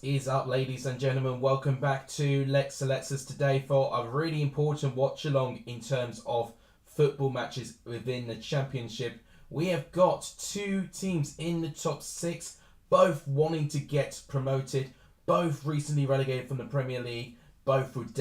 is up, ladies and gentlemen? Welcome back to Lex Selects Us today for a really important watch-along in terms of football matches within the Championship. We have got two teams in the top six, both wanting to get promoted, both recently relegated from the Premier League, both would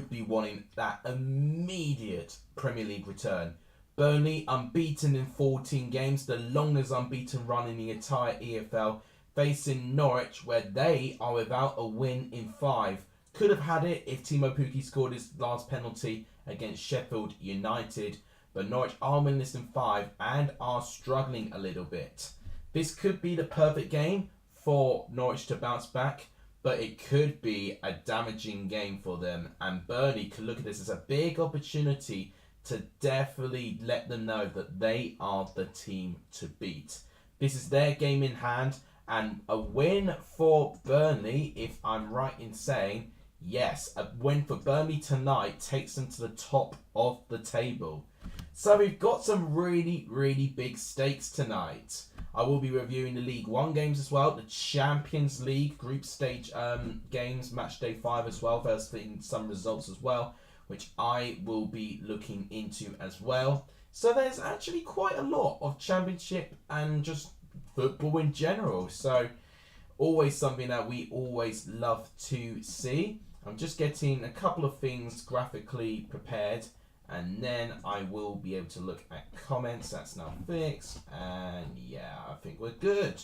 be wanting that immediate Premier League return. Burnley unbeaten in 14 games, the longest unbeaten run in the entire EFL, facing Norwich, where they are without a win in 5. Could have had it if Timo Pukki scored his last penalty against Sheffield United, but Norwich are winless in 5 and are struggling a little bit. This could be the perfect game for Norwich to bounce back, but it could be a damaging game for them, and Burnley could look at this as a big opportunity to definitely let them know that they are the team to beat. This is their game in hand, and a win for Burnley, if I'm right in saying, yes, a win for Burnley tonight takes them to the top of the table. So we've got some really, really big stakes tonight. I will be reviewing the League One games as well, the Champions League group stage games, match day 5 as well. There's been some results as well, which I will be looking into as well. So there's actually quite a lot of Championship and just football in general. So always something that we always love to see. I'm just getting a couple of things graphically prepared, and then I will be able to look at comments. That's now fixed, and yeah, I think we're good.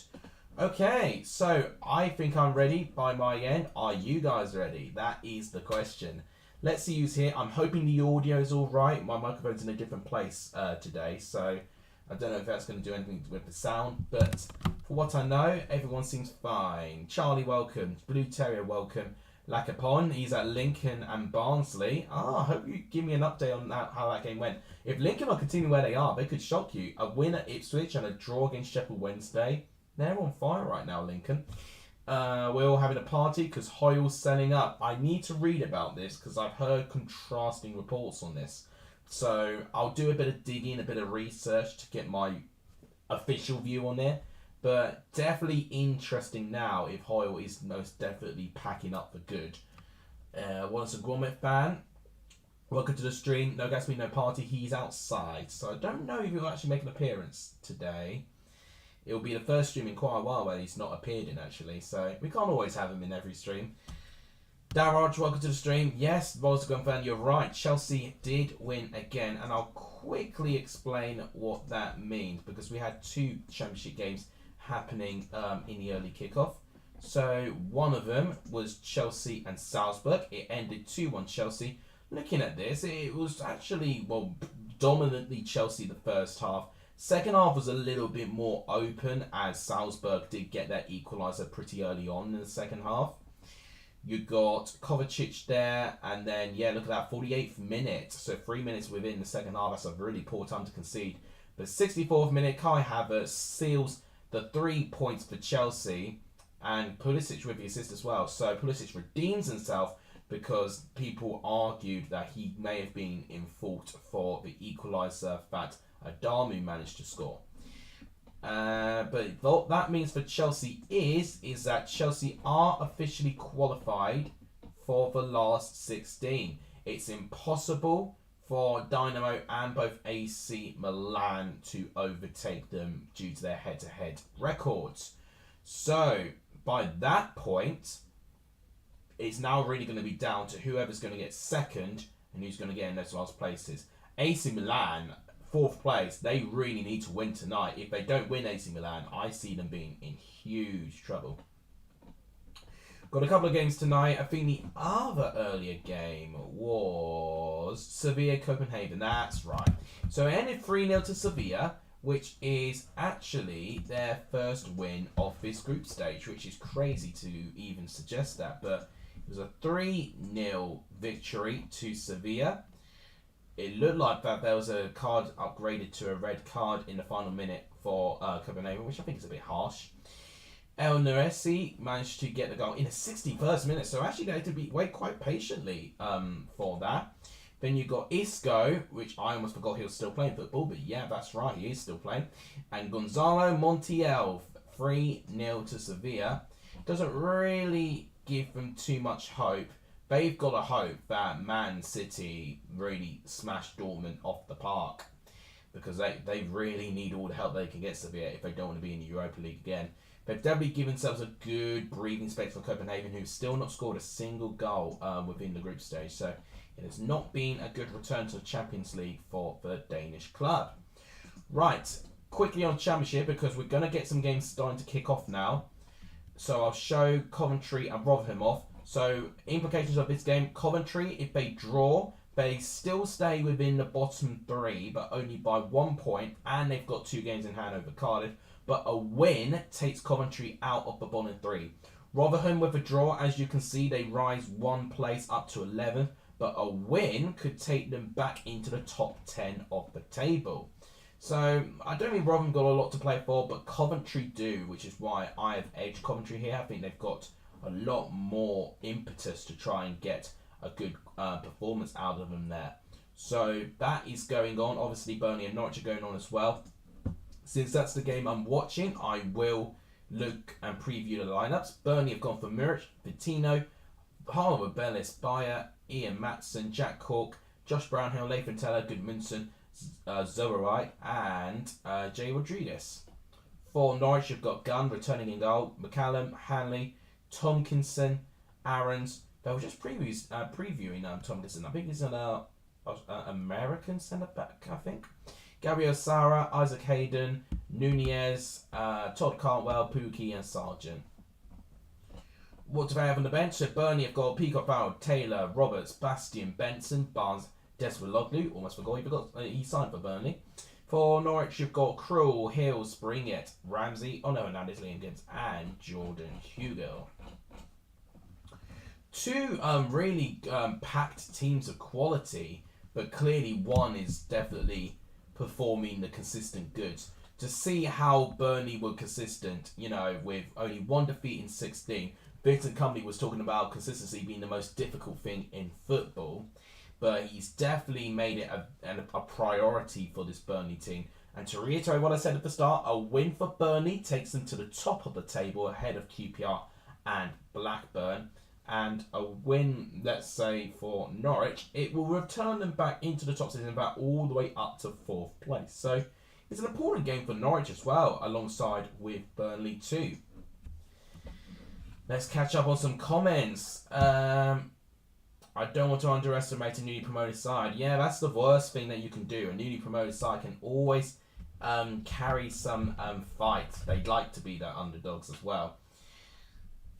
Okay, so I think I'm ready by my end. Are you guys ready? That is the question. Let's see who's here. I'm hoping the audio is all right. My microphone's in a different place today, so I don't know if that's going to do anything with the sound, but for what I know, everyone seems fine. Charlie, welcome. Blue Terrier, welcome. Lacapon, he's at Lincoln and Barnsley. I hope you give me an update on that, how that game went. If Lincoln are continuing where they are, they could shock you. A win at Ipswich and a draw against Sheffield Wednesday. They're on fire right now, Lincoln. We're all having a party because Hoyle's selling up. I need to read about this because I've heard contrasting reports on this. So I'll do a bit of digging, a bit of research to get my official view on it. But definitely interesting now if Hoyle is most definitely packing up for good. Once a Gromit fan, welcome to the stream. No Gatsby, no party. He's outside. So I don't know if he'll actually make an appearance today. It'll be the first stream in quite a while where he's not appeared in, actually. So we can't always have him in every stream. Darraj, welcome to the stream. Yes, Volkswagen fan, you're right. Chelsea did win again. And I'll quickly explain what that means, because we had two Championship games happening in the early kickoff. So one of them was Chelsea and Salzburg. It ended 2-1 Chelsea. Looking at this, it was actually, well, dominantly Chelsea the first half. Second half was a little bit more open, as Salzburg did get their equaliser pretty early on in the second half. You got Kovacic there, and then, yeah, look at that, 48th minute. So 3 minutes within the second half, that's a really poor time to concede. But 64th minute, Kai Havertz seals the 3 points for Chelsea, and Pulisic with the assist as well. So Pulisic redeems himself because people argued that he may have been in fault for the equaliser that Adamu managed to score. But what that means for Chelsea is that Chelsea are officially qualified for the last 16. It's impossible for Dynamo and both AC Milan to overtake them due to their head-to-head records. So by that point, it's now really going to be down to whoever's going to get second and who's going to get in those last places. AC Milan, 4th place, they really need to win tonight. If they don't win AC Milan, I see them being in huge trouble. Got a couple of games tonight. I think the other earlier game was Sevilla-Copenhagen. That's right. So it ended 3-0 to Sevilla, which is actually their first win of this group stage, which is crazy to even suggest that. But it was a 3-0 victory to Sevilla. It looked like that there was a card upgraded to a red card in the final minute for Copenhagen, which I think is a bit harsh. El Neresi managed to get the goal in the 61st minute, so actually they had to wait quite patiently for that. Then you got Isco, which I almost forgot he was still playing football, but yeah, that's right, he is still playing. And Gonzalo Montiel, 3-0 to Sevilla. doesn't really give them too much hope. They've got to hope that Man City really smash Dortmund off the park, because they really need all the help they can get Sevilla if they don't want to be in the Europa League again. They've definitely given themselves a good breathing space for Copenhagen, who've still not scored a single goal within the group stage. So it has not been a good return to the Champions League for the Danish club. Right, quickly on Championship, because we're going to get some games starting to kick off now. So I'll show Coventry and Rotherham off. So implications of this game: Coventry, if they draw, they still stay within the bottom 3, but only by 1 point, and they've got 2 games in hand over Cardiff. But a win takes Coventry out of the bottom 3. Rotherham with a draw, as you can see, they rise 1 place up to 11th, but a win could take them back into the top 10 of the table. So I don't think Rotherham got a lot to play for, but Coventry do, which is why I have edged Coventry here. I think they've got a lot more impetus to try and get a good performance out of them there. So that is going on. Obviously, Burnley and Norwich are going on as well. Since that's the game I'm watching, I will look and preview the lineups. Burnley have gone for Muric, Vittino, Harlow, Bellis, Bayer, Ian Matson, Jack Cork, Josh Brownhill, Lathan Teller, Goodmanson, Zoerai, and Jay Rodriguez. For Norwich, you've got Gunn returning in goal, McCallum, Hanley, Tomkinson, Aarons. They were just previewing Tomkinson. I think he's an American centre back, I think. Gabriel Sara, Isaac Hayden, Nunez, Todd Cantwell, Pookie, and Sargent. What do they have on the bench? So Burnley have got Peacock, Farrell, Taylor, Roberts, Bastian, Benson, Barnes, Deswaloglu. Almost forgot he signed for Burnley. For Norwich, you've got Krul, Hill, Springett, Ramsey, Ono Hernandez, Liam Gibbs, and Jordan Hugo. 2 really packed teams of quality, but clearly one is definitely performing the consistent goods. To see how Burnley were consistent, with only 1 defeat in 16. Victor Company was talking about consistency being the most difficult thing in football, but he's definitely made it a priority for this Burnley team. And to reiterate what I said at the start, a win for Burnley takes them to the top of the table ahead of QPR and Blackburn. And a win, let's say, for Norwich, it will return them back into the top 6 and back all the way up to 4th place. So it's an important game for Norwich as well, alongside with Burnley too. Let's catch up on some comments. I don't want to underestimate a newly promoted side. Yeah, that's the worst thing that you can do. A newly promoted side can always carry some fight. They'd like to be their underdogs as well.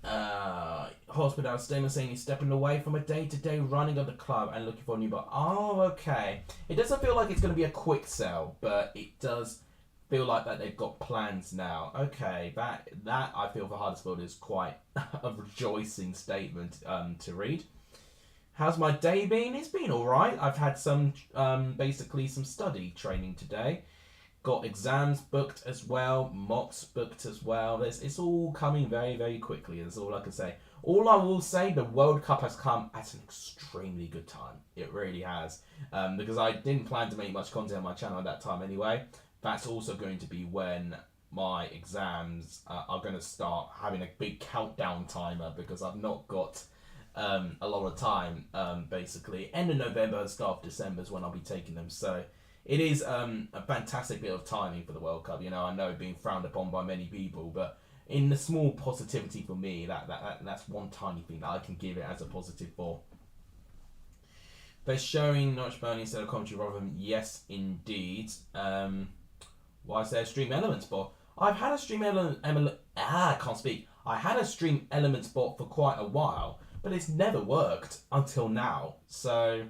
Hospital Statement saying he's stepping away from a day-to-day running of the club and looking for a new bar. Oh, okay. It doesn't feel like it's going to be a quick sell, but it does feel like that they've got plans now. Okay, that I feel for Huddersfield is quite a rejoicing statement to read. How's my day been? It's been alright. I've had some basically some study training today. Got exams booked as well, mocks booked as well. It's all coming very, very quickly. That's all I can say. All I will say, the World Cup has come at an extremely good time. It really has. Because I didn't plan to make much content on my channel at that time anyway. That's also going to be when my exams are going to start having a big countdown timer, because I've not got a lot of time. Basically, end of November, start of December is when I'll be taking them. So it is a fantastic bit of timing for the World Cup. I know being frowned upon by many people, but in the small positivity for me, that's one tiny thing that I can give it as a positive for. They're showing Norwich Burnley instead of Coventry Rotherham. Yes, indeed. Why is there a Stream Elements bot? I've had a Stream I can't speak. I had a Stream Elements bot for quite a while, but it's never worked until now. So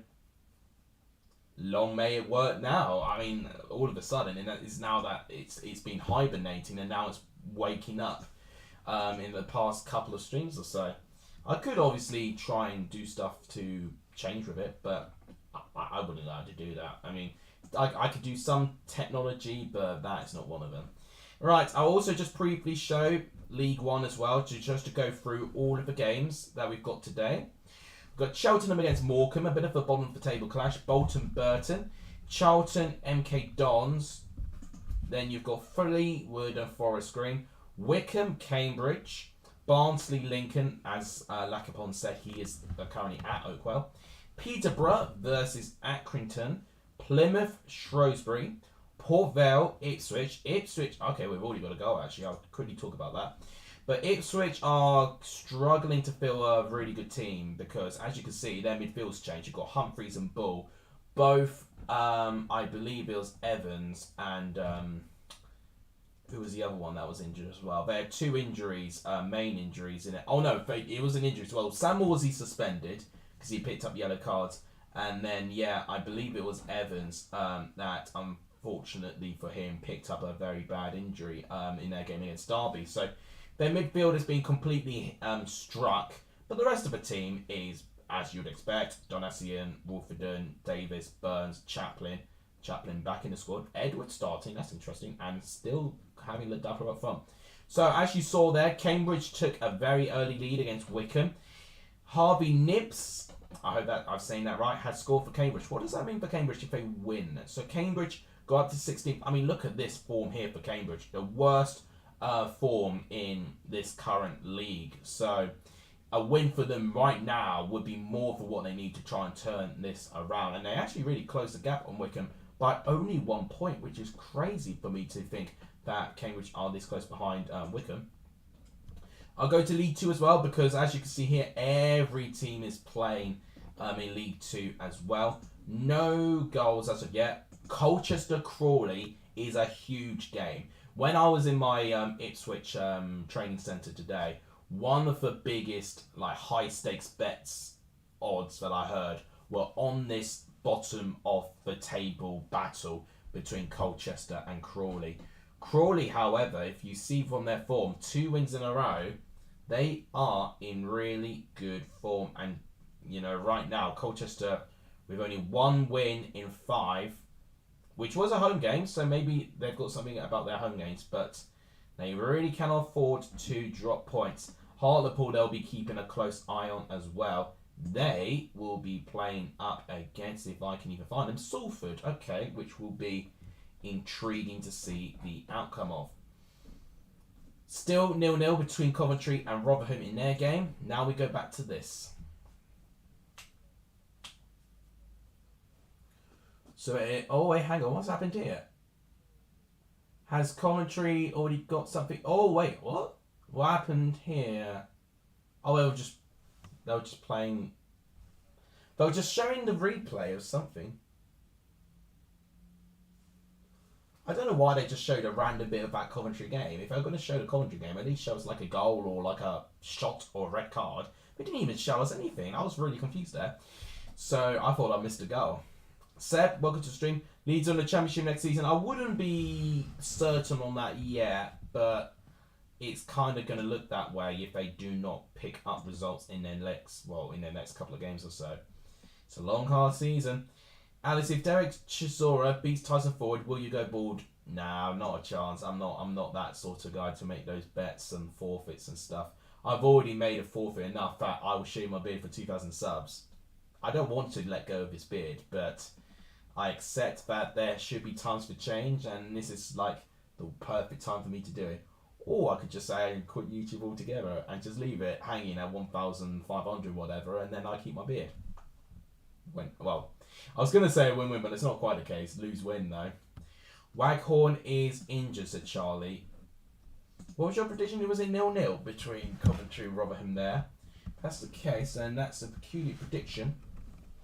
long may it work now. I mean, all of a sudden, and it's now that it's been hibernating and now it's waking up in the past couple of streams or so. I could obviously try and do stuff to change with it, but I wouldn't know how to do that. I mean, I could do some technology, but that is not one of them. Right, I'll also just briefly show League One as well, just to go through all of the games that we've got today. We've got Cheltenham against Morecambe, a bit of a bottom of the table clash. Bolton, Burton, Charlton, MK Dons. Then you've got Fleetwood and Forest Green, Wickham, Cambridge, Barnsley Lincoln, as Lakapon said, he is currently at Oakwell. Peterborough versus Accrington. Plymouth Shrewsbury. Port Vale Ipswich. Ipswich, okay, we've already got a goal actually. I'll quickly talk about that. But Ipswich are struggling to fill a really good team because, as you can see, their midfield's changed. You've got Humphreys and Bull. Both, I believe it was Evans and who was the other one that was injured as well? They had two injuries, main injuries in it. Oh no, it was an injury as well. Sam Morsey suspended because he picked up yellow cards. And then, yeah, I believe it was Evans that, unfortunately for him, picked up a very bad injury in their game against Derby. So their midfield has been completely struck. But the rest of the team is, as you'd expect, Donassian, Wolfenden, Davis, Burns, Chaplin. Chaplin back in the squad. Edwards starting, that's interesting. And still having Ladapo up front. So as you saw there, Cambridge took a very early lead against Wickham. Harvey Nibbs, I hope that I'm saying that right, has scored for Cambridge. What does that mean for Cambridge if they win? So Cambridge go up to 16th. I mean, look at this form here for Cambridge. The worst form in this current league. So a win for them right now would be more for what they need to try and turn this around. And they actually really closed the gap on Wickham by only 1 point, which is crazy for me to think that Cambridge are this close behind Wickham. I'll go to League 2 as well because, as you can see here, every team is playing in League 2 as well. No goals as of yet. Colchester-Crawley is a huge game. When I was in my Ipswich training centre today, one of the biggest high-stakes bets odds that I heard were on this bottom of the table battle between Colchester and Crawley. Crawley, however, if you see from their form, 2 wins in a row, they are in really good form. And, right now, Colchester, with only 1 win in 5, which was a home game, so maybe they've got something about their home games, but they really cannot afford to drop points. Hartlepool, they'll be keeping a close eye on as well. They will be playing up against, if I can even find them, Salford, okay, which will be intriguing to see the outcome of. Still 0-0 between Coventry and Rotherham in their game. Now we go back to this. So, oh wait, hang on, what's happened here? Has Coventry already got something? Oh wait, what? What happened here? Oh, they were just playing. They were just showing the replay of something. I don't know why they just showed a random bit of that Coventry game. If they're going to show the Coventry game, at least show us a goal or a shot or a red card. They didn't even show us anything. I was really confused there. So I thought I missed a goal. Seb, welcome to the stream. Leeds on the Championship next season. I wouldn't be certain on that yet, but it's kind of going to look that way if they do not pick up results in their next couple of games or so. It's a long, hard season. Alice, if Derek Chisora beats Tyson Ford, will you go bald? No, not a chance. I'm not that sort of guy to make those bets and forfeits and stuff. I've already made a forfeit enough that I will shave my beard for 2,000 subs. I don't want to let go of this beard, but I accept that there should be times for change, and this is the perfect time for me to do it. Or I could just say I quit YouTube altogether and just leave it hanging at 1,500 whatever, and then I keep my beard. I was going to say a win-win, but it's not quite the case. Lose-win, though. Waghorn is injured, said Charlie. What was your prediction? Was it 0-0 between Coventry and Rotherham there? If that's the case, then that's a peculiar prediction.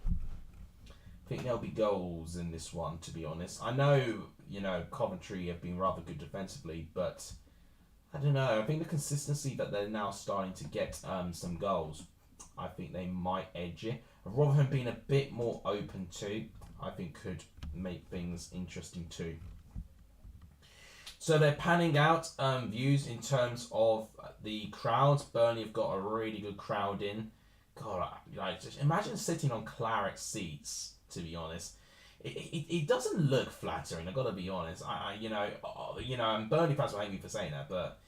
I think there'll be goals in this one, to be honest. I know, Coventry have been rather good defensively, but I don't know. I think the consistency that they're now starting to get some goals, I think they might edge it. Rotherham being a bit more open too, I think could make things interesting too. So they're panning out views in terms of the crowds. Burnley have got a really good crowd in. God, just imagine sitting on claret seats, to be honest. It doesn't look flattering, I've got to be honest. And Burnley fans will hate me for saying that, but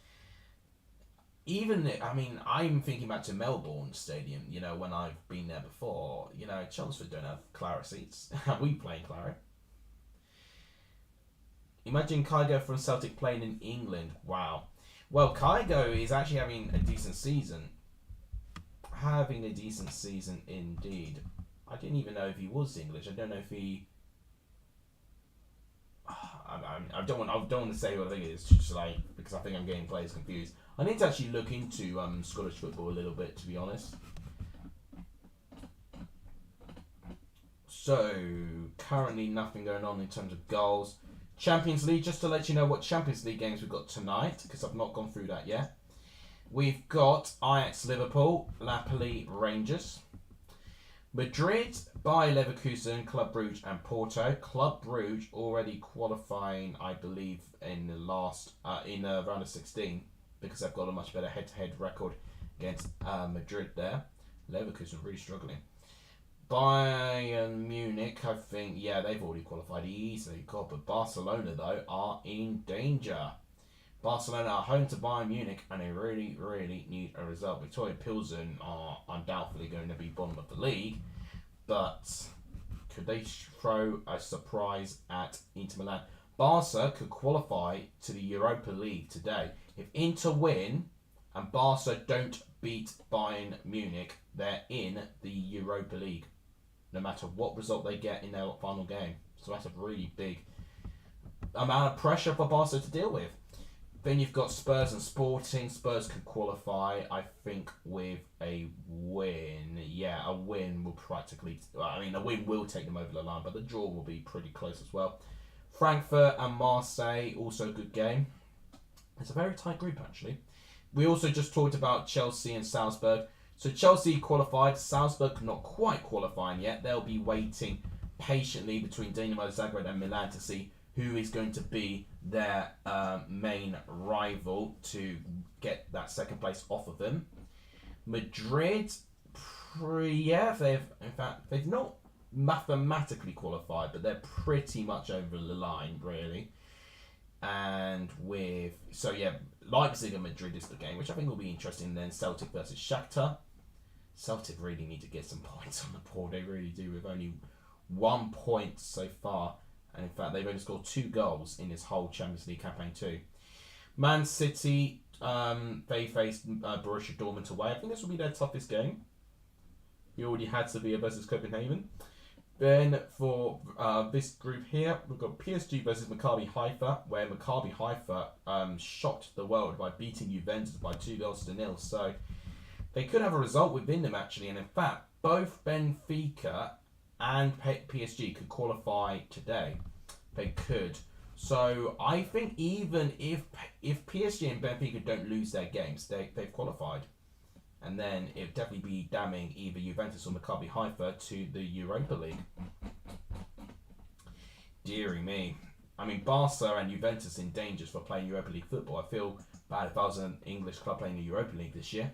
I'm thinking back to Melbourne Stadium, when I've been there before. Chelmsford don't have claret seats. We play claret. Imagine Kygo from Celtic playing in England. Wow. Well, Kygo is actually having a decent season. Having a decent season indeed. I didn't even know if he was English. I don't know if he. I don't want to say what I think it is, just like because I think I'm getting players confused. I need to actually look into Scottish football a little bit, to be honest. So currently nothing going on in terms of goals. Champions League, just to let you know what Champions League games we've got tonight, because I've not gone through that yet. We've got Ajax Liverpool, Napoli Rangers, Madrid, Bayer Leverkusen, Club Brugge and Porto. Club Brugge already qualifying, I believe, in the last in round of 16 because they've got a much better head-to-head record against Madrid there. Leverkusen really struggling. Bayern Munich, I think, yeah, they've already qualified easily. God, but Barcelona, though, are in danger. Barcelona are home to Bayern Munich, and they really, really need a result. Victoria Pilsen are undoubtedly going to be bottom of the league, but could they throw a surprise at Inter Milan? Barca could qualify to the Europa League today. If Inter win and Barca don't beat Bayern Munich, they're in the Europa League, no matter what result they get in their final game. So that's a really big amount of pressure for Barca to deal with. Then you've got Spurs and Sporting. Spurs could qualify, I think, with a win. Yeah, a win will practically... a win will take them over the line, but the draw will be pretty close as well. Frankfurt and Marseille, also a good game. It's a very tight group, actually. We also just talked about Chelsea and Salzburg. So Chelsea qualified. Salzburg not quite qualifying yet. They'll be waiting patiently between Dinamo Zagreb and Milan to see who is going to be their main rival to get that second place off of them. Madrid, they've not mathematically qualified, but they're pretty much over the line, really. And Leipzig and Madrid is the game, which I think will be interesting. Then Celtic versus Shakhtar. Celtic really need to get some points on the board. They really do, with only 1 point so far. And in fact, they've only scored 2 goals in this whole Champions League campaign too. Man City, they faced Borussia Dortmund away. I think this will be their toughest game. You already had Sevilla versus Copenhagen. Then for this group here, we've got PSG versus Maccabi Haifa, where Maccabi Haifa shocked the world by beating Juventus by 2-0. So they could have a result within them, actually. And in fact, both Benfica and PSG could qualify today. They could. So I think even if PSG and Benfica don't lose their games, they've qualified. And then it would definitely be damning either Juventus or Maccabi Haifa to the Europa League. Deary me. I mean, Barca and Juventus in danger for playing Europa League football. I feel bad if I was an English club playing the Europa League this year.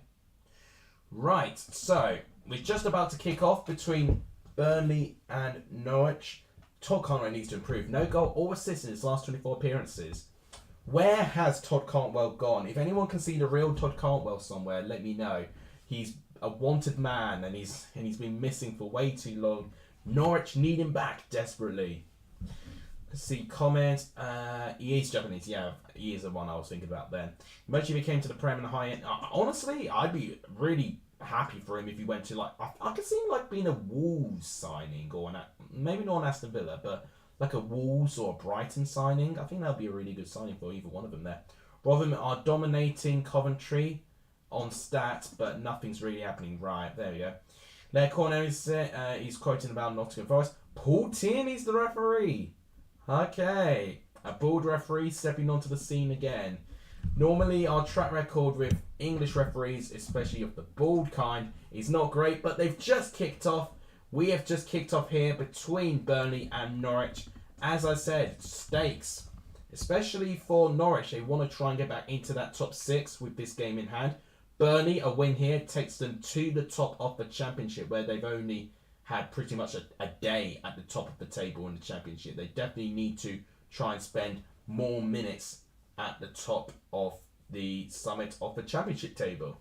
Right, so we're just about to kick off between Burnley and Norwich. Todd Cantwell needs to improve. No goal or assist in his last 24 appearances. Where has Todd Cantwell gone? If anyone can see the real Todd Cantwell somewhere, let me know. He's a wanted man, and he's been missing for way too long. Norwich need him back desperately. Let's see comments. He is Japanese. Yeah, he is the one I was thinking about then. Imagine if he came to the Prem and high end. Honestly, I'd be really happy for him if he went to I could see him being a Wolves signing, or maybe not an Aston Villa, but like a Wolves or a Brighton signing. I think that would be a really good signing for either one of them there. Rotherham are dominating Coventry on stats, but nothing's really happening. Right, there we go. Their corner is he's quoting about Nottingham Forest. Paul Tierney's the referee. Okay, a bald referee stepping onto the scene again. Normally, our track record with English referees, especially of the bald kind, is not great, but they've just kicked off. We have just kicked off here between Burnley and Norwich. As I said, stakes, especially for Norwich. They want to try and get back into that top 6 with this game in hand. Burnley, a win here, takes them to the top of the Championship, where they've only had pretty much a day at the top of the table in the Championship. They definitely need to try and spend more minutes at the top of the summit of the Championship table.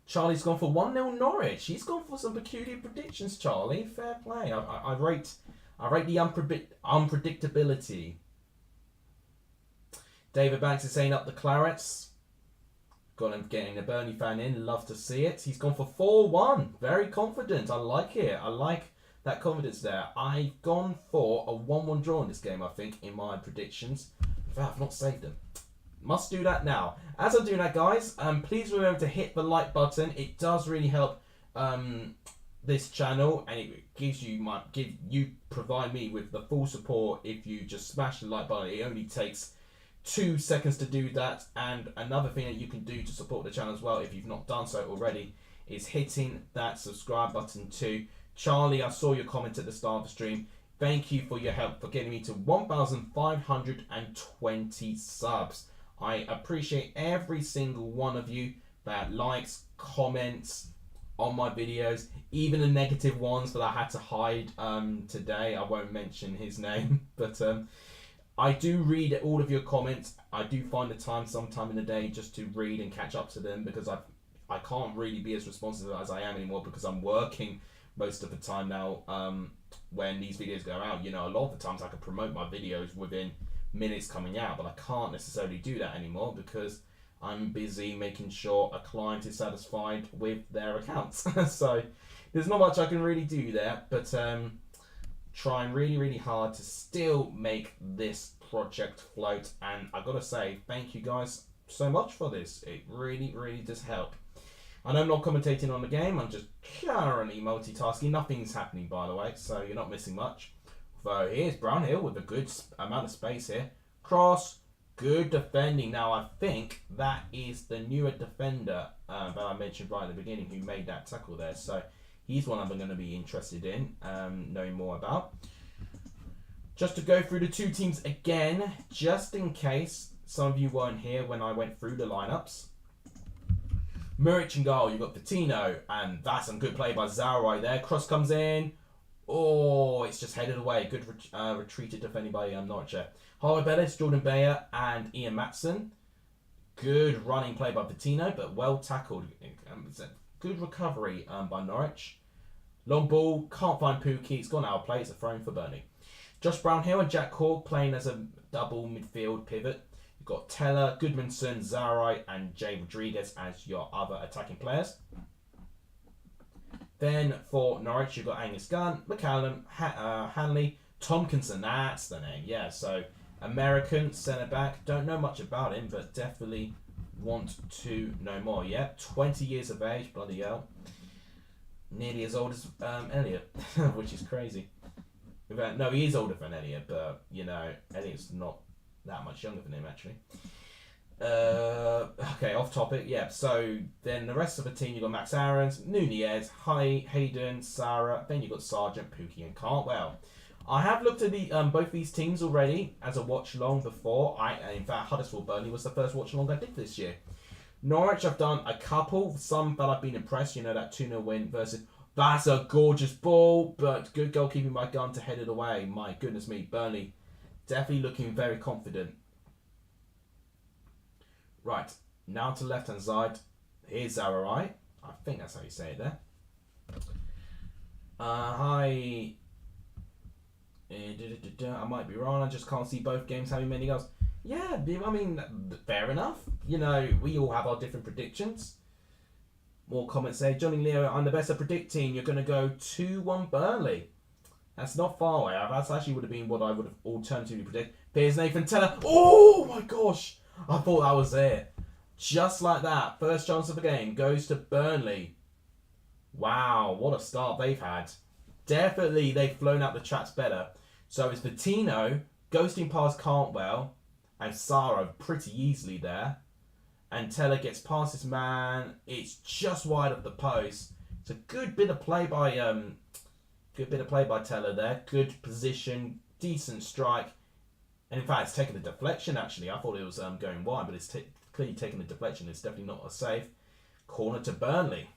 Charlie's gone for 1-0 Norwich. He's gone for some peculiar predictions, Charlie. Fair play. I rate the unpredictability. David Banks is saying up the Clarets. Got him getting a Burnley fan in. Love to see it. He's gone for 4-1. Very confident. I like it. I like that confidence there. I've gone for a 1-1 draw in this game, I think, in my predictions. In fact, I've not saved them. Must do that now. As I'm doing that, guys, please remember to hit the like button. It does really help this channel, and it gives you provide me with the full support if you just smash the like button. It only takes 2 seconds to do that. And another thing that you can do to support the channel as well, if you've not done so already, is hitting that subscribe button too. Charlie, I saw your comment at the start of the stream. Thank you for your help for getting me to 1,520 subs. I appreciate every single one of you that likes, comments on my videos, even the negative ones that I had to hide today. I won't mention his name, but I do read all of your comments. I do find the time sometime in the day just to read and catch up to them, because I can't really be as responsive as I am anymore, because I'm working most of the time now. When these videos go out, you know, a lot of the times I can promote my videos within minutes coming out, but I can't necessarily do that anymore because I'm busy making sure a client is satisfied with their accounts. So there's not much I can really do there, but trying really hard to still make this project float. And I've got to say thank you guys so much for this. It really does help. I know I'm not commentating on the game, I'm just currently multitasking. Nothing's happening, by the way, so you're not missing much. So here's Brownhill with a good amount of space here. Cross, good defending. Now I think that is the newer defender that I mentioned right at the beginning who made that tackle there. So he's one I'm going to be interested in knowing more about. Just to go through the two teams again, just in case some of you weren't here when I went through the lineups. Norwich in goal, you've got Patino, and that's some good play by Zarai there. Cross comes in. Oh, it's just headed away. Good retreated defending by Norwich. Harvey Bellis, Jordan Bayer, and Ian Matson. Good running play by Patino, but well tackled. Good recovery by Norwich. Long ball, can't find Pookie. It's gone out of play. It's a throw for Burnley. Josh Brownhill and Jack Cork playing as a double midfield pivot. You've got Teller, Goodmanson, Zarai, and Jay Rodriguez as your other attacking players. Then for Norwich, you've got Angus Gunn, McCallum, Hanley, Tompkinson. That's the name. Yeah, so American centre-back. Don't know much about him, but definitely want to know more. Yeah, 20 years of age. Bloody hell. Nearly as old as Elliot, which is crazy. No, he is older than Elliot, but, you know, Elliot's not that much younger than him, actually. Okay, off topic. Yeah, so then the rest of the team, you've got Max Aarons, Nunez, Hayden, Sarah, then you've got Sargent, Pookie, and Cartwell. I have looked at the both these teams already as a watch-along before. In fact, Huddersfield Burnley was the first watch-along I did this year. Norwich, I've done a couple. Some that I've been impressed. You know, that 2-0 win versus... That's a gorgeous ball, but good goalkeeping by Gunn to head it away. My goodness me, Burnley definitely looking very confident. Right, now to the left-hand side. Here's Zarai. I think that's how you say it there. Hi. I might be wrong. I just can't see both games having many goals. Yeah, I mean, fair enough. You know, we all have our different predictions. More comments say, Johnny Leo, I'm the best at predicting. You're going to go 2-1 Burnley. That's not far away. That actually would have been what I would have alternatively predicted. Here's Nathan Teller. Oh my gosh. I thought that was it. Just like that. First chance of the game goes to Burnley. Wow, what a start they've had. Definitely they've flown out the tracks better. So it's Patino ghosting past Cantwell and Saro pretty easily there. And Teller gets past his man. It's just wide of the post. It's a good bit of play by Teller there. Good position, decent strike. And in fact, it's taken a deflection actually. I thought it was going wide, but it's clearly taken a deflection. It's definitely not a save. Corner to Burnley.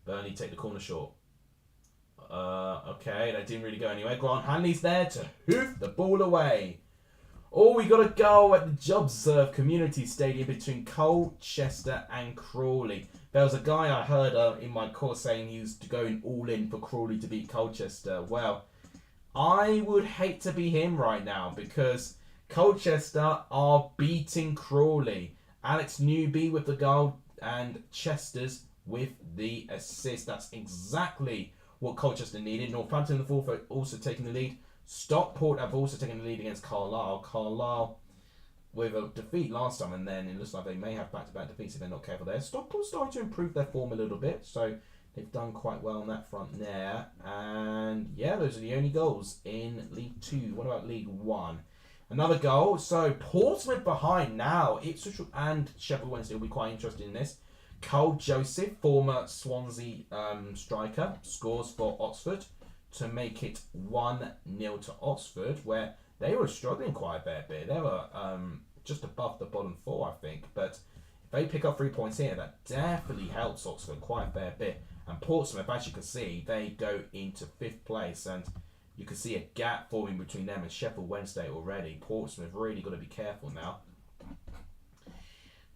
Burnley take the corner short. Okay, that didn't really go anywhere. Grant Hanley's there to hoof the ball away. Oh, we got a goal at the JobServe Community Stadium between Colchester and Crawley. There was a guy I heard in my course saying he was going all in for Crawley to beat Colchester. Well, I would hate to be him right now because Colchester are beating Crawley. Alex Newby with the goal and Chester's with the assist. That's exactly what Colchester needed. Northampton in the fourth are also taking the lead. Stockport have also taken the lead against Carlisle. Carlisle with a defeat last time, and then it looks like they may have back-to-back defeats if they're not careful there. Stockport's starting to improve their form a little bit, so they've done quite well on that front there. And yeah, those are the only goals in League 2. What about League 1? Another goal. So Portsmouth behind now. Ipswich and Sheffield Wednesday will be quite interested in this. Cole Joseph, former Swansea striker, scores for Oxford to make it 1-0 to Oxford, where they were struggling quite a fair bit. They were just above the bottom four, I think. But if they pick up 3 points here, that definitely helps Oxford quite a fair bit. And Portsmouth, as you can see, they go into 5th place. And you can see a gap forming between them and Sheffield Wednesday already. Portsmouth really got to be careful now.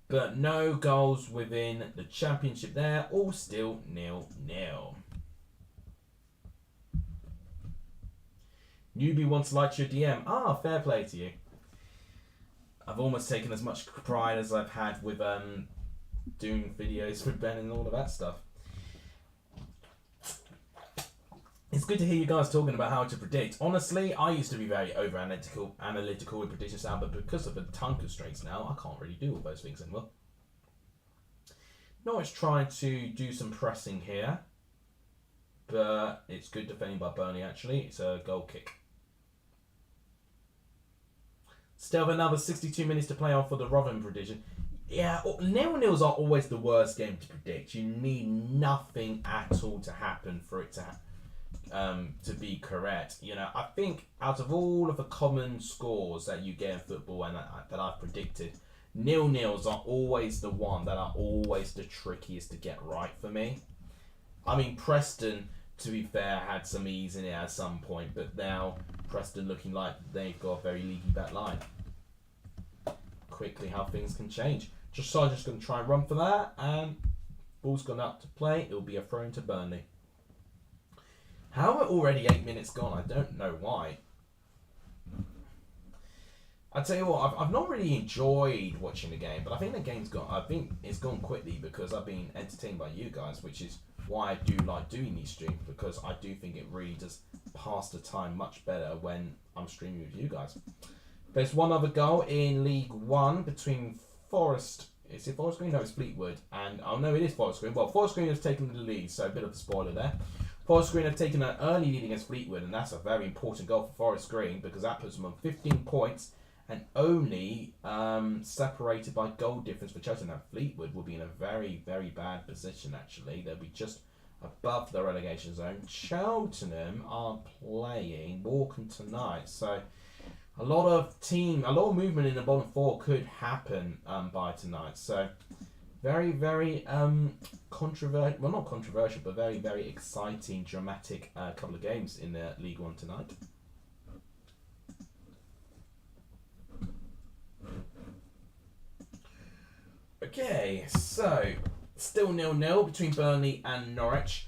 But no goals within the Championship there. All still 0-0. Newbie wants to like your DM. Ah, fair play to you. I've almost taken as much pride as I've had with doing videos with Ben and all of that stuff. It's good to hear you guys talking about how to predict. Honestly, I used to be very analytical with prediction sound, but because of the time constraints now, I can't really do all those things anymore. Norwich trying to do some pressing here, but it's good defending by Burnley actually. It's a goal kick. Still have another 62 minutes to play on for the Rotherham prediction. Yeah, 0-0s are always the worst game to predict. You need nothing at all to happen for it to be correct. You know, I think out of all of the common scores that you get in football and that I've predicted, 0-0s are always the one that are always the trickiest to get right for me. I mean, Preston, to be fair, had some ease in it at some point, but now Preston looking like they've got a very leaky back line. Quickly how things can change. Just going to try and run for that, and ball's gone up to play. It'll be a throw to Burnley. How are already 8 minutes gone? I don't know why. I tell you what, I've not really enjoyed watching the game, but I think the game's gone. I think it's gone quickly because I've been entertained by you guys, which is why I do like doing these streams, because I do think it really does pass the time much better when I'm streaming with you guys. There's one other goal in League 1 between Forest. Is it Forest Green? No, it's Fleetwood. And oh no, it is Forest Green. Well, Forest Green has taken the lead, so a bit of a spoiler there. Forest Green have taken an early lead against Fleetwood, and that's a very important goal for Forest Green because that puts them on 15 points and only separated by goal difference for Cheltenham. Fleetwood will be in a very, very bad position actually. They'll be just above the relegation zone. Cheltenham are playing Morecambe tonight, so a lot of movement in the bottom four could happen by tonight. So very, very controversial. Well, not controversial, but very, very exciting, dramatic couple of games in the League One tonight. Okay, so still 0-0 between Burnley and Norwich.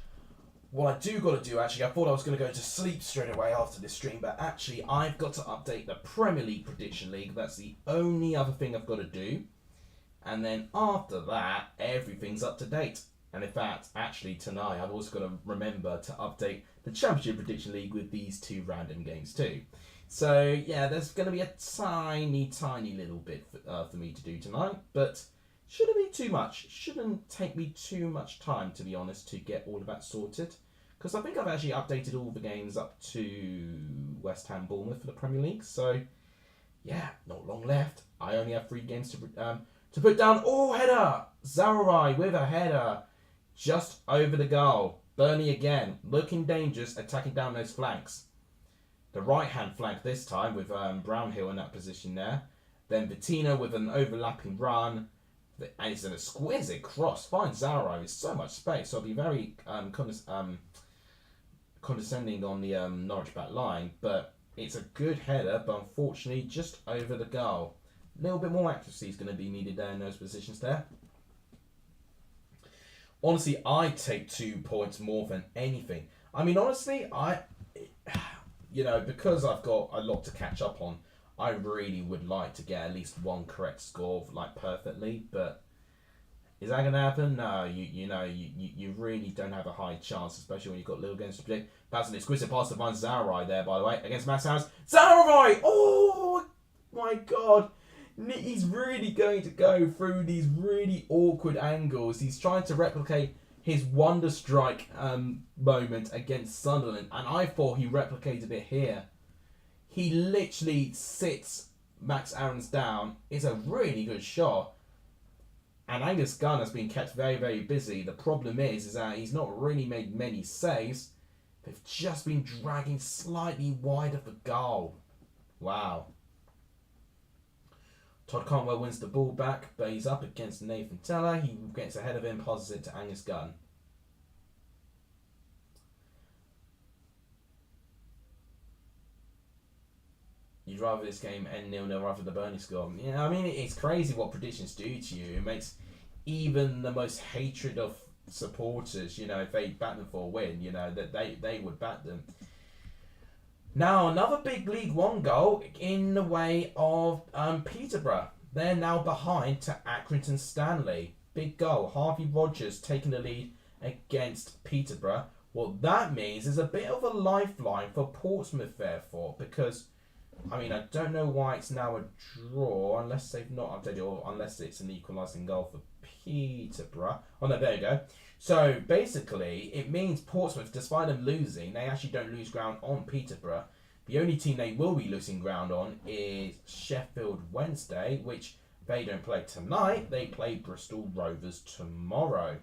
What I do got to do, actually, I thought I was going to go to sleep straight away after this stream, but actually I've got to update the Premier League Prediction League. That's the only other thing I've got to do. And then after that, everything's up to date. And in fact, actually tonight, I've also got to remember to update the Championship Prediction League with these 2 random games too. So yeah, there's going to be a tiny, tiny little bit for me to do tonight, but shouldn't be too much. Shouldn't take me too much time, to be honest, to get all of that sorted. Because I think I've actually updated all the games up to West Ham Bournemouth for the Premier League. So, yeah, not long left. I only have 3 games to put down. Oh, header! Zarai with a header just over the goal. Burnley again, looking dangerous, attacking down those flanks. The right-hand flank this time with Brownhill in that position there. Then Vitina with an overlapping run. And it's an exquisite cross. Finds Zarai with so much space. So I'll be very condescending on the Norwich back line, but it's a good header, but unfortunately just over the goal. A little bit more accuracy is going to be needed there in those positions there. Honestly, I'd take 2 points more than anything. I mean, honestly, because I've got a lot to catch up on, I really would like to get at least one correct score, like perfectly. But is that gonna happen? No, you really don't have a high chance, especially when you've got little games to predict. That's an exquisite pass to find Zarai there, by the way, against Max Harris. Zarai! Oh my God! He's really going to go through these really awkward angles. He's trying to replicate his wonder strike moment against Sunderland, and I thought he replicated it here. He literally sits Max Aarons down. It's a really good shot. And Angus Gunn has been kept very, very busy. The problem is that he's not really made many saves. They've just been dragging slightly wide of the goal. Wow. Todd Cantwell wins the ball back, but he's up against Nathan Teller. He gets ahead of him, passes it to Angus Gunn. You'd rather this game end 0-0 rather than the Burnley score. I mean, it's crazy what predictions do to you. It makes even the most hatred of supporters, if they bat them for a win, that they would bat them. Now, another big League One goal in the way of Peterborough. They're now behind to Accrington Stanley. Big goal. Harvey Rogers taking the lead against Peterborough. What that means is a bit of a lifeline for Portsmouth, therefore, because, I don't know why it's now a draw, unless they've not updated, or unless it's an equalising goal for Peterborough. Oh, no, there you go. So, basically, it means Portsmouth, despite them losing, they actually don't lose ground on Peterborough. The only team they will be losing ground on is Sheffield Wednesday, which they don't play tonight. They play Bristol Rovers tomorrow.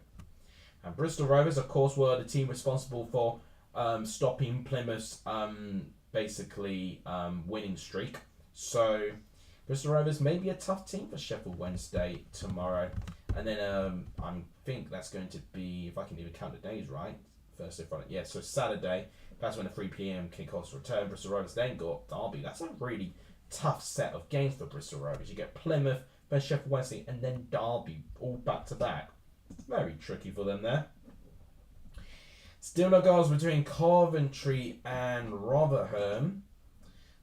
And Bristol Rovers, of course, were the team responsible for stopping Plymouth's winning streak. So, Bristol Rovers may be a tough team for Sheffield Wednesday tomorrow. And then I think that's going to be, if I can even count the days right, Thursday, Friday. Yeah, so Saturday, that's when the 3 p.m. kickoffs return. Bristol Rovers then got Derby. That's a really tough set of games for Bristol Rovers. You get Plymouth, then Sheffield Wednesday, and then Derby, all back to back. Very tricky for them there. Still no goals between Coventry and Rotherham.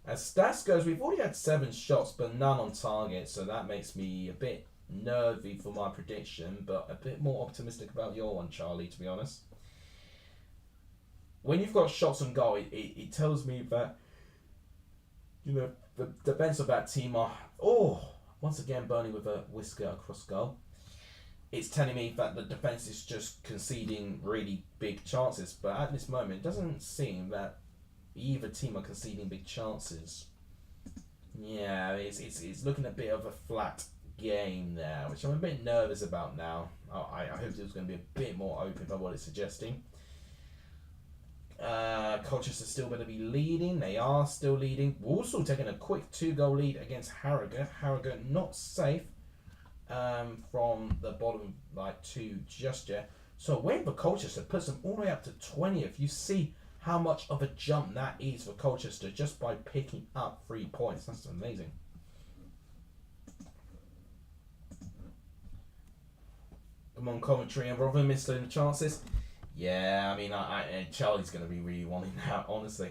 As stats goes, we've already had 7 shots, but none on target, so that makes me a bit nervy for my prediction, but a bit more optimistic about your one, Charlie, to be honest. When you've got shots on goal, it tells me that, the defence of that team are, once again, Burnley with a whisker across goal. It's telling me that the defence is just conceding really big chances, but at this moment, it doesn't seem that either team are conceding big chances. Yeah, it's looking a bit of a flat game there, which I'm a bit nervous about now. I hope it was going to be a bit more open by what it's suggesting. Colchester's still going to be leading. They are still leading. Walsall taking a quick 2-goal lead against Harrogate. Harrogate not safe from the bottom 2 just yet. So a win for Colchester puts them all the way up to 20th. You see how much of a jump that is for Colchester just by picking up 3 points. That's amazing. Come on, Coventry and Rotherham is still in the chances. Yeah, Charlie's going to be really wanting that, honestly.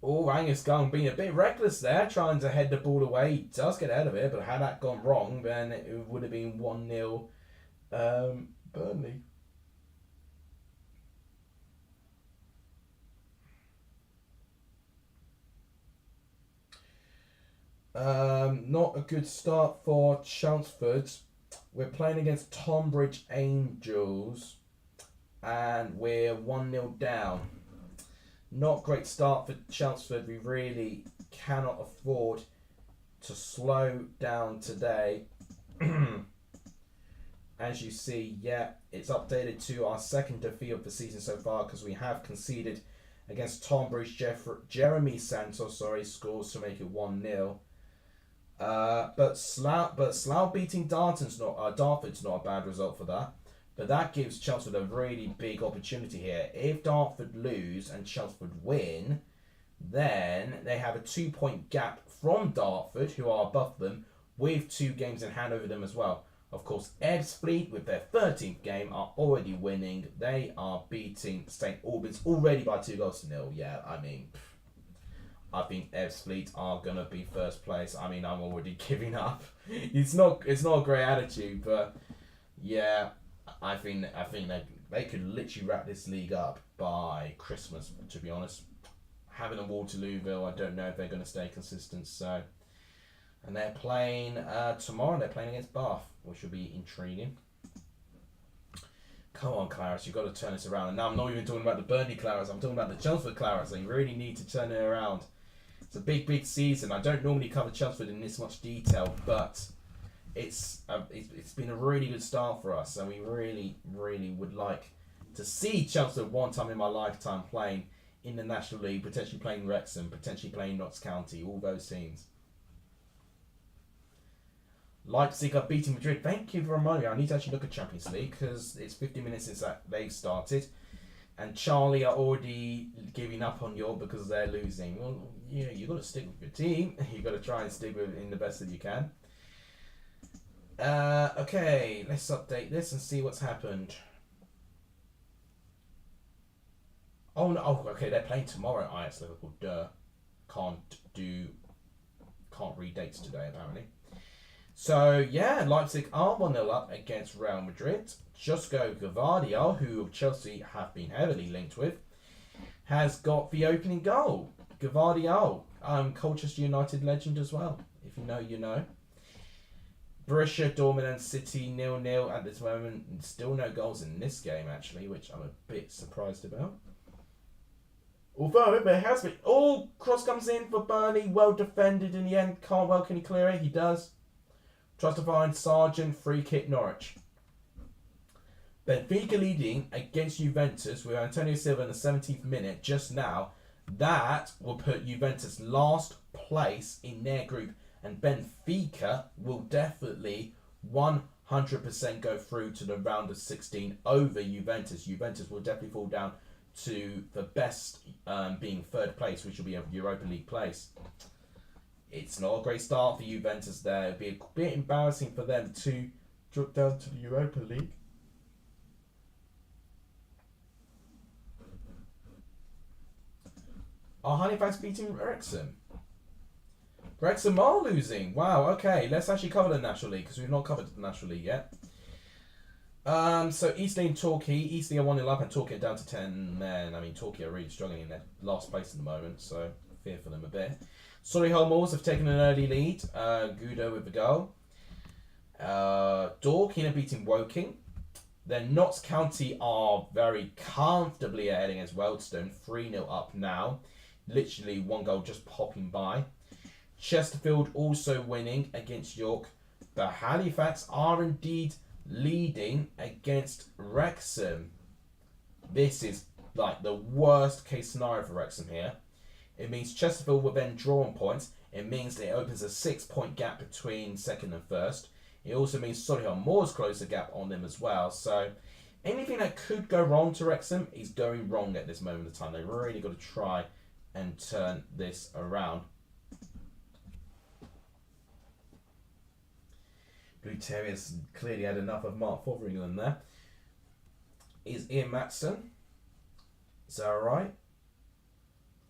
Oh, Angus Gunn being a bit reckless there, trying to head the ball away. He does get ahead of it, but had that gone wrong, then it would have been 1-0 Burnley. Not a good start for Chelmsford. We're playing against Tonbridge Angels, and we're 1-0 down. Not great start for Chelmsford. We really cannot afford to slow down today. As you see, it's updated to our second defeat of the season so far, because we have conceded against Tonbridge. Jeremy Santos, scores to make it 1-0. But Slough beating Dartford's not a bad result for that. But that gives Chelmsford a really big opportunity here. If Dartford lose and Chelmsford win, then they have a 2-point gap from Dartford, who are above them, with 2 games in hand over them as well. Of course, Ebbsfleet, with their 13th game, are already winning. They are beating St Albans already by 2-0. Yeah, I mean, I think Ebbsfleet are gonna be first place. I mean, I'm already giving up. It's not a great attitude, but yeah, I think they could literally wrap this league up by Christmas. To be honest, having a Waterlooville, I don't know if they're gonna stay consistent. So, and they're playing tomorrow. They're playing against Bath, which will be intriguing. Come on, Clarence, you've got to turn this around. And now I'm not even talking about the Burnley Clarence. I'm talking about the Chelmsford Clarence. So you really need to turn it around. It's a big season. I don't normally cover Chelmsford in this much detail, but it's been a really good start for us. And we really would like to see Chelmsford one time in my lifetime playing in the National League, potentially playing Wrexham, potentially playing Notts County, all those teams. Leipzig are beating Madrid. Thank you for reminding me. I need to actually look at Champions League because it's 50 minutes since they've started. And Charlie are already giving up on you because they're losing. Well, yeah, you've got to stick with your team. You've got to try and stick with it in the best that you can. Okay, let's update this and see what's happened. Oh, no. Oh, okay, they're playing tomorrow at Ajax Liverpool. Duh. Can't read dates today, apparently. So, yeah, Leipzig are 1-0 up against Real Madrid. Josko Gvardiol, who Chelsea have been heavily linked with, has got the opening goal. Gvardiol, Colchester United legend as well. If you know, you know. Borussia Dortmund and City 0-0 at this moment. Still no goals in this game, actually, which I'm a bit surprised about. Although there has been... Oh, cross comes in for Burnley. Well defended in the end. Cantwell, can he clear it? He does. Tries to find Sargent, free kick Norwich. Benfica leading against Juventus with Antonio Silva in the 17th minute just now. That will put Juventus last place in their group. And Benfica will definitely 100% go through to the round of 16 over Juventus. Juventus will definitely fall down to the best being third place, which will be a Europa League place. It's not a great start for Juventus there. It'd be a bit embarrassing for them to drop down to the Europa League. Are Halifax beating Wrexham? Wrexham are losing. Wow, okay. Let's actually cover the National League because we've not covered the National League yet. So Eastleigh and Torquay. Eastleigh are 1-0 up and Torquay are down to 10 men. I mean, Torquay are really struggling in their last place at the moment, so fear for them a bit. Solihull Moors have taken an early lead. Gudo with the goal. Dorking are beating Woking. Then Notts County are very comfortably ahead against Wealdstone. 3-0 up now. Literally one goal just popping by. Chesterfield also winning against York. But Halifax are indeed leading against Wrexham. This is like the worst case scenario for Wrexham here. It means Chesterfield will then draw on points. It means it opens a 6-point gap between second and first. It also means Solihull Moors close the gap on them as well. So anything that could go wrong to Wrexham is going wrong at this moment of time. They've really got to try and turn this around. Blue Terriers clearly had enough of Mark Fotheringham there. Is Ian Matson? Is that alright?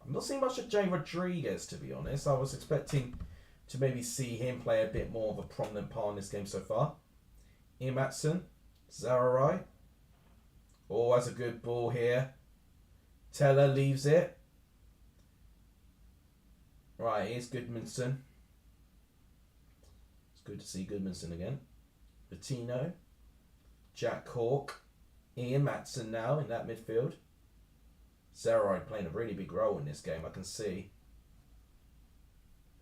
I'm not seeing much of Jay Rodriguez, to be honest. I was expecting to maybe see him play a bit more of a prominent part in this game so far. Ian Matson, is that alright? Oh, that's a good ball here. Teller leaves it. Right, here's Goodmanson. It's good to see Goodmanson again. Bettino, Jack Cork, Ian Matson now in that midfield. Zeroid playing a really big role in this game, I can see.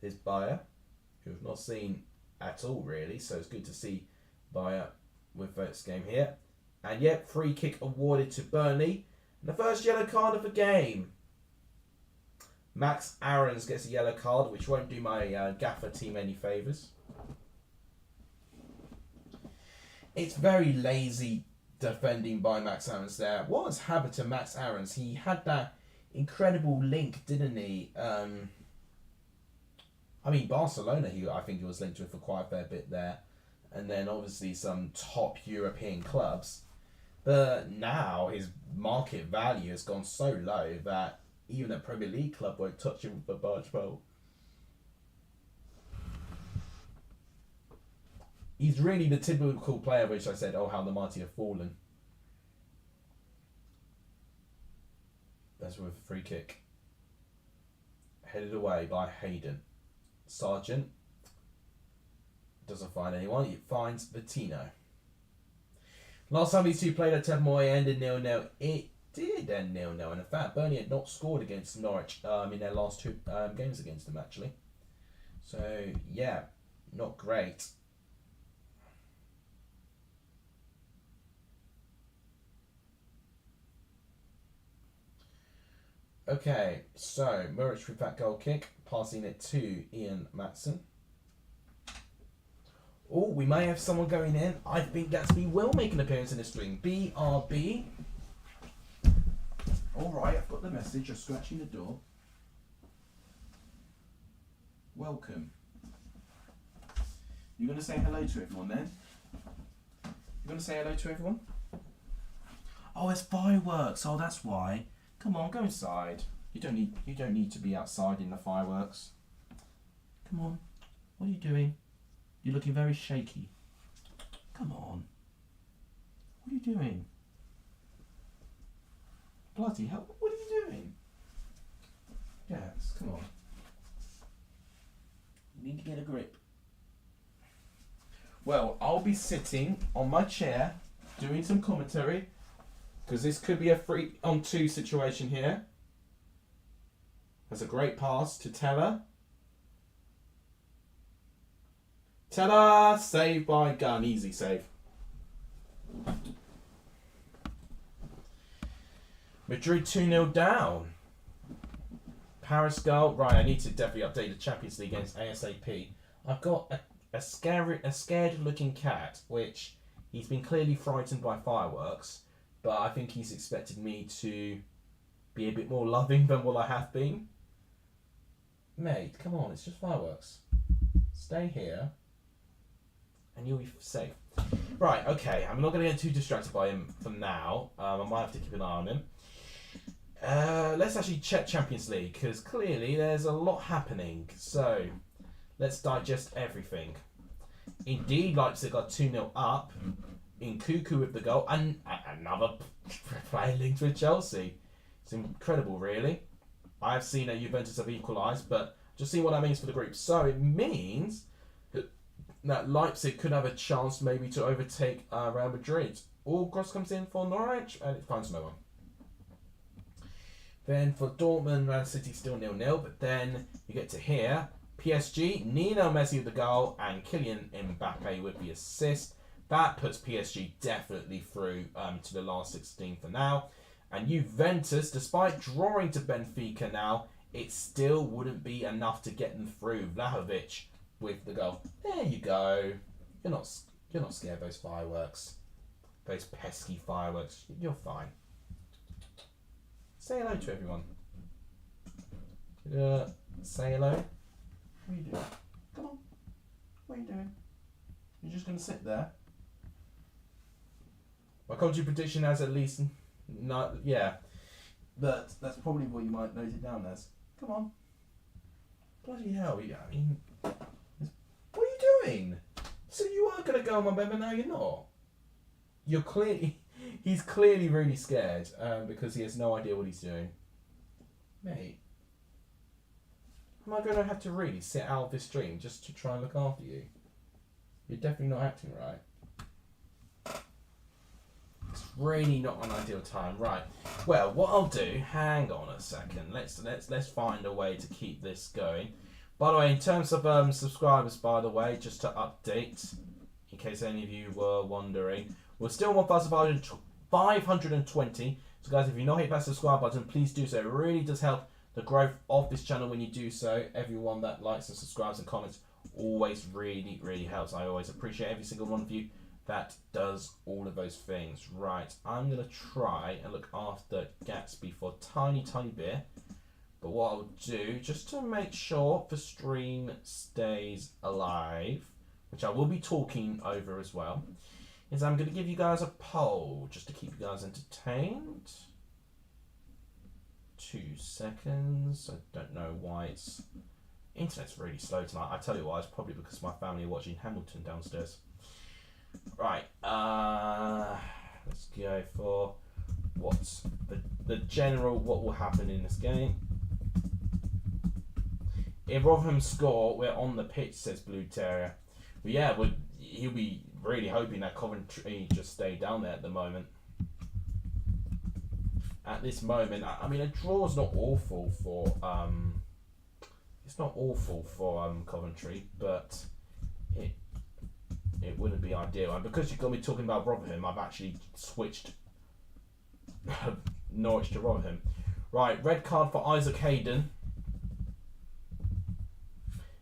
Here's Bayer, who we've not seen at all really, so it's good to see Bayer with this game here. And yep, free kick awarded to Burnley. And the first yellow card of the game. Max Aarons gets a yellow card, which won't do my Gaffer team any favours. It's very lazy defending by Max Aarons there. What has happened to Max Aarons? He had that incredible link, didn't he? I mean, Barcelona, I think he was linked with for quite a fair bit there. and then obviously some top European clubs. But now his market value has gone so low that even a Premier League club won't touch him with a barge pole. He's really the typical player which I said, oh, how the mighty have fallen. That's with a free kick. Headed away by Hayden. Sargent doesn't find anyone. He finds Bettino. Last time these two played at Tottenham, it ended 0-0. It did end 0-0. And in fact, Burnley had not scored against Norwich in their last two games against them, actually. So, yeah, not great. Okay, so Norwich with that goal kick, passing it to Ian Matson. Oh, we may have someone going in. I think Gatsby will make an appearance in the stream. BRB. Alright, I've got the message. Just scratching the door. Welcome. You're going to say hello to everyone then? You're going to say hello to everyone? Oh, it's fireworks. Oh, that's why. Come on, go inside. You don't need to be outside in the fireworks. Come on. What are you doing? You're looking very shaky. Come on. What are you doing? Bloody hell, what are you doing? Yes, come on. You need to get a grip. Well, I'll be sitting on my chair doing some commentary because this could be a 3-on-2 situation here. That's a great pass to Teller. Ta-da! Save by Gunn. Easy save. Madrid 2-0 down. Paris goal. Right, I need to definitely update the Champions League against ASAP. I've got a scared looking cat, which he's been clearly frightened by fireworks, but I think he's expected me to be a bit more loving than what I have been. Mate, come on, it's just fireworks. Stay here. And you'll be safe. Right, okay. I'm not going to get too distracted by him for now. I might have to keep an eye on him. Let's actually check Champions League, because clearly there's a lot happening. So, let's digest everything. Indeed, Leipzig got 2-0 up. In Cuckoo with the goal. And another player linked with Chelsea. It's incredible, really. I've seen that Juventus have equalised, but just see what that means for the group. So, it means that Leipzig could have a chance maybe to overtake Real Madrid. All cross comes in for Norwich and it finds no one. Then for Dortmund, Man City still 0-0, but then you get to here. PSG, Nino Messi with the goal and Kylian Mbappe with the assist. That puts PSG definitely through to the last 16 for now. And Juventus, despite drawing to Benfica now, it still wouldn't be enough to get them through. Vlahovic with the goal. There you go. You're not scared of those fireworks. Those pesky fireworks. You're fine. Say hello to everyone. Say hello. What are you doing? Come on. What are you doing? You're just going to sit there? My culture prediction has at least... No, yeah. But that's probably what you might note it down as. Come on. Bloody hell. I mean... What are you doing? So you are going to go on my bed, but now you're not. You're clearly... He's clearly really scared because he has no idea what he's doing. Mate. Am I going to have to really sit out of this stream just to try and look after you? You're definitely not acting right. It's really not an ideal time. Right. Well, what I'll do... Hang on a second. Let's find a way to keep this going. By the way, in terms of subscribers, by the way, just to update, in case any of you were wondering, we're still 1,520. So guys, if you've not hit that subscribe button, please do so. It really does help the growth of this channel when you do so. Everyone that likes and subscribes and comments always really, really helps. I always appreciate every single one of you that does all of those things. Right, I'm going to try and look after Gatsby for a tiny, tiny bit. But what I'll do, just to make sure the stream stays alive, which I will be talking over as well, is I'm going to give you guys a poll just to keep you guys entertained. 2 seconds. I don't know why internet's really slow tonight. I tell you why, it's probably because my family are watching Hamilton downstairs. Right, let's go for what's the general, what will happen in this game. If Rotherham score, we're on the pitch, says Blue Terrier. But yeah, he'll be really hoping that Coventry just stay down there at the moment. At this moment, I mean, a draw is not awful for Coventry, but it wouldn't be ideal. And because you're going to be talking about Rotherham, I've actually switched Norwich to Rotherham. Right, red card for Isaac Hayden.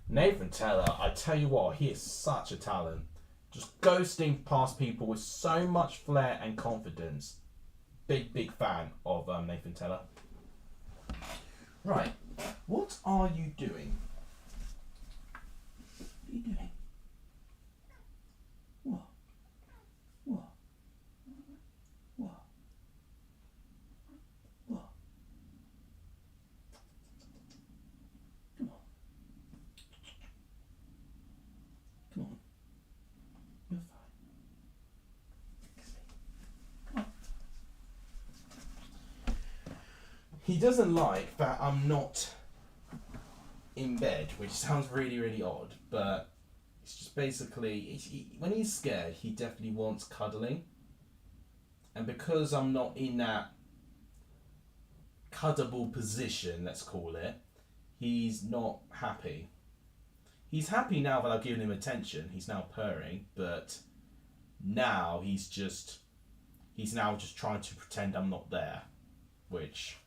Nathan Tella, I tell you what, he is such a talent. Just ghosting past people with so much flair and confidence. Big fan of Nathan Tella. Right, what are you doing? What are you doing? What? What? What? What? Come on. Come on. You're fine. Come on. He doesn't like that I'm not in bed, which sounds really odd, but it's just basically, when he's scared, he definitely wants cuddling. And because I'm not in that cuddable position, let's call it, he's not happy. He's happy now that I've given him attention. He's now purring, but now he's now just trying to pretend I'm not there, which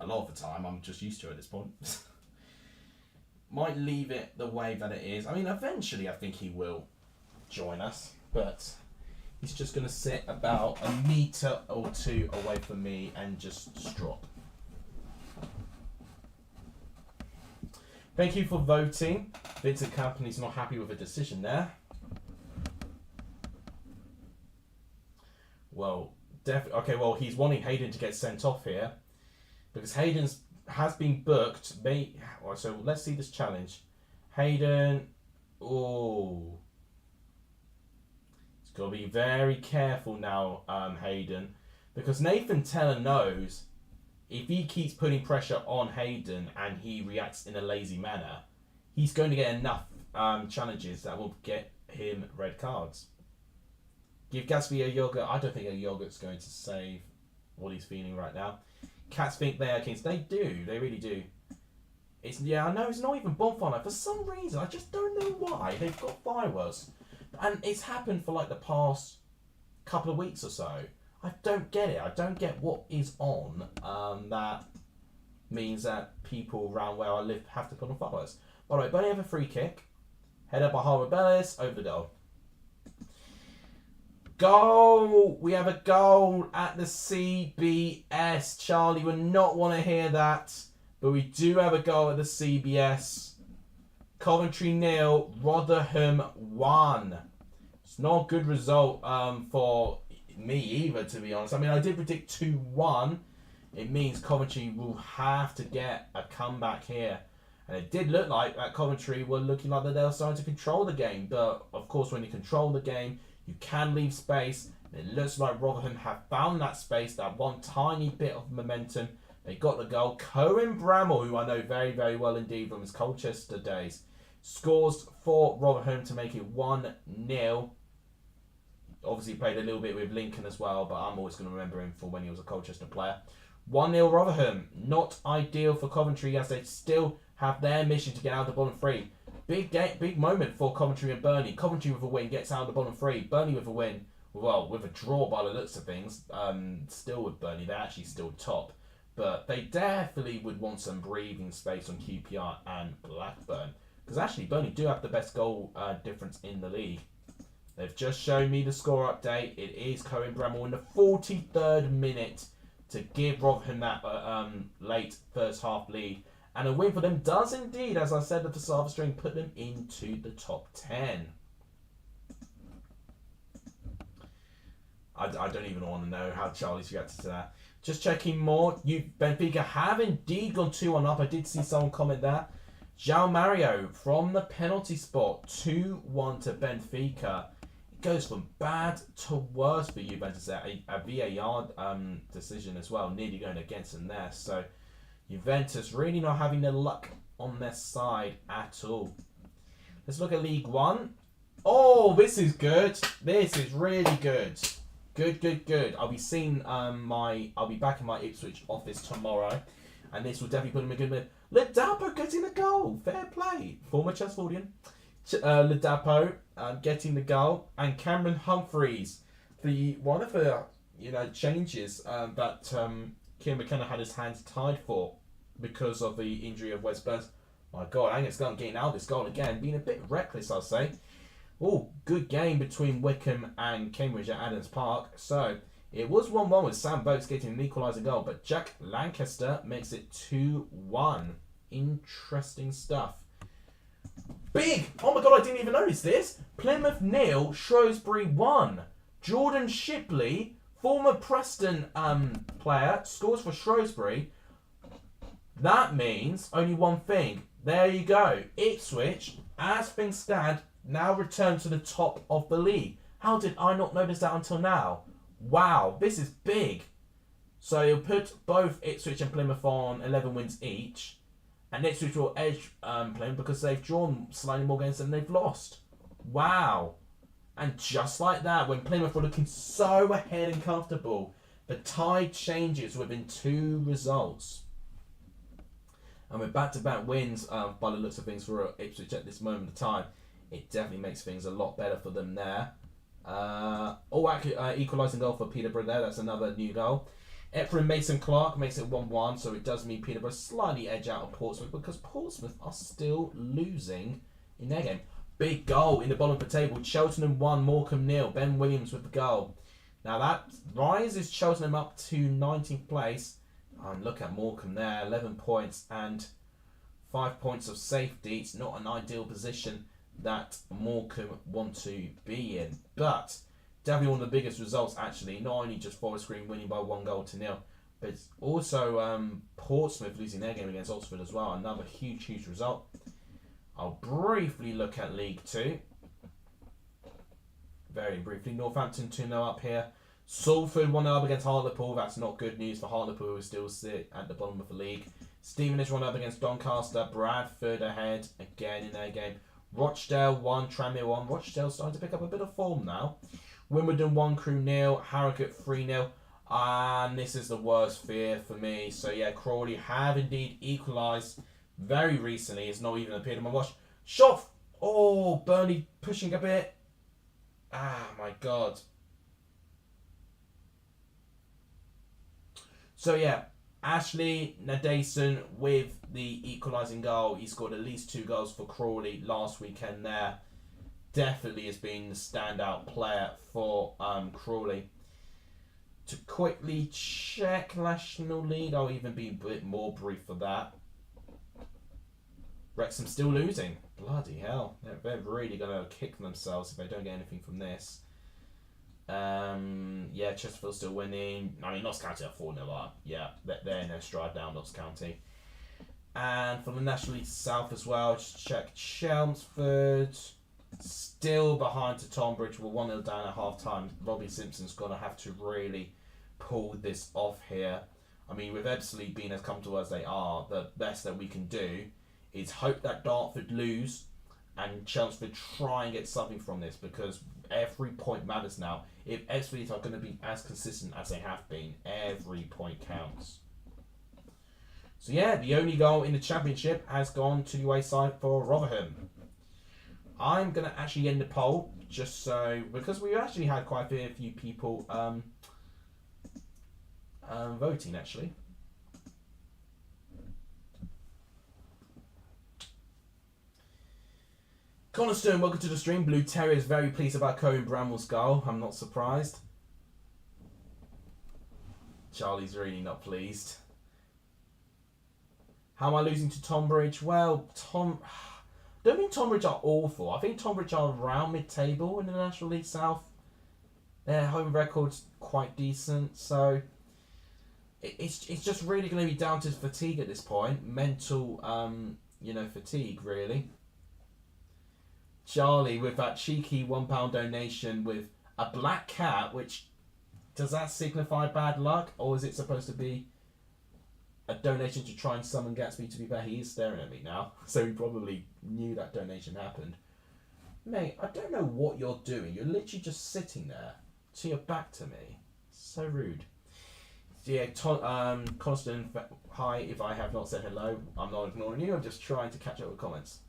a lot of the time I'm just used to at this point. Might leave it the way that it is. I mean, eventually I think he will join us, but he's just going to sit about a metre or two away from me and just drop. Thank you for voting. Vincent Company's not happy with a decision there. Well, okay, well, he's wanting Hayden to get sent off here because Hayden's has been booked. So let's see this challenge. Hayden. Oh. He's got to be very careful now, Hayden. Because Nathan Teller knows if he keeps putting pressure on Hayden and he reacts in a lazy manner, he's going to get enough challenges that will get him red cards. Give Gatsby a yogurt. I don't think a yogurt's going to save what he's feeling right now. Cats think they are kings. They do. They really do. I know it's not even bonfire night. For some reason, I just don't know why. They've got fireworks. And it's happened for like the past couple of weeks or so. I don't get it. I don't get what is on that means that people around where I live have to put on fireworks. By the way, Burnley have a free kick. Headed by Harvard Bellis over the goal. Goal! We have a goal at the CBS. Charlie would not want to hear that. But we do have a goal at the CBS. Coventry 0, Rotherham 1. It's not a good result for me either, to be honest. I mean, I did predict 2-1. It means Coventry will have to get a comeback here. And it did look like that Coventry were looking like that they were starting to control the game. But, of course, when you control the game, you can leave space. And it looks like Rotherham have found that space, that one tiny bit of momentum. They got the goal. Cohen Bramall, who I know very well indeed from his Colchester days, scores for Rotherham to make it 1-0. Obviously played a little bit with Lincoln as well, but I'm always going to remember him for when he was a Colchester player. 1-0 Rotherham. Not ideal for Coventry as they still have their mission to get out of the bottom three. Big moment for Coventry and Burnley. Coventry with a win gets out of the bottom three. Burnley with a win. Well, with a draw by the looks of things. Still with Burnley, they're actually still top. But they definitely would want some breathing space on QPR and Blackburn. Because actually, Burnley do have the best goal difference in the league. They've just shown me the score update. It is Cohen Bramall in the 43rd minute to give Rotherham that late first half lead. And a win for them does indeed, as I said at the start of the stream, put them into the top 10. I don't even want to know how Charlie's reacted to that. Just checking more. Benfica have indeed gone 2-1 up. I did see someone comment that. João Mario from the penalty spot. 2-1 to Benfica. It goes from bad to worse for Juventus there. A VAR decision as well. Nearly going against them there. So Juventus really not having the luck on their side at all. Let's look at League One. Oh, this is good. This is really good. Good. I'll be seeing I'll be back in my Ipswich office tomorrow, and this will definitely put him in a good mood. Ladapo getting the goal, fair play. Former Chesterfieldian. Ladapo getting the goal, and Cameron Humphreys, one of the changes that Kieran McKenna had his hands tied for because of the injury of Wes Burns. My God, Angus Gunn getting out this goal again, being a bit reckless, I'll say. Oh, good game between Wickham and Cambridge at Adams Park. So, it was 1-1 with Sam Vokes getting an equaliser goal, but Jack Lancaster makes it 2-1. Interesting stuff. Big! Oh my God, I didn't even notice this. Plymouth 0, Shrewsbury 1. Jordan Shipley, former Preston player, scores for Shrewsbury. That means only one thing. There you go. Ipswich, as things stand, now return to the top of the league. How did I not notice that until now? Wow, this is big. So you'll put both Ipswich and Plymouth on 11 wins each. And Ipswich will edge Plymouth because they've drawn slightly more games than they've lost. Wow. And just like that, when Plymouth were looking so ahead and comfortable, the tide changes within 2 results. And with back-to-back wins, by the looks of things for Ipswich at this moment of time, it definitely makes things a lot better for them there. Equalising goal for Peterborough there. That's another new goal. Ephraim Mason-Clark makes it 1-1, so it does mean Peterborough slightly edge out of Portsmouth because Portsmouth are still losing in their game. Big goal in the bottom of the table. Cheltenham 1, Morecambe 0. Ben Williams with the goal. Now that rises Cheltenham up to 19th place. And look at Morecambe there, 11 points and 5 points of safety. It's not an ideal position that Morecambe want to be in, but definitely one of the biggest results actually. Not only just Forest Green winning by 1-0, but it's also Portsmouth losing their game against Oxford as well. Another huge result. I'll briefly look at League 2. Very briefly, Northampton 2-0 up here. Salford 1-0 up against Hartlepool. That's not good news for Hartlepool, who still sit at the bottom of the league. Stevenage 1-0 up against Doncaster. Bradford ahead again in their game. Rochdale 1, Tranmere 1. Rochdale starting to pick up a bit of form now. Wimbledon 1, Crewe 0. Harrogate 3-0. And this is the worst fear for me. So yeah, Crawley have indeed equalised very recently. It's not even appeared on my watch. Shot! Oh, Burnley pushing a bit. Ah, my God. So yeah, Ashley Nadesan with the equalising goal. He scored at least 2 goals for Crawley last weekend there. Definitely has been the standout player for Crawley. To quickly check National League, I'll even be a bit more brief for that. Wrexham still losing. Bloody hell. They're really going to kick themselves if they don't get anything from this. Yeah, Chesterfield still winning. I mean, Notts County are 4-0 up. Yeah, they're in their stride down, Notts County. And from the National League South as well, just check Chelmsford. Still behind to Tonbridge. We're 1-0 down at half time. Robbie Simpson's going to have to really pull this off here. I mean, with Ebbsfleet being as comfortable as they are, the best that we can do is hope that Dartford lose and Chelmsford try and get something from this, because every point matters now. If Ebbsfleet are going to be as consistent as they have been, every point counts. So yeah, the only goal in the Championship has gone to the wayside for Rotherham. I'm going to actually end the poll, just so, because we actually had quite a few people voting actually. Connor Stern, welcome to the stream. Blue Terrier is very pleased about Cohen Bramwell's goal. I'm not surprised. Charlie's really not pleased. How am I losing to Tonbridge? Well, I don't think Tonbridge are awful. I think Tonbridge are around mid-table in the National League South. Their home record's quite decent, so it's just really going to be down to fatigue at this point. Mental, fatigue, really. Charlie with that cheeky £1 donation with a black cat, which, does that signify bad luck, or is it supposed to be a donation to try and summon Gatsby? To be fair, he is staring at me now, so he probably knew that donation happened. Mate, I don't know what you're doing. You're literally just sitting there to your back to me. So rude. Yeah, Constant, hi. If I have not said hello, I'm not ignoring you. I'm just trying to catch up with comments.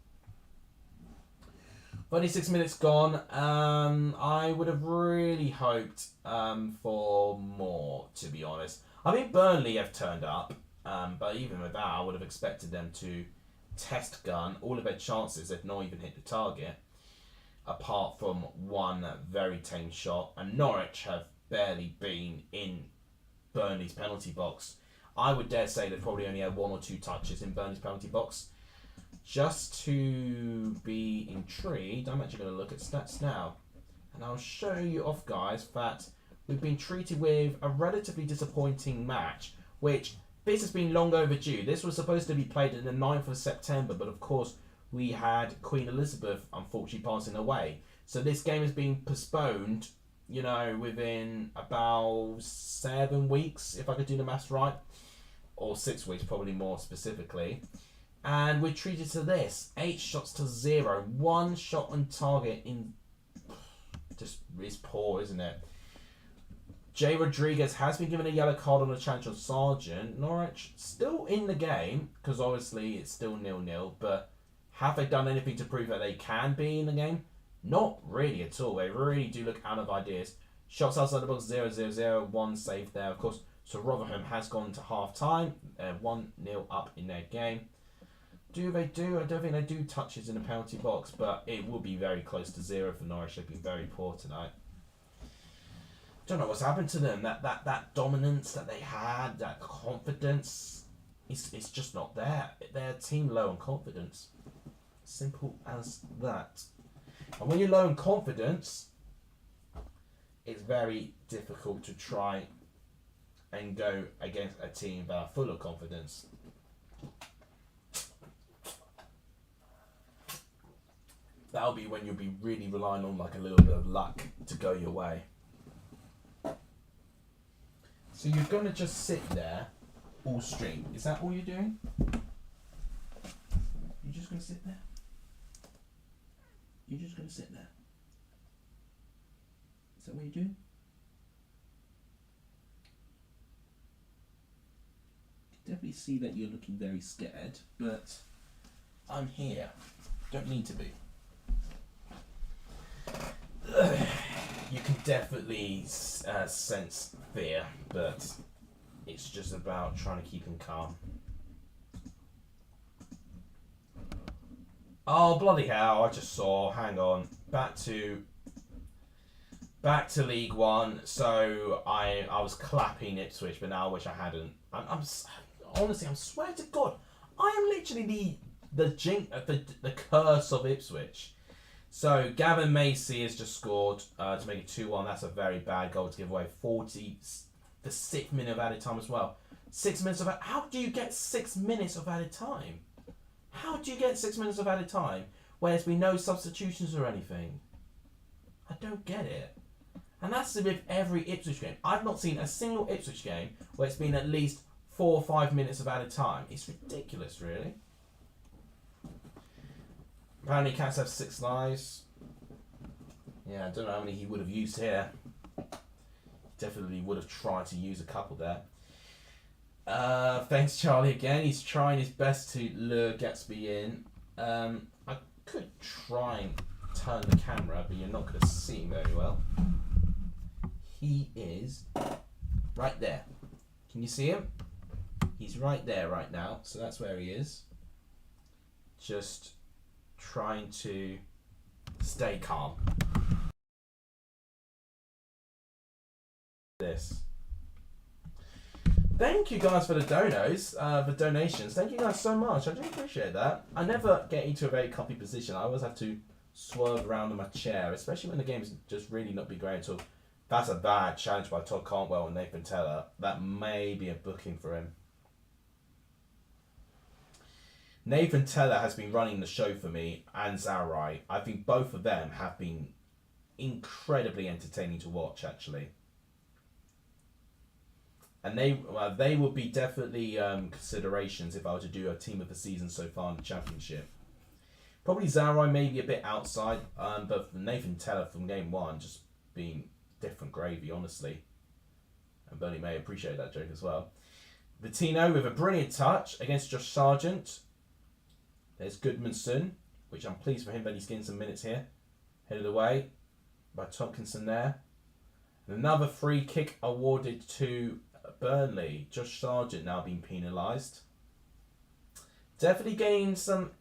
26 minutes gone. I would have really hoped for more, to be honest. I think Burnley have turned up, but even with that, I would have expected them to test gun all of their chances. They've not even hit the target, apart from one very tame shot. And Norwich have barely been in Burnley's penalty box. I would dare say they've probably only had 1 or 2 touches in Burnley's penalty box. Just to be intrigued, I'm actually going to look at stats now. And I'll show you off, guys, that we've been treated with a relatively disappointing match, which this has been long overdue. This was supposed to be played on the 9th of September, but of course we had Queen Elizabeth unfortunately passing away. So this game has been postponed, within about 7 weeks, if I could do the maths right. Or 6 weeks, probably more specifically. And we're treated to this. 8 shots to 0. 1 shot on target in... Just is poor, isn't it? Jay Rodriguez has been given a yellow card on a challenge of Sargent. Norwich still in the game, because obviously it's still 0-0. But have they done anything to prove that they can be in the game? Not really at all. They really do look out of ideas. Shots outside the box, 0-0-0. 1 save there. Of course, so Rotherham has gone to half-time. 1-0 up in their game. Do they do? I don't think they do touches in the penalty box, but it will be very close to 0 for Norwich. They've been very poor tonight. Don't know what's happened to them. That dominance that they had, that confidence, it's just not there. They're a team low on confidence. Simple as that. And when you're low on confidence, it's very difficult to try and go against a team that are full of confidence. That'll be when you'll be really relying on like a little bit of luck to go your way. So you're going to just sit there all stream. Is that all you're doing? You're just going to sit there? You're just going to sit there? Is that what you're doing? I can definitely see that you're looking very scared, but I'm here. Don't need to be. You can definitely sense fear, but it's just about trying to keep him calm. Oh, bloody hell, I just saw, hang on, back to League One. So I was clapping Ipswich, but now I wish I hadn't. I'm honestly, I'm swear to God, I am literally the curse of Ipswich. So Gavin Macy has just scored to make it 2-1. That's a very bad goal to give away. 40, the 6th minute of added time as well. 6 minutes of how do you get 6 minutes of added time? How do you get 6 minutes of added time where there's been no substitutions or anything? I don't get it. And that's with every Ipswich game. I've not seen a single Ipswich game where it's been at least 4 or 5 minutes of added time. It's ridiculous, really. Apparently cats have 6 lives. Yeah, I don't know how many he would have used here. Definitely would have tried to use a couple there. Thanks Charlie again. He's trying his best to lure Gatsby in. I could try and turn the camera, but you're not going to see him very well. He is right there. Can you see him? He's right there right now. So that's where he is. Just trying to stay calm. Thank you guys for the donations. Thank you guys so much. I do appreciate that. I never get into a very comfy position. I always have to swerve around in my chair, especially when the game's just really not be great at all. That's a bad challenge by Todd Cantwell and Nathan Teller. That may be a booking for him. Nathan Teller has been running the show for me, and Zarai. I think both of them have been incredibly entertaining to watch, actually. And they would be definitely considerations if I were to do a team of the season so far in the Championship. Probably Zarai maybe a bit outside, but Nathan Teller from game one just being different gravy, honestly. And Burnley may appreciate that joke as well. Bettino with a brilliant touch against Josh Sargent. There's Goodmanson, which I'm pleased for him that he's getting some minutes here. Headed away by Tompkinson there. And another free kick awarded to Burnley. Josh Sargent now being penalised. Definitely getting some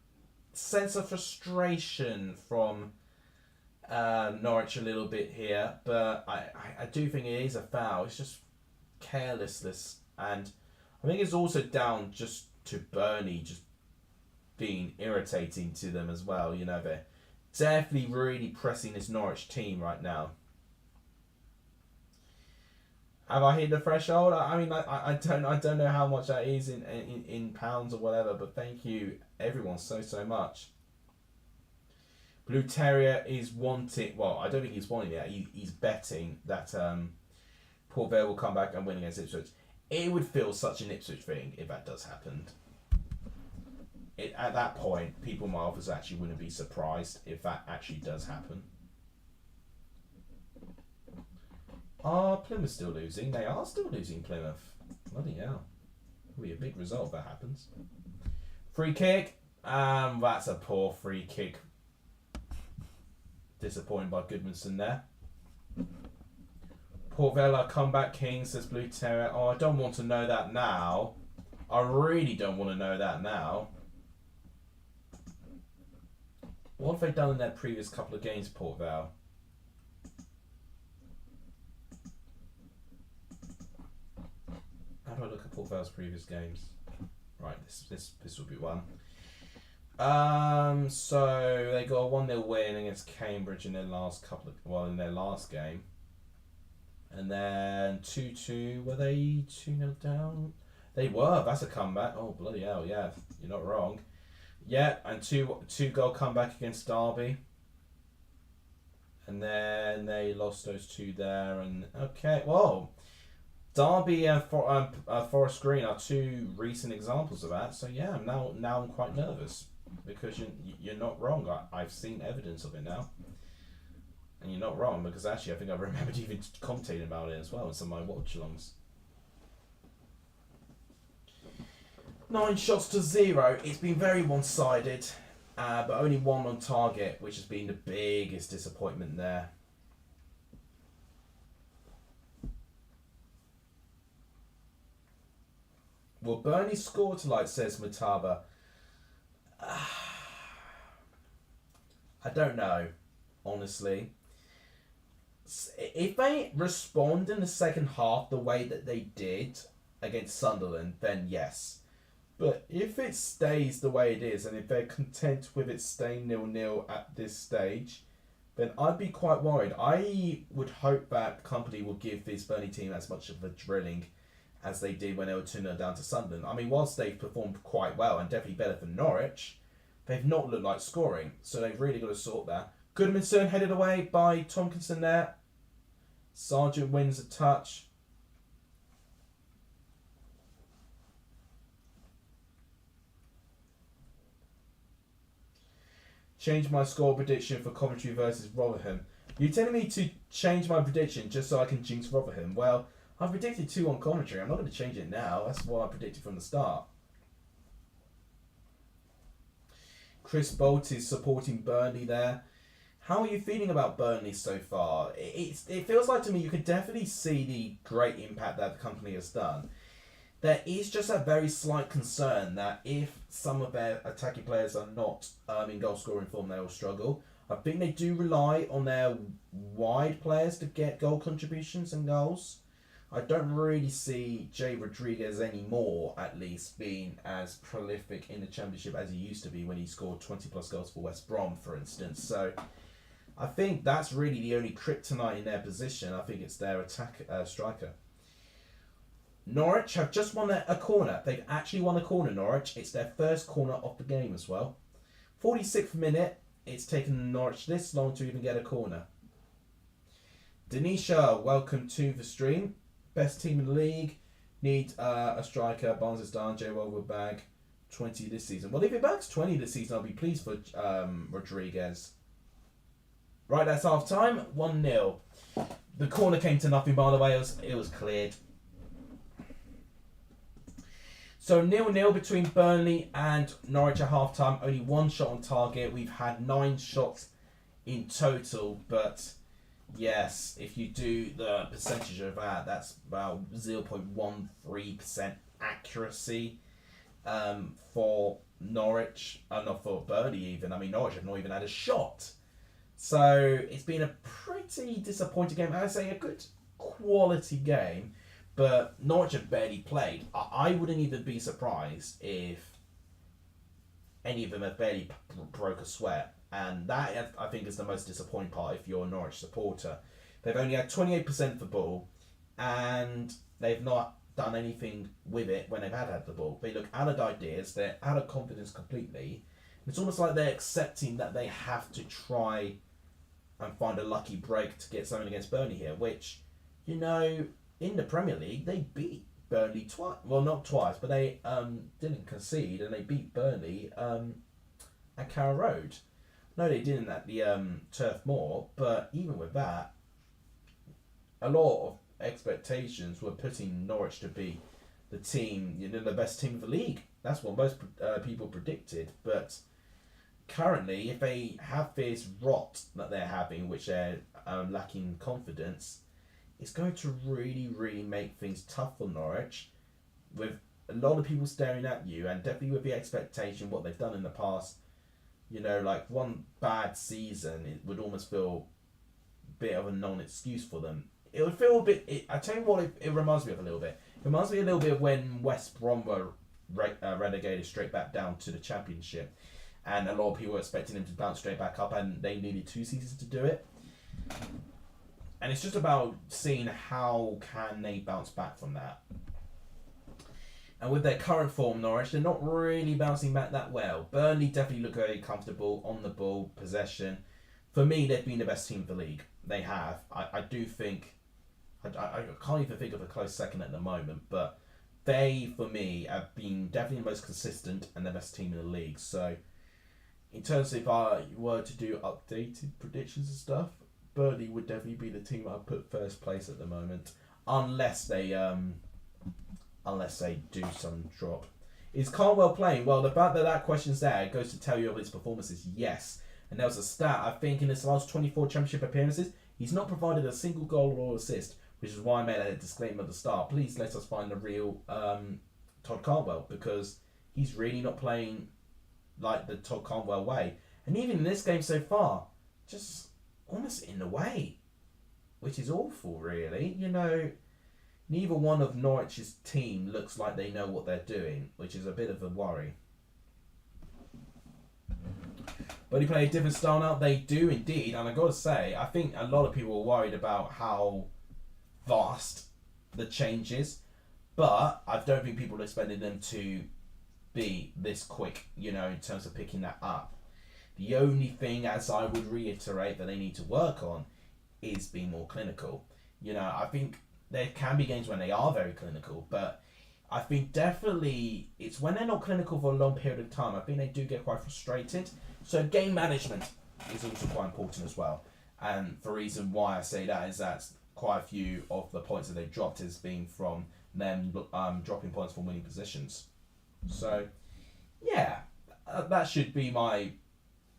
sense of frustration from Norwich a little bit here, but I do think it is a foul. It's just carelessness, and I think it's also down just to Burnley just being irritating to them as well. You know, they're definitely really pressing this Norwich team right now. Have I hit the threshold? I mean, I don't know how much that is in pounds or whatever, but thank you everyone so much. Blue Terrier is wanting, well, I don't think he's wanting that. He's betting that Port Vale will come back and win against Ipswich. It would feel such an Ipswich thing if that does happen. At that point, people Marvels actually wouldn't be surprised if that actually does happen. Are Plymouth still losing? They are still losing, Plymouth. Bloody hell. It'll be a big result if that happens. Free kick. That's a poor free kick. Disappointed by Goodmanson there. Port Vale comeback king, says Blue Terrier. Oh, I don't want to know that now. I really don't want to know that now. What have they done in their previous couple of games, Port Vale? How do I look at Port Vale's previous games? Right, this will be one. So they got a 1-0 win against Cambridge in their last in their last game. And then 2-2, were they 2-0 down? They were, that's a comeback. Oh bloody hell, yeah, you're not wrong. Yeah, and two goal comeback against Derby. And then they lost those two there, and okay, whoa. Derby and Forest Green are two recent examples of that. So yeah, now I'm quite nervous because you're not wrong. I've seen evidence of it now, and you're not wrong because actually I think I remembered even commentating about it as well in some of my watch-alongs. 9 shots to 0. It's been very one-sided, but only one on target, which has been the biggest disappointment there. Will Burnley score tonight, says Mutaba? I don't know, honestly. If they respond in the second half the way that they did against Sunderland, then yes. But if it stays the way it is, and if they're content with it staying 0-0 at this stage, then I'd be quite worried. I would hope that Company will give this Burnley team as much of a drilling as they did when they were 2-0 down to Sunderland. I mean, whilst they've performed quite well and definitely better than Norwich, they've not looked like scoring. So they've really got to sort that. Goodmanson headed away by Tompkinson there. Sargent wins a touch. Change my score prediction for Coventry versus Rotherham. You're telling me to change my prediction just so I can jinx Rotherham? Well, I've predicted 2 on commentary. I'm not going to change it now. That's what I predicted from the start. Chris Bolt is supporting Burnley there. How are you feeling about Burnley so far? It feels like to me you could definitely see the great impact that the company has done. There is just a very slight concern that if some of their attacking players are not in goal scoring form, they will struggle. I think they do rely on their wide players to get goal contributions and goals. I don't really see Jay Rodriguez anymore, at least, being as prolific in the Championship as he used to be when he scored 20 plus goals for West Brom, for instance. So I think that's really the only kryptonite in their position. I think it's their striker. Norwich have just won a corner. They've actually won a corner, Norwich. It's their first corner of the game as well. 46th minute. It's taken Norwich this long to even get a corner. Denisha, welcome to the stream. Best team in the league. Need a striker. Barnes is done. J. Will bag 20 this season. Well, if he bags 20 this season, I'll be pleased for Rodriguez. Right, that's half time. 1-0. The corner came to nothing, by the way. It was cleared. So 0-0 between Burnley and Norwich at half time. Only one shot on target. We've had 9 shots in total, but yes, if you do the percentage of that, that's about 0.13% accuracy for Norwich. Not for Burnley even. I mean, Norwich have not even had a shot. So it's been a pretty disappointing game. I'd say a good quality game, but Norwich have barely played. I wouldn't even be surprised if any of them have barely broke a sweat. And that, I think, is the most disappointing part if you're a Norwich supporter. They've only had 28% of the ball, and they've not done anything with it when they've had the ball. They look out of ideas. They're out of confidence completely. It's almost like they're accepting that they have to try and find a lucky break to get something against Burnley here, which, you know, in the Premier League, they beat Burnley twice. Well, not twice, but they didn't concede, and they beat Burnley at Carrow Road. No, they didn't at the Turf Moor, but even with that, a lot of expectations were putting Norwich to be the team, you know, the best team of the league. That's what most people predicted, but currently, if they have this rot that they're having, which they're lacking confidence, it's going to really, really make things tough for Norwich, with a lot of people staring at you, and definitely with the expectation what they've done in the past. You know, like one bad season, it would almost feel a bit of a non-excuse for them. It would feel a bit. I tell you what, it reminds me of a little bit. It reminds me a little bit of when West Brom were relegated straight back down to the Championship, and a lot of people were expecting them to bounce straight back up, and they needed 2 seasons to do it. And it's just about seeing how can they bounce back from that. And with their current form, Norwich, they're not really bouncing back that well. Burnley definitely look very comfortable on the ball, possession. For me, they've been the best team of the league. They have. I do think. I can't even think of a close second at the moment, but they, for me, have been definitely the most consistent and the best team in the league. So, in terms of if I were to do updated predictions and stuff, Burnley would definitely be the team I'd put first place at the moment, unless they do some drop. Is Cantwell playing? Well, the fact that question's there goes to tell you of his performances. Yes, and there was a stat. I think in his last 24 Championship appearances, he's not provided a single goal or assist, which is why I made a disclaimer at the start. Please let us find the real Todd Cantwell, because he's really not playing like the Todd Cantwell way. And even in this game so far, just almost in the way, which is awful, really. You know, neither one of Norwich's team looks like they know what they're doing, which is a bit of a worry. But he played a different style now. They do indeed, and I got to say, I think a lot of people are worried about how vast the change is, but I don't think people are expecting them to be this quick, you know, in terms of picking that up. The only thing, as I would reiterate, that they need to work on is being more clinical. You know, I think there can be games when they are very clinical, but I think definitely it's when they're not clinical for a long period of time, I think they do get quite frustrated. So game management is also quite important as well. And the reason why I say that is that quite a few of the points that they've dropped has been from them dropping points from winning positions. So, yeah, that should be my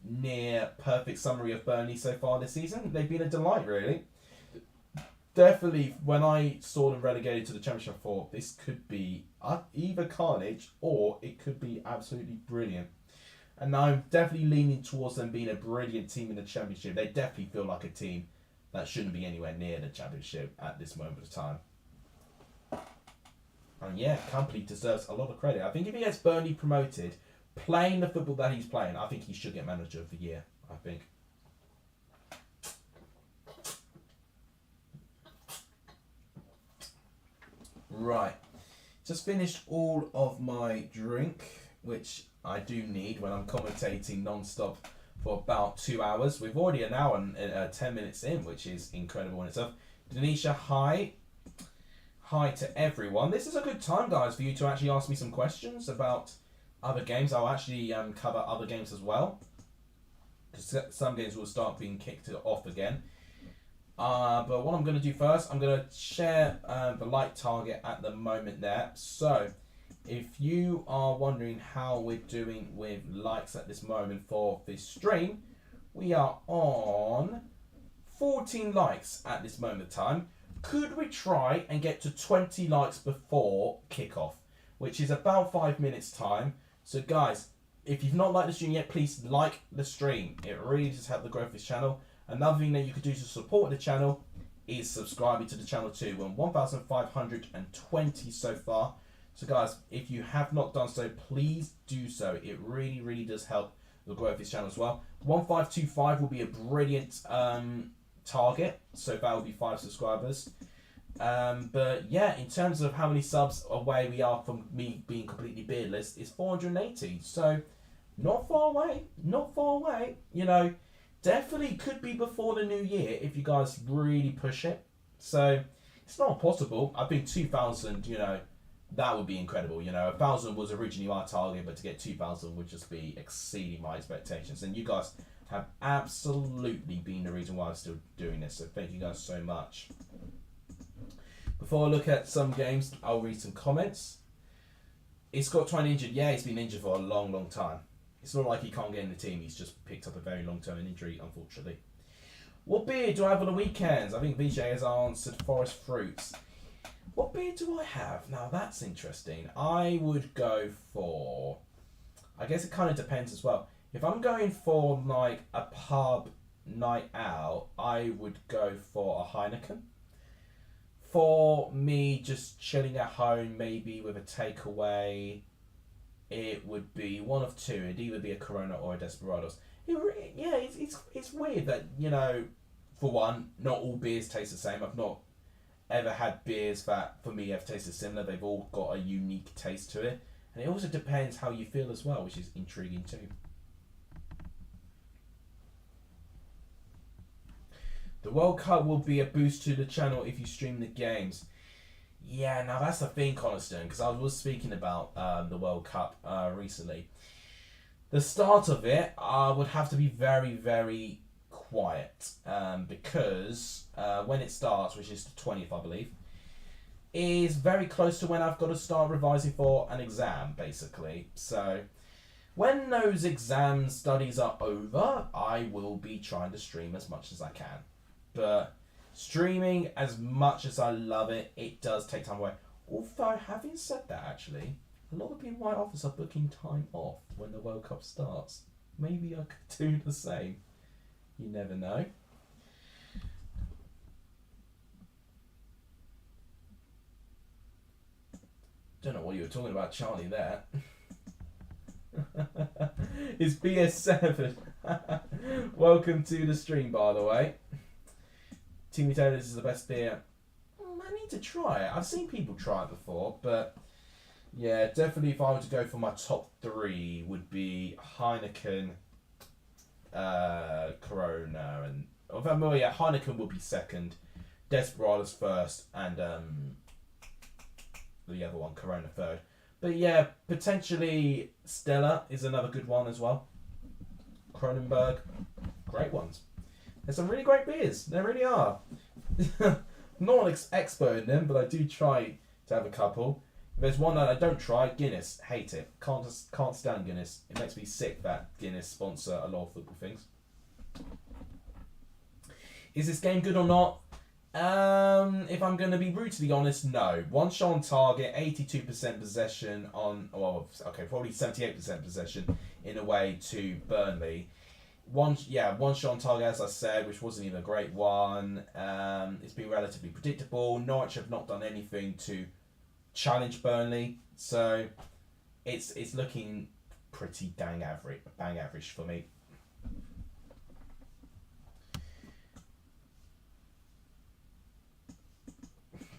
near perfect summary of Burnley so far this season. They've been a delight, really. Definitely, when I saw them relegated to the Championship, I thought this could be either carnage or it could be absolutely brilliant. And now I'm definitely leaning towards them being a brilliant team in the Championship. They definitely feel like a team that shouldn't be anywhere near the Championship at this moment of time. And yeah, Company deserves a lot of credit. I think if he gets Burnley promoted, playing the football that he's playing, I think he should get Manager of the Year. I think. Right. Just finished all of my drink, which I do need when I'm commentating non-stop for about 2 hours. We've already an hour and 10 minutes in, which is incredible in itself. Denisha, hi. Hi to everyone. This is a good time, guys, for you to actually ask me some questions about other games. I'll actually cover other games as well, because some games will start being kicked off again. But what I'm going to do first, I'm going to share the like target at the moment there. So, if you are wondering how we're doing with likes at this moment for this stream, we are on 14 likes at this moment of time. Could we try and get to 20 likes before kickoff, which is about 5 minutes time. So guys, if you've not liked the stream yet, please like the stream. It really does help the growth of this channel. Another thing that you could do to support the channel is subscribing to the channel too. We're on 1,520 so far. So guys, if you have not done so, please do so. It really, really does help the growth of this channel as well. 1,525 will be a brilliant target, so that will be 5 subscribers. But yeah, in terms of how many subs away we are from me being completely beardless, it's 480. So not far away, not far away. You know, definitely could be before the new year if you guys really push it. So it's not impossible. I think 2,000, you know, that would be incredible. You know, 1,000 was originally my target, but to get 2,000 would just be exceeding my expectations. And you guys have absolutely been the reason why I'm still doing this. So thank you guys so much. Before I look at some games, I'll read some comments. Is Scott Twine injured? Yeah, he's been injured for a long, long time. It's not like he can't get in the team. He's just picked up a very long-term injury, unfortunately. What beer do I have on the weekends? I think Vijay has answered Forest Fruits. What beer do I have? Now, that's interesting. I would go for... I guess it kind of depends as well. If I'm going for, like, a pub night out, I would go for a Heineken. For me, just chilling at home, maybe with a takeaway, it would be one of two. It'd either be a Corona or a Desperados. It's weird that, you know, for one, not all beers taste the same. I've not ever had beers that, for me, have tasted similar. They've all got a unique taste to it. And it also depends how you feel as well, which is intriguing too. The World Cup will be a boost to the channel if you stream the games. Yeah, now that's the thing, Coniston, because I was speaking about the World Cup recently. The start of it would have to be very, very quiet because when it starts, which is the 20th, I believe, is very close to when I've got to start revising for an exam, basically. So when those exam studies are over, I will be trying to stream as much as I can. But streaming, as much as I love it, it does take time away. Although, having said that, actually, a lot of people in my office are booking time off when the World Cup starts. Maybe I could do the same. You never know. Don't know what you were talking about, Charlie, there. It's BS7. Welcome to the stream, by the way. Timmy Taylor's is the best beer. I need to try it. I've seen people try it before, but yeah, definitely if I were to go for my top 3 would be Heineken, Corona, and Heineken would be second, Desperados first, and the other one, Corona, third. But yeah, potentially Stella is another good one as well. Kronenberg, great ones. There's some really great beers. There really are. Not an expert in them, but I do try to have a couple. If there's one that I don't try, Guinness. Hate it. Can't stand Guinness. It makes me sick that Guinness sponsor a lot of football things. Is this game good or not? If I'm going to be brutally honest, no. 1 shot on target, 82% possession on... Well, okay, probably 78% possession in a way to Burnley. One shot on target, as I said, which wasn't even a great one. It's been relatively predictable. Norwich have not done anything to challenge Burnley. So it's looking pretty bang average for me.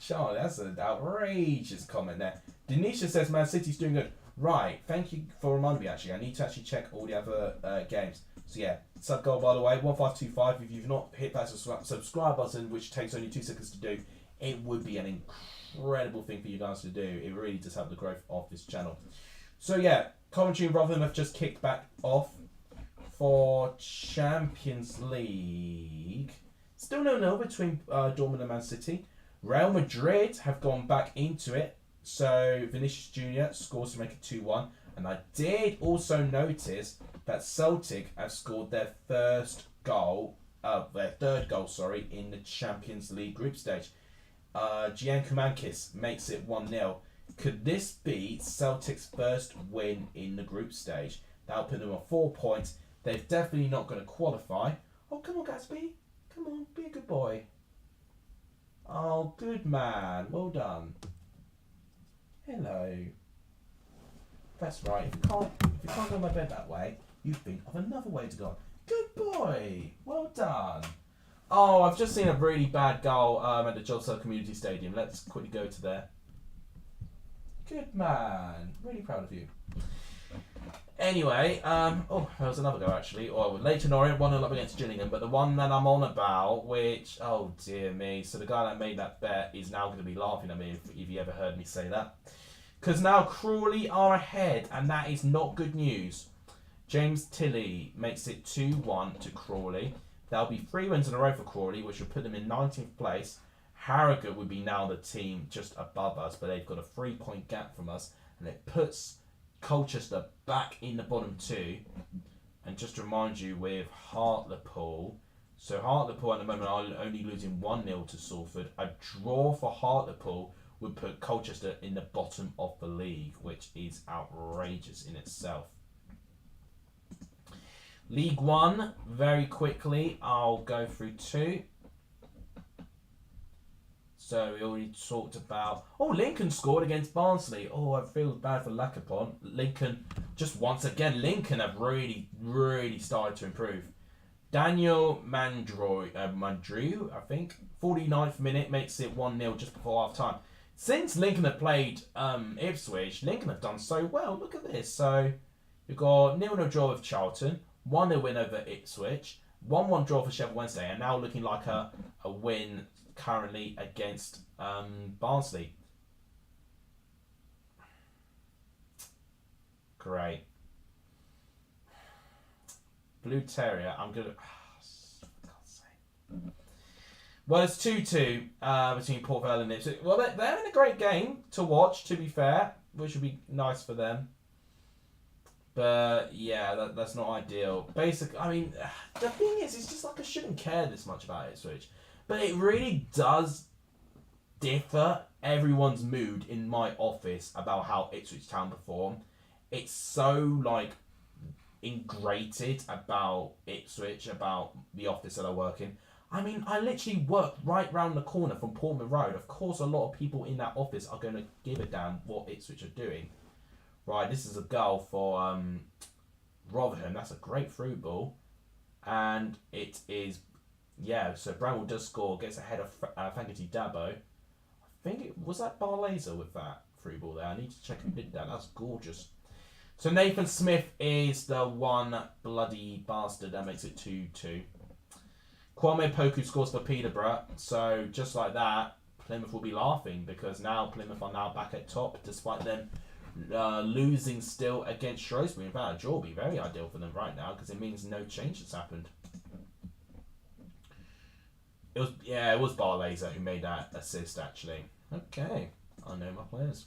Charlie, that's an outrageous comment there. Denisha says Man City's doing good. Right, thank you for reminding me actually. I need to actually check all the other games. So yeah, sub goal by the way, 1525. If you've not hit that subscribe button, which takes only 2 seconds to do, it would be an incredible thing for you guys to do. It really does help the growth of this channel. So yeah, Coventry and Rotherham have just kicked back off for Champions League. Still no nil between Dortmund and Man City. Real Madrid have gone back into it. So Vinicius Jr. scores to make it 2-1. And I did also notice that Celtic have scored their third goal, in the Champions League group stage. Gian Kumankis makes it 1-0. Could this be Celtic's first win in the group stage? That'll put them on 4 points. They're definitely not going to qualify. Oh, come on, Gatsby. Come on, be a good boy. Oh, good man. Well done. Hello. That's right. If you can't go to my bed that way, you think of another way to go. Good boy. Well done. Oh, I've just seen a really bad goal at the Joseph Community Stadium. Let's quickly go to there. Good man. Really proud of you. Anyway, oh, there was another go actually. Oh, Leighton Orient 1-0 up against Gillingham, but the one that I'm on about, which, oh dear me, so the guy that made that bet is now going to be laughing at me if you ever heard me say that. Because now Crawley are ahead, and that is not good news. James Tilley makes it 2-1 to Crawley. There'll be 3 wins in a row for Crawley, which will put them in 19th place. Harrogate would be now the team just above us, but they've got a 3-point gap from us, and it puts Colchester back in the bottom 2. And just to remind you, with Hartlepool, so Hartlepool at the moment are only losing 1-0 to Salford. A draw for Hartlepool would put Colchester in the bottom of the league, which is outrageous in itself. League One, very quickly, I'll go through 2. So we already talked about... Oh, Lincoln scored against Barnsley. Oh, I feel bad for Lacapon. Lincoln, just once again, Lincoln have really, really started to improve. Daniel Mandrew, I think, 49th minute makes it 1-0 just before half time. Since Lincoln have played Ipswich, Lincoln have done so well. Look at this. So you've got 0-0 draw with Charlton, 1-0 win over Ipswich, 1-1 draw for Sheffield Wednesday, and now looking like a win currently against Barnsley. Great. Blue Terrier, I'm going to... for God's sake. Well, it's 2-2 between Port Vale and Ipswich. Well, they're having a great game to watch, to be fair, which would be nice for them. But, yeah, that's not ideal. Basically, I mean, the thing is, it's just like I shouldn't care this much about Ipswich. But it really does differ everyone's mood in my office about how Ipswich Town perform. It's so, like, ingrated about Ipswich, about the office that I work in. I mean, I literally work right round the corner from Portman Road. Of course, a lot of people in that office are going to give a damn what Ipswich are doing. Right, this is a goal for Rotherham. That's a great through ball. And it is... Yeah, so Bramwell does score, gets ahead of Fangati Dabo. I think it was that Barlaser with that through ball there. I need to check who did that. That's gorgeous. So Nathan Smith is the one bloody bastard that makes it 2-2. Kwame Poku scores for Peterborough. So just like that, Plymouth will be laughing because now Plymouth are now back at top despite them losing still against Shrewsbury. In fact, a draw will be very ideal for them right now because it means no change has happened. It was Barlaser who made that assist, actually. Okay, I know my players.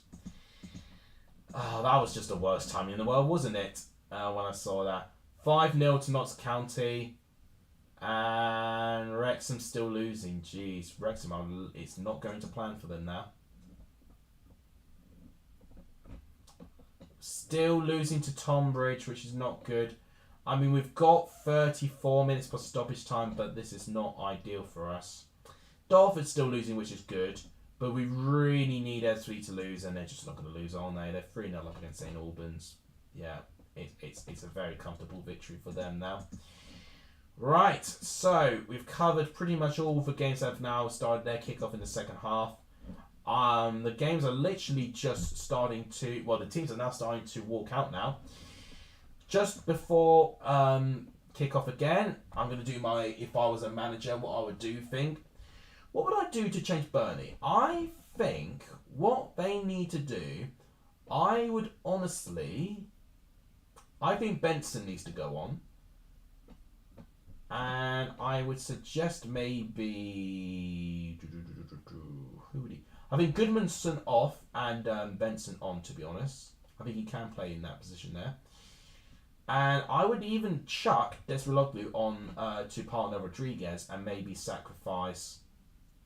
Oh, that was just the worst timing in the world, wasn't it? When I saw that. 5-0 to Notts County. And Wrexham still losing. Jeez, Wrexham, it's not going to plan for them now. Still losing to Tonbridge, which is not good. I mean, we've got 34 minutes plus stoppage time, but this is not ideal for us. Dartford's still losing, which is good. But we really need Ebbsfleet to lose, and they're just not going to lose, aren't they? They're 3-0 up against St Albans. Yeah, it's a very comfortable victory for them now. Right, so we've covered pretty much all the games that have now started their kickoff in the second half. The games are literally just starting to... Well, the teams are now starting to walk out now. Just before kickoff again, I'm going to do my if I was a manager, what I would do thing. What would I do to change Burnley? I think what they need to do, I think Benson needs to go on. And I would suggest maybe... Who would he... I think Goodmanson off and Benson on, to be honest. I think he can play in that position there. And I would even chuck Desreloglu on to partner Rodriguez and maybe sacrifice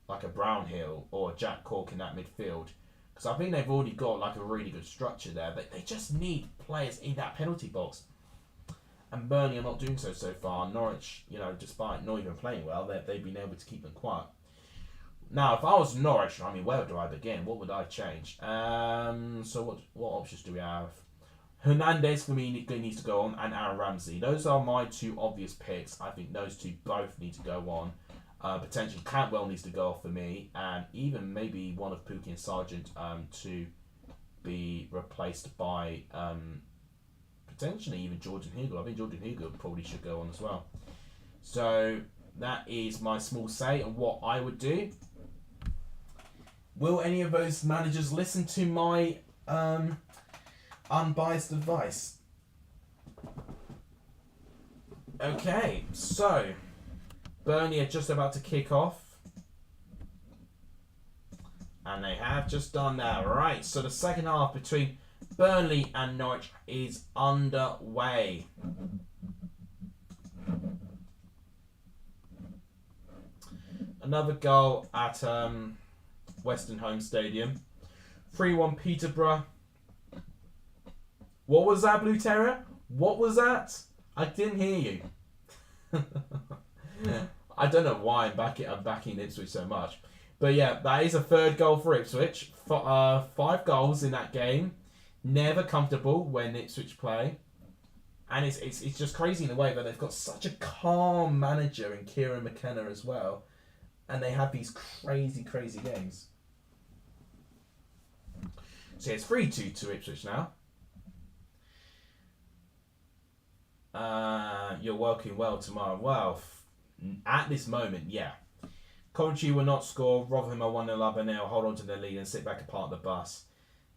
like a Brownhill or Jack Cork in that midfield. Because I think they've already got like a really good structure there. But they just need players in that penalty box. And Burnley are not doing so far. Norwich, despite not even playing well, they've been able to keep them quiet. Now, if I was Norwich, where do I begin? What would I change? So what options do we have? Hernandez for me needs to go on, and Aaron Ramsey. Those are my two obvious picks. I think those two both need to go on. Potentially Cantwell needs to go off for me, and even maybe one of Pookie and Sargent to be replaced by potentially even Jordan Hugo. I think Jordan Hugo probably should go on as well. So that is my small say on what I would do. Will any of those managers listen to my unbiased advice? Okay, so Burnley are just about to kick off. And they have just done that. Right, so the second half between Burnley and Norwich is underway. Another goal at Western Home Stadium. 3-1 Peterborough. What was that, Blue Terror? What was that? I didn't hear you. I don't know why I'm backing Ipswich so much. But yeah, that is a third goal for Ipswich. 5 goals in that game. Never comfortable when Ipswich play. And it's just crazy in a way that they've got such a calm manager in Kieran McKenna as well. And they have these crazy games. So yeah, it's 3-2 to Ipswich now. You're working well tomorrow. Well, at this moment, yeah. Coventry will not score. Rotherham are 1-0 up and they'll hold on to their lead and sit back and park the bus.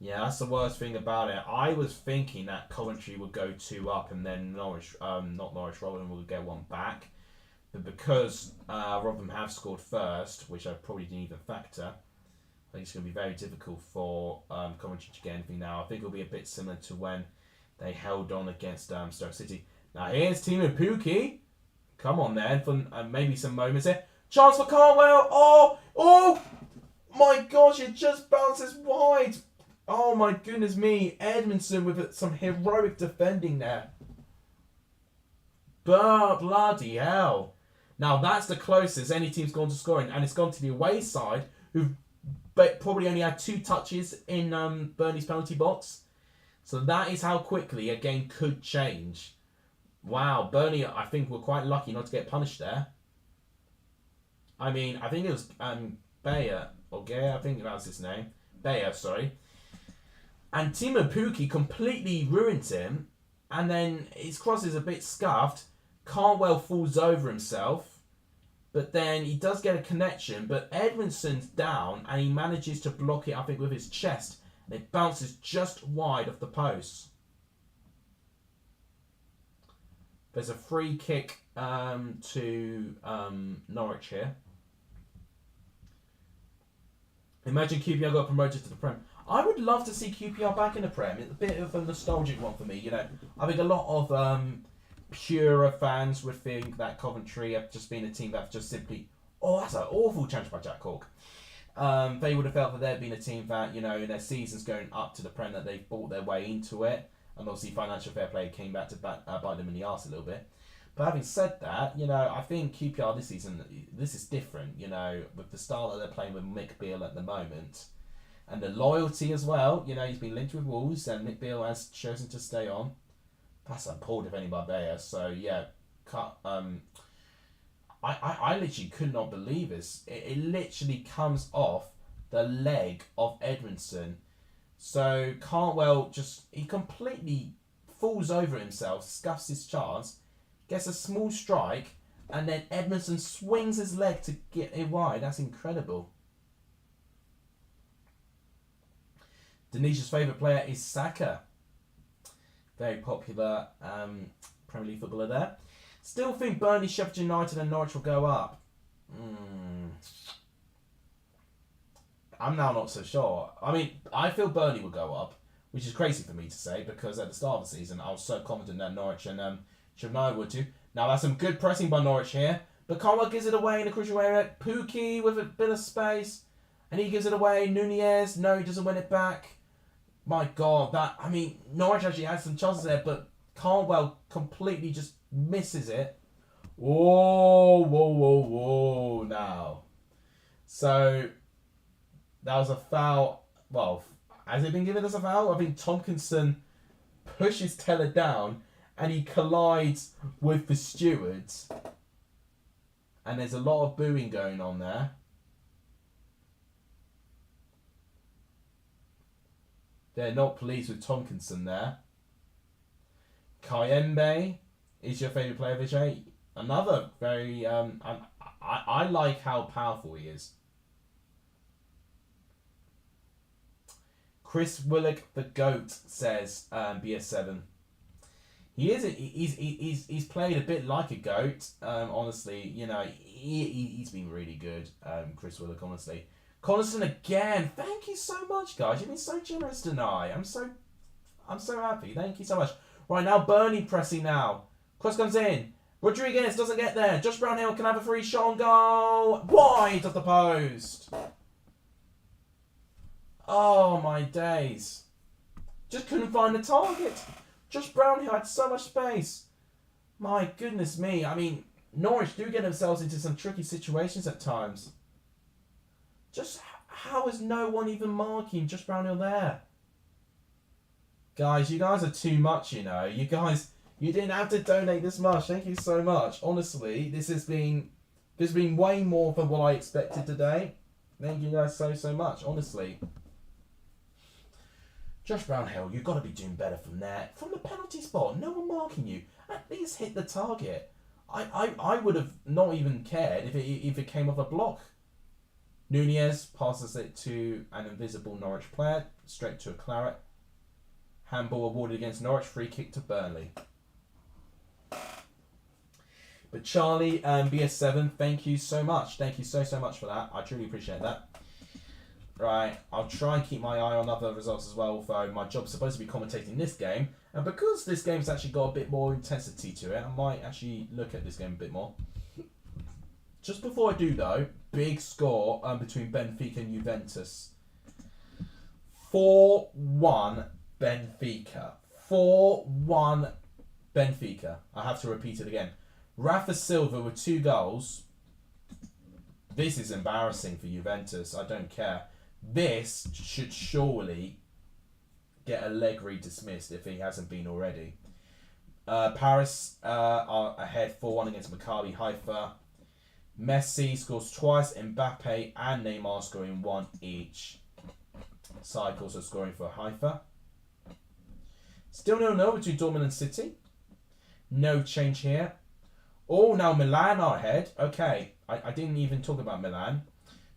Yeah, that's the worst thing about it. I was thinking that Coventry would go 2 up and then Rotherham will get 1 back. But because Rotherham have scored first, which I probably didn't even factor, I think it's going to be very difficult for Coventry to get anything now. I think it'll be a bit similar to when they held on against Stoke City. Now here's Timo Pukki. Come on then, for maybe some moments here. Chance for Carwell. Oh my gosh, it just bounces wide. Oh my goodness me. Edmondson with some heroic defending there. Bloody hell. Now that's the closest any team's gone to scoring, and it's gone to the away side, who've probably only had 2 touches in Burnley's penalty box. So that is how quickly a game could change. Wow, Burnley, I think, were quite lucky not to get punished there. I think it was Bayer, or Gay, I think that was his name. Bayer, sorry. And Timo Pukki completely ruined him, and then his cross is a bit scuffed. Cantwell falls over himself, but then he does get a connection, but Edmondson's down, and he manages to block it, I think, with his chest. And it bounces just wide of the post. There's a free kick to Norwich here. Imagine QPR got promoted to the Prem. I would love to see QPR back in the Prem. It's a bit of a nostalgic one for me. I think a lot of purer fans would think that Coventry have just been a team that have just simply... Oh, that's an awful challenge by Jack Cork. They would have felt that they'd been a team that, in their seasons going up to the Prem, that they've bought their way into it. And obviously financial fair play came back to bite them in the arse a little bit. But having said that, you know, I think QPR this season, this is different, you know, with the style that they're playing with Mick Beale at the moment. And the loyalty as well, you know, he's been linked with Wolves and Mick Beale has chosen to stay on. That's a poor defending by Bayer, so yeah, I literally could not believe this. It literally comes off the leg of Edmondson. So Cantwell he completely falls over himself, scuffs his chance, gets a small strike, and then Edmondson swings his leg to get it wide. That's incredible. Denisha's favourite player is Saka. Very popular Premier League footballer there. Still think Burnley, Sheffield United and Norwich will go up. I'm now not so sure. I mean, I feel Burnley will go up, which is crazy for me to say because at the start of the season I was so confident that Norwich and Sheffield United would too. Now that's some good pressing by Norwich here, but Cantwell gives it away in a crucial area. Pookie with a bit of space, and he gives it away. Nunez, no, he doesn't win it back. My God, Norwich actually had some chances there, but Cantwell completely just misses it. Whoa, now. So, that was a foul. Well, has it been given as a foul? I think Tompkinson pushes Teller down and he collides with the stewards. And there's a lot of booing going on there. They're not pleased with Tompkinson there. Kayembe is your favourite player, Vijay. Another very... I like how powerful he is. Chris Willock, the GOAT, says BS7. He is. He's played a bit like a GOAT. Honestly, you know, he's been really good. Chris Willock, honestly. Collison again. Thank you so much, guys. You've been so generous tonight. I'm so happy. Thank you so much. Right now, Burnley pressing now. Cross comes in. Rodriguez doesn't get there. Josh Brownhill can have a free shot on goal. Wide of the post. Oh my days. Just couldn't find the target. Josh Brownhill had so much space. My goodness me. I mean, Norwich do get themselves into some tricky situations at times. Just how is no one even marking Josh Brownhill there? Guys, you guys are too much, you know. You didn't have to donate this much. Thank you so much. Honestly, this has been way more than what I expected today. Thank you guys so much, honestly. Josh Brownhill, you've got to be doing better from there. From the penalty spot, no one marking you. At least hit the target. I would have not even cared if it came off a block. Nunez passes it to an invisible Norwich player, straight to a claret. Handball awarded against Norwich, free kick to Burnley. But Charlie and BS7, thank you so much. Thank you so much for that. I truly appreciate that. Right, I'll try and keep my eye on other results as well, although my job's supposed to be commentating this game. And because this game's actually got a bit more intensity to it, I might actually look at this game a bit more. Just before I do though, big score between Benfica and Juventus. 4-1 Benfica. 4-1 Benfica. I have to repeat it again. Rafa Silva with 2 goals. This is embarrassing for Juventus. I don't care. This should surely get Allegri dismissed if he hasn't been already. Paris are ahead 4-1 against Maccabi Haifa. Messi scores twice, Mbappe and Neymar scoring 1 each. Side also scoring for Haifa. Still 0-0 between Dortmund and City. No change here. Oh, now Milan are ahead. Okay, I didn't even talk about Milan.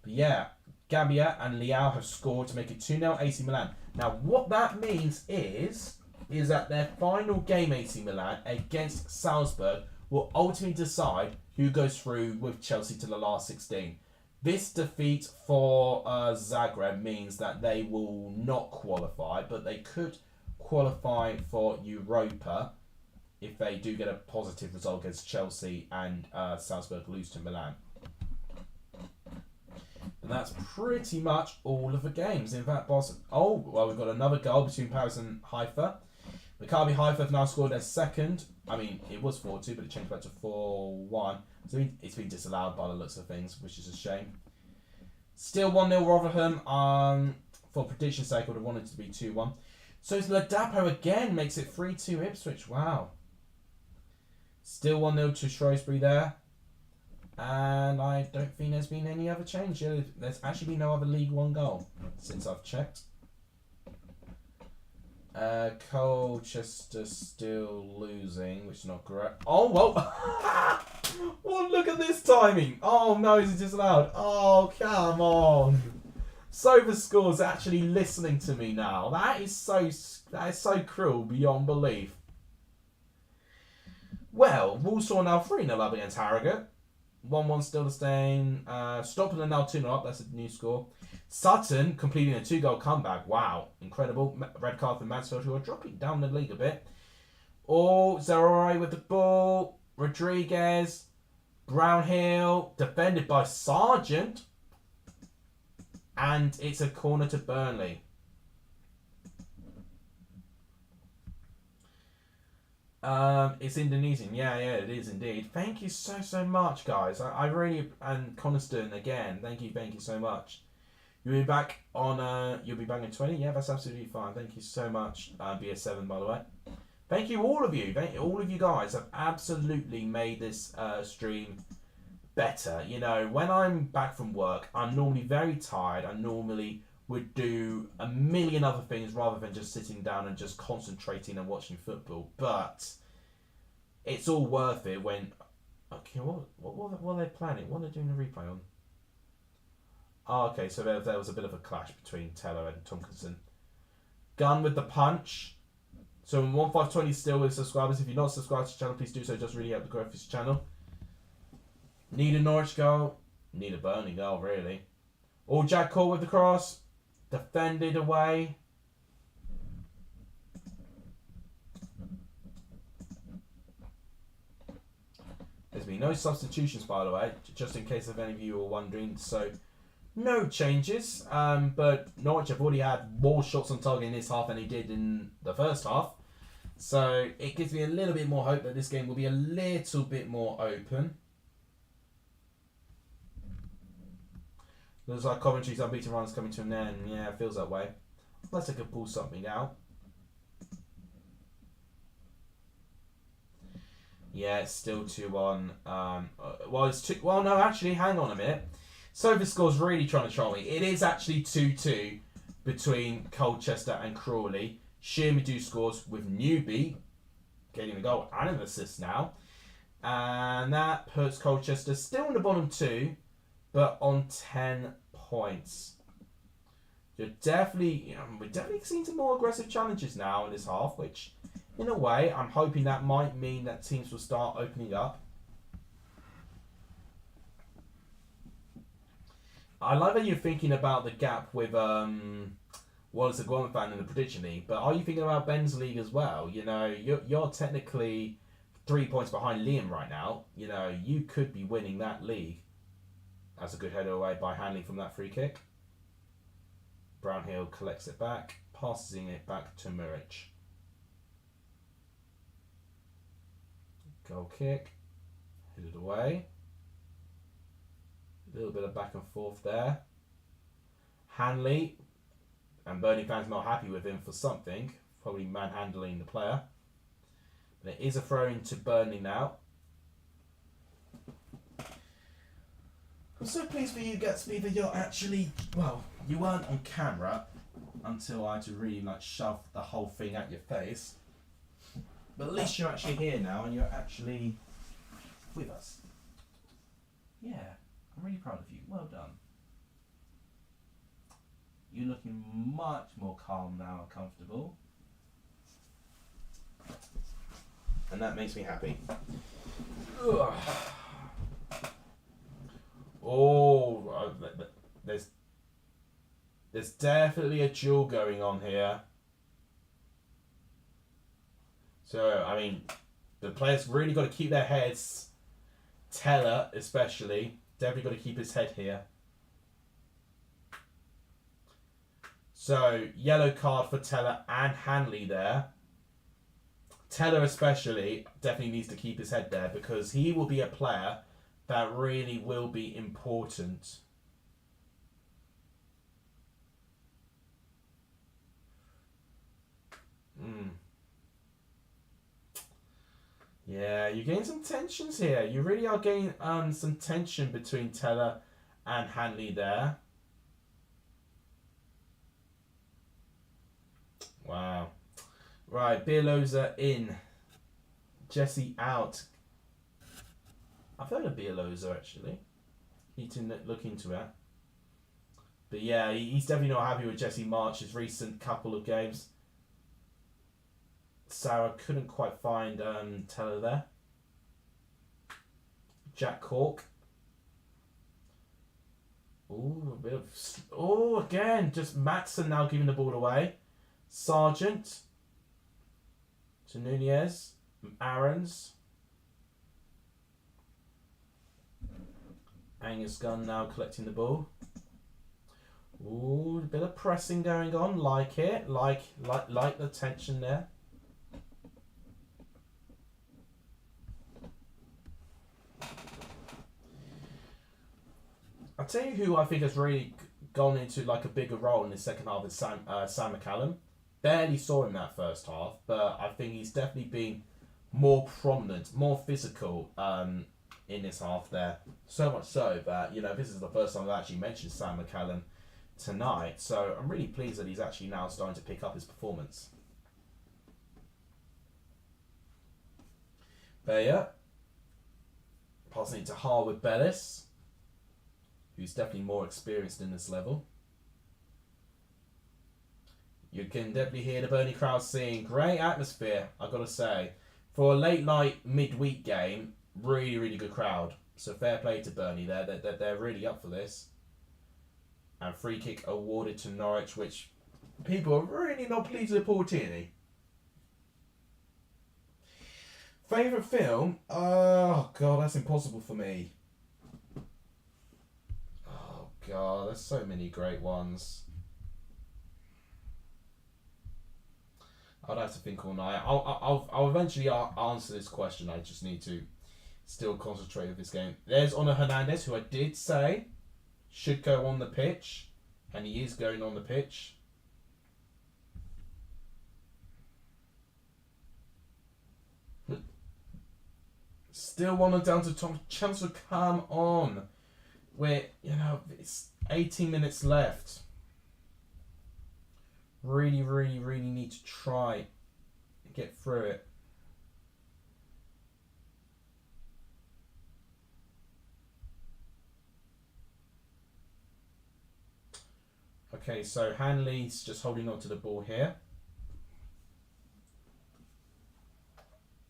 But yeah, Gabbia and Leao have scored to make it 2-0 AC Milan. Now, what that means is that their final game, AC Milan, against Salzburg, will ultimately decide who goes through with Chelsea to the last 16. This defeat for Zagreb means that they will not qualify, but they could qualify for Europa if they do get a positive result against Chelsea and Salzburg lose to Milan. And that's pretty much all of the games. In fact, we've got another goal between Paris and Haifa. Maccabi Haifa have now scored their second. I mean, it was 4-2, but it changed back to 4-1. So it's been disallowed by the looks of things, which is a shame. Still 1-0 Rotherham. For prediction's sake, I would have wanted it to be 2-1. So Ladapo again makes it 3-2 Ipswich. Wow. Still 1-0 to Shrewsbury there. And I don't think there's been any other change. There's actually been no other League One goal since I've checked. Colchester still losing, which is not correct. Oh, well. Well, look at this timing. Oh, no, is it disallowed? Oh, come on. SofaScore's actually listening to me now. That is so cruel beyond belief. Well, Walsall now 3-0 up against Harrogate. 1-1 still the same. Stockport are now 2-0 up. That's a new score. Sutton completing a 2-goal comeback. Wow. Incredible. Red card for Mansfield, who are dropping down the league a bit. Oh, Zerore with the ball. Rodriguez. Brownhill. Defended by Sargent. And it's a corner to Burnley. It's Indonesian. Yeah, it is indeed. Thank you so much, guys. I really, and Coniston again. Thank you so much. You'll be back in 20. Yeah, that's absolutely fine. Thank you so much. BS7, by the way. Thank you, all of you. All of you guys have absolutely made this stream better. You know, when I'm back from work, I'm normally very tired. I normally would do a million other things rather than just sitting down and just concentrating and watching football. But it's all worth it when... Okay, what are they planning? What are they doing the replay on? Oh, okay, so there was a bit of a clash between Teller and Tomkinson. Gunn with the punch. So 1520 still with subscribers. If you're not subscribed to the channel, please do so. It does really help the growth of this channel. Need a Norwich goal. Need a Burnley goal, really. All Jack Cole with the cross. Defended away. There's been no substitutions, by the way, just in case if any of you are wondering. So, no changes. But Norwich have already had more shots on target in this half than they did in the first half. So, it gives me a little bit more hope that this game will be a little bit more open. Looks like Coventry's unbeaten run is coming to an end. Yeah, it feels that way. Unless I could pull something out. Yeah, it's still 2-1. It's 2... Well, no, actually, hang on a minute. SofaScore's really trying to troll me. It is actually 2-2 between Colchester and Crawley. Shearmadu scores with Newby getting the goal and an assist now. And that puts Colchester still in the bottom 2. But on 10 points. We're definitely seeing some more aggressive challenges now in this half, which, in a way, I'm hoping that might mean that teams will start opening up. I like that you're thinking about the gap with Wallace and Guamafan in the Prediction League, but are you thinking about Ben's league as well? You know, you're technically 3 points behind Liam right now. You know, you could be winning that league. That's a good header away by Hanley from that free kick. Brownhill collects it back, passing it back to Muric. Goal kick. Hit it away. A little bit of back and forth there. Hanley, and Burnley fans not happy with him for something. Probably manhandling the player. But it is a throw into Burnley now. I'm so pleased for you, Gatsby, that you're actually... Well, you weren't on camera until I had to really shove the whole thing at your face. But at least you're actually here now and you're actually with us. Yeah, I'm really proud of you. Well done. You're looking much more calm now and comfortable. And that makes me happy. Ugh. Oh, there's definitely a duel going on here. So, I mean, the players really got to keep their heads. Teller, especially, definitely got to keep his head here. So, yellow card for Teller and Hanley there. Teller especially definitely needs to keep his head there because he will be a player that really will be important. Yeah, you're getting some tensions here. You really are getting some tension between Teller and Hanley there. Wow. Right, Bielowza in. Jesse out. I've heard of Bielowza actually. Need to look into it. But yeah, he's definitely not happy with Jesse March's recent couple of games. Sarah couldn't quite find Teller there. Jack Cork. Ooh, a bit of... Oh, again, just Matson now giving the ball away. Sargent. To Nunez. Aarons. Angus Gunn now collecting the ball. Ooh, a bit of pressing going on. Like it. Like the tension there. I'll tell you who I think has really gone into like a bigger role in the second half is Sam McCallum. Barely saw him that first half, but I think he's definitely been more prominent, more physical in this half there. So much so that, you know, this is the first time I've actually mentioned Sam McCallum tonight. So I'm really pleased that he's actually now starting to pick up his performance. Bayer. Passing it to Harwood Bellis, who's definitely more experienced in this level. You can definitely hear the Burnley crowd singing. Great atmosphere, I've got to say. For a late night midweek game, really, really good crowd. So fair play to Burnley there. They're really up for this. And free kick awarded to Norwich, which people are really not pleased with Paul Tierney. Favourite film? Oh, God, that's impossible for me. Oh, God, there's so many great ones. I'd have to think all night. I'll eventually answer this question. I just need to still concentrate with this game. There's Honor Hernandez, who I did say should go on the pitch, and he is going on the pitch. Still one down to Tom Chancellor. Come on, it's 18 minutes left. Really, really, really need to try and get through it. Okay, so Hanley's just holding on to the ball here.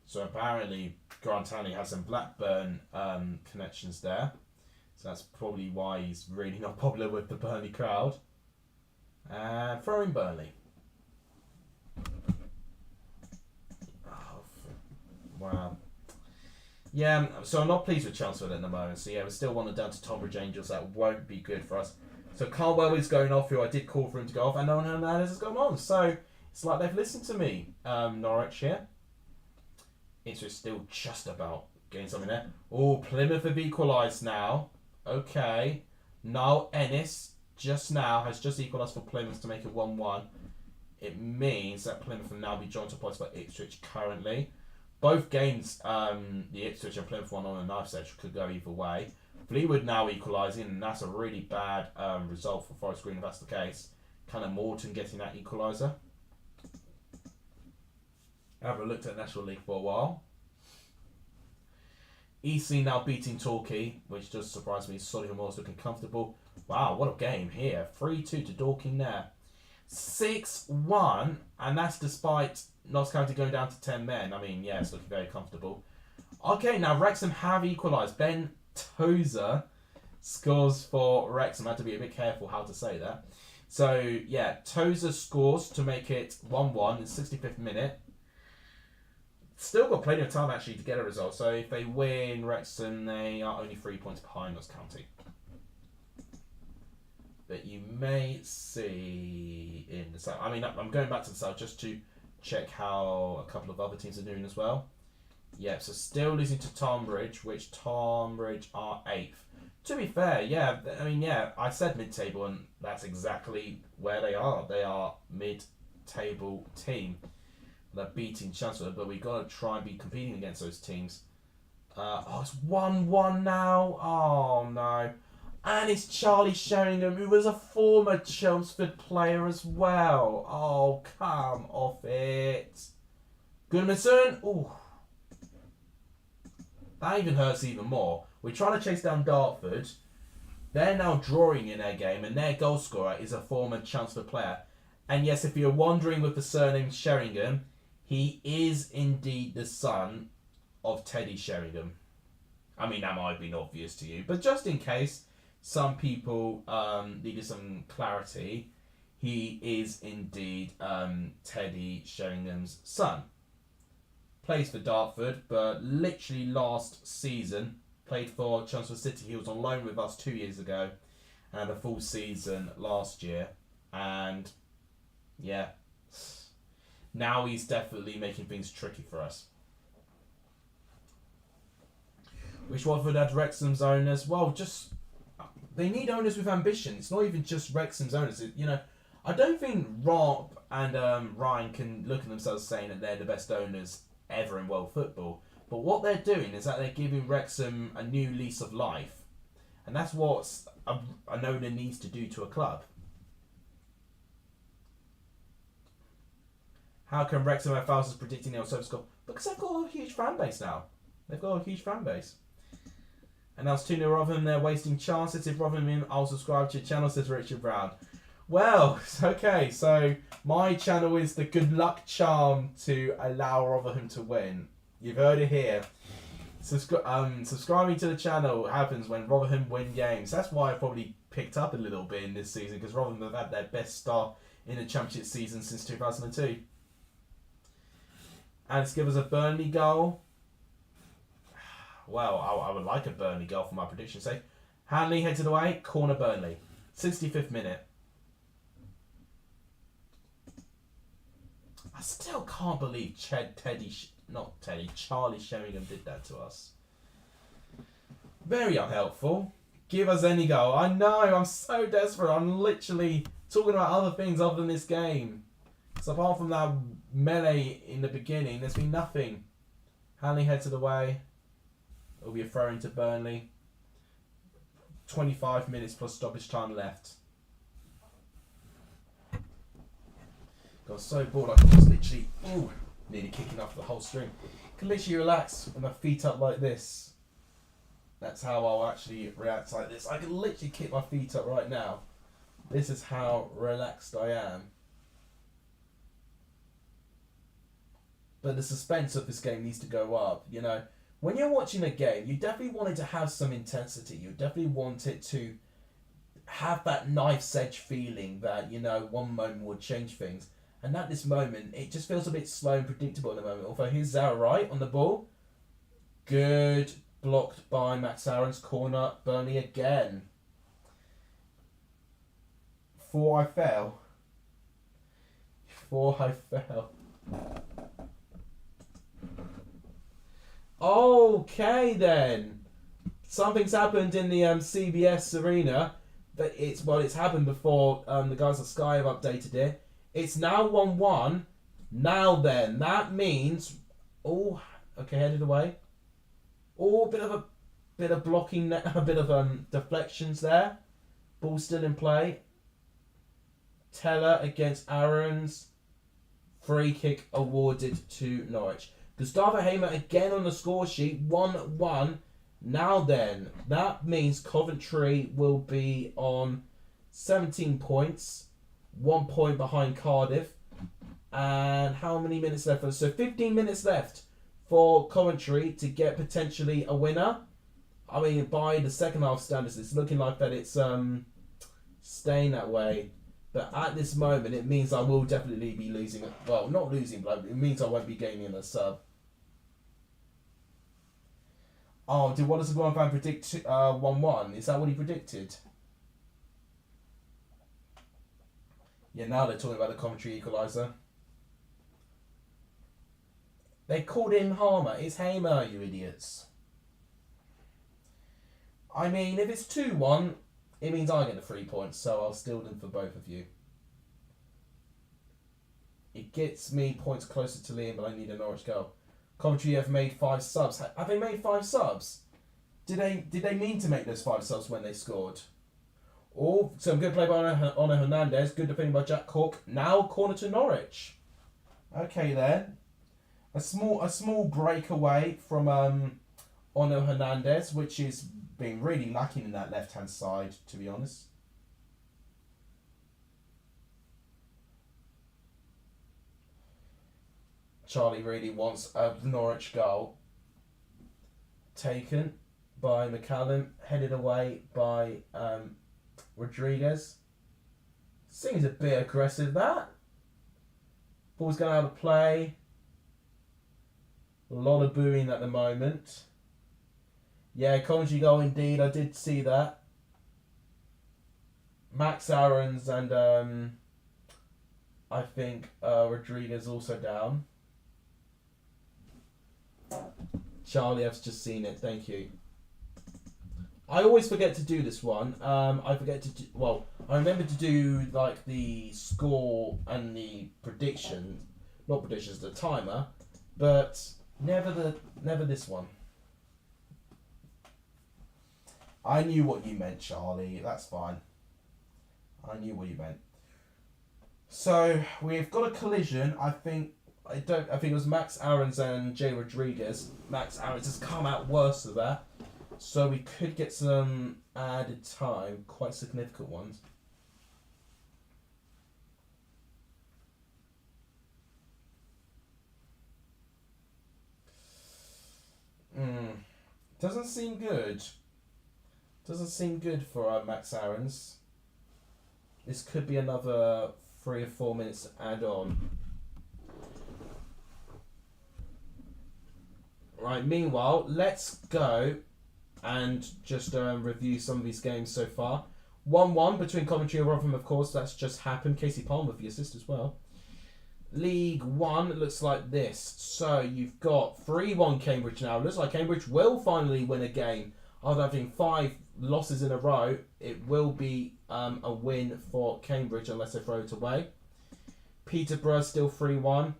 So apparently Grant Hanley has some Blackburn connections there. So that's probably why he's really not popular with the Burnley crowd. Throwing Burnley. Oh, wow. Yeah, so I'm not pleased with Chelmsford at the moment. So yeah, we're still 1-0 down to Tonbridge Angels. That won't be good for us. So Carwell is going off, who I did call for him to go off, and no one Hernandez has gone on. So it's like they've listened to me, Norwich here. It's just still just about getting something there. Oh, Plymouth have equalised now. Okay. Niall Ennis just now has just equalised for Plymouth to make it 1-1. It means that Plymouth will now be joined to points by Ipswich currently. Both games, the Ipswich and Plymouth one on a knife edge could go either way. Fleetwood now equalising, and that's a really bad result for Forest Green if that's the case. Callum Morton getting that equaliser. I haven't looked at National League for a while. EC now beating Torquay, which does surprise me. Solihull Moors looking comfortable. Wow, what a game here. 3-2 to Dorking there. 6-1, and that's despite Notts County going down to 10 men. I mean, yeah, it's looking very comfortable. Okay, now Wrexham have equalised. Ben Tozer scores for Wrexham. I had to be a bit careful how to say that. So, yeah, Tozer scores to make it 1-1 in the 65th minute. Still got plenty of time, actually, to get a result. So, if they win Wrexham, they are only 3 points behind Notts County. But you may see in the south. I mean, I'm going back to the south just to check how a couple of other teams are doing as well. Yeah, so still losing to Tonbridge, which Tonbridge are 8th. To be fair, yeah, I mean, yeah, I said mid-table, and that's exactly where they are. They are mid-table team. They're beating Chancellor, but we've got to try and be competing against those teams. It's 1-1 now. Oh, no. And it's Charlie Sheringham, who was a former Chelmsford player as well. Oh, come off it. Goodmanson. Ooh. That even hurts even more. We're trying to chase down Dartford. They're now drawing in their game, and their goal scorer is a former Chelmsford player. And yes, if you're wondering with the surname Sheringham, he is indeed the son of Teddy Sheringham. I mean, that might have been obvious to you, but just in case some people needed some clarity, he is indeed Teddy Sheringham's son. Plays for Dartford, but literally last season played for Chelmsford City. He was on loan with us 2 years ago and had a full season last year. And yeah, now he's definitely making things tricky for us. Which Watford had Wrexham's owners? Well, just they need owners with ambition. It's not even just Wrexham's owners. I don't think Rob and Ryan can look at themselves saying that they're the best owners ever in world football. But what they're doing is that they're giving Wrexham a new lease of life. And that's what an owner needs to do to a club. How can Wrexham have thousands predicting they'll score? Because they've got a huge fan base now. They've got a huge fan base. And now it's 2-0 Rotherham. They're wasting chances. If Rotherham in, I'll subscribe to your channel, says Richard Brown. Well, okay, so my channel is the good luck charm to allow Rotherham to win. You've heard it here. Subscribing to the channel happens when Rotherham win games. That's why I probably picked up a little bit in this season, because Rotherham have had their best start in the Championship season since 2002. And it's given us a Burnley goal. Well, I would like a Burnley goal for my prediction sake. Hanley heads it away, corner Burnley. 65th minute. I still can't believe Charlie Sheringham did that to us. Very unhelpful. Give us any goal. I know, I'm so desperate. I'm literally talking about other things other than this game. So apart from that melee in the beginning, there's been nothing. Hanley heads it away. It'll be a throw into Burnley. 25 minutes plus stoppage time left. Got so bored I could just literally, nearly kicking off the whole string. Can literally relax with my feet up like this. That's how I'll actually react like this. I can literally kick my feet up right now. This is how relaxed I am. But the suspense of this game needs to go up, you know. When you're watching a game, you definitely want it to have some intensity. You definitely want it to have that knife's edge feeling that, you know, one moment will change things. And at this moment, it just feels a bit slow and predictable at the moment. Although here's Zara Wright on the ball. Good. Blocked by Max Aaron's corner. Burnley again. 4 I fell. Okay then. Something's happened in the CBS arena. But it's happened before. The guys at Sky have updated it. It's now 1-1. Now then, that means headed away. Bit of blocking, a bit of deflections there. Ball still in play. Teller against Aaron's. Free kick awarded to Norwich. Gustavo Hamer again on the score sheet. 1-1. Now then, that means Coventry will be on 17 points. 1 point behind Cardiff. And how many minutes left? So 15 minutes left for Coventry to get potentially a winner. I mean, by the second half standards, it's looking like that it's staying that way. But at this moment, it means I will definitely be losing. Well, not losing, but it means I won't be gaining a sub. Oh, did Wallace Guan fan predict 1-1? Is that what he predicted? Yeah, now they're talking about the Coventry equaliser. They called him Harmer. It's Hamer, you idiots. I mean, if it's 2-1, it means I get the 3 points, so I'll steal them for both of you. It gets me points closer to Liam, but I need a Norwich goal. Coventry have made 5 subs. Have they made 5 subs? Did they mean to make those 5 subs when they scored? Oh, some good play by Ono Hernandez. Good defending by Jack Cork. Now corner to Norwich. Okay then. A small breakaway from Ono Hernandez, which is been really lacking in that left-hand side, to be honest. Charlie really wants a Norwich goal. Taken by McCallum, headed away by Rodriguez. Seems a bit aggressive, that. Ball's going out of play. A lot of booing at the moment. Yeah, Coventry goal indeed. I did see that. Max Aarons and I think Rodriguez also down. Charlie, I've just seen it. Thank you. I always forget to do this one. I forget to do, I remember to do like the score and the prediction, not predictions, the timer, but never this one. I knew what you meant, Charlie. That's fine. I knew what you meant. So we've got a collision. I think it was Max Aarons and Jay Rodriguez. Max Aarons has come out worse of that. So we could get some added time, quite significant ones. Doesn't seem good. Doesn't seem good for Max Aarons. This could be another 3 or 4 minutes to add on. Right, meanwhile, let's go and just review some of these games so far. 1-1 between Coventry and Rotherham, of course. That's just happened. Casey Palmer for the assist as well. League 1 looks like this. So you've got 3-1 Cambridge now. Looks like Cambridge will finally win a game. After having 5 losses in a row, it will be a win for Cambridge unless they throw it away. Peterborough still 3-1.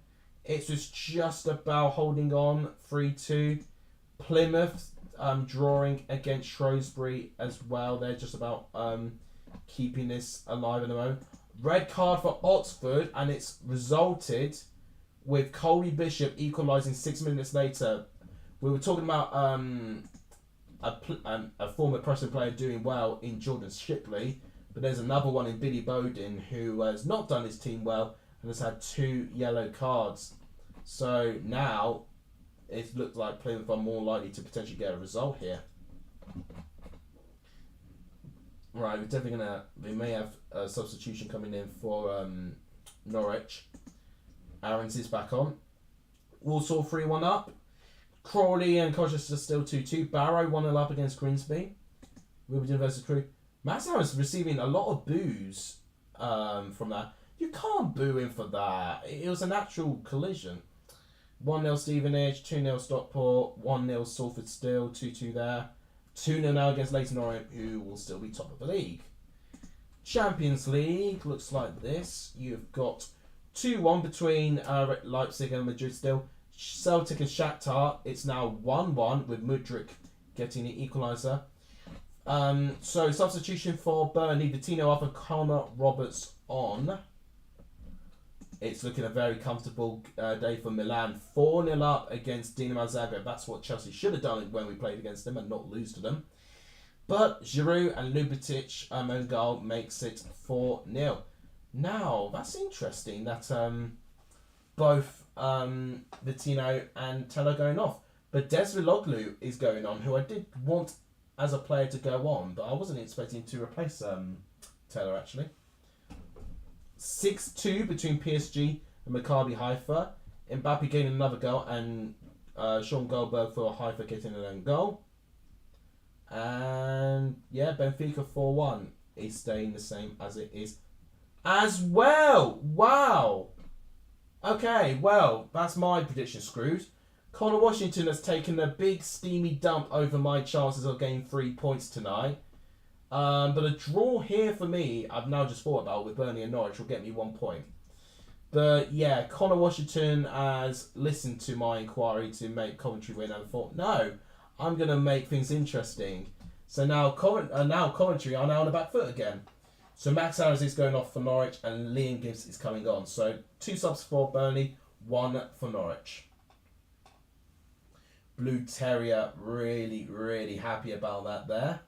It's just about holding on 3-2. Plymouth drawing against Shrewsbury as well. They're just about keeping this alive at the moment. Red card for Oxford, and it's resulted with Colby Bishop equalising 6 minutes later. We were talking about a former Preston player doing well in Jordan Shipley, but there's another one in Billy Bowden who has not done his team well and has had 2 yellow cards. So now it looks like Plymouth are more likely to potentially get a result here. Right, we're definitely we may have a substitution coming in for Norwich. Aarons is back on. Walsall 3-1 up. Crawley and Colchester still 2-2. Barrow 1-0 up against Grimsby. Wimbledon versus Crewe. Max Aarons receiving a lot of boos from that. You can't boo him for that. It was a natural collision. 1-0 Stevenage, 2-0 Stockport, 1-0 Salford still, 2-2 there. 2-0 now against Leyton Orient, who will still be top of the league. Champions League looks like this. You've got 2-1 between Leipzig and Madrid still. Celtic and Shakhtar, it's now 1-1 with Mudryk getting the equaliser. So substitution for Burnley, Vittino off and Connor Roberts on. It's looking a very comfortable day for Milan. 4-0 up against Dinamo Zagreb. That's what Chelsea should have done when we played against them and not lose to them. But Giroud and Ljubic own goal makes it 4-0. Now, that's interesting that both Vittino and Teller going off. But Desviloglu is going on, who I did want as a player to go on, but I wasn't expecting to replace Teller actually. 6-2 between PSG and Maccabi Haifa. Mbappe getting another goal and Sean Goldberg for Haifa getting an own goal. And yeah, Benfica 4-1 is staying the same as it is as well. Wow. Okay, well, that's my prediction screwed. Connor Washington has taken a big steamy dump over my chances of getting 3 points tonight. But a draw here for me, I've now just thought about, with Burnley and Norwich, will get me 1 point. But yeah, Connor Washington has listened to my inquiry to make Coventry win and thought, no, I'm going to make things interesting. So now Coventry are now on the back foot again. So Max Harris is going off for Norwich and Liam Gibbs is coming on. So 2 subs for Burnley, 1 for Norwich. Blue Terrier really, really happy about that there.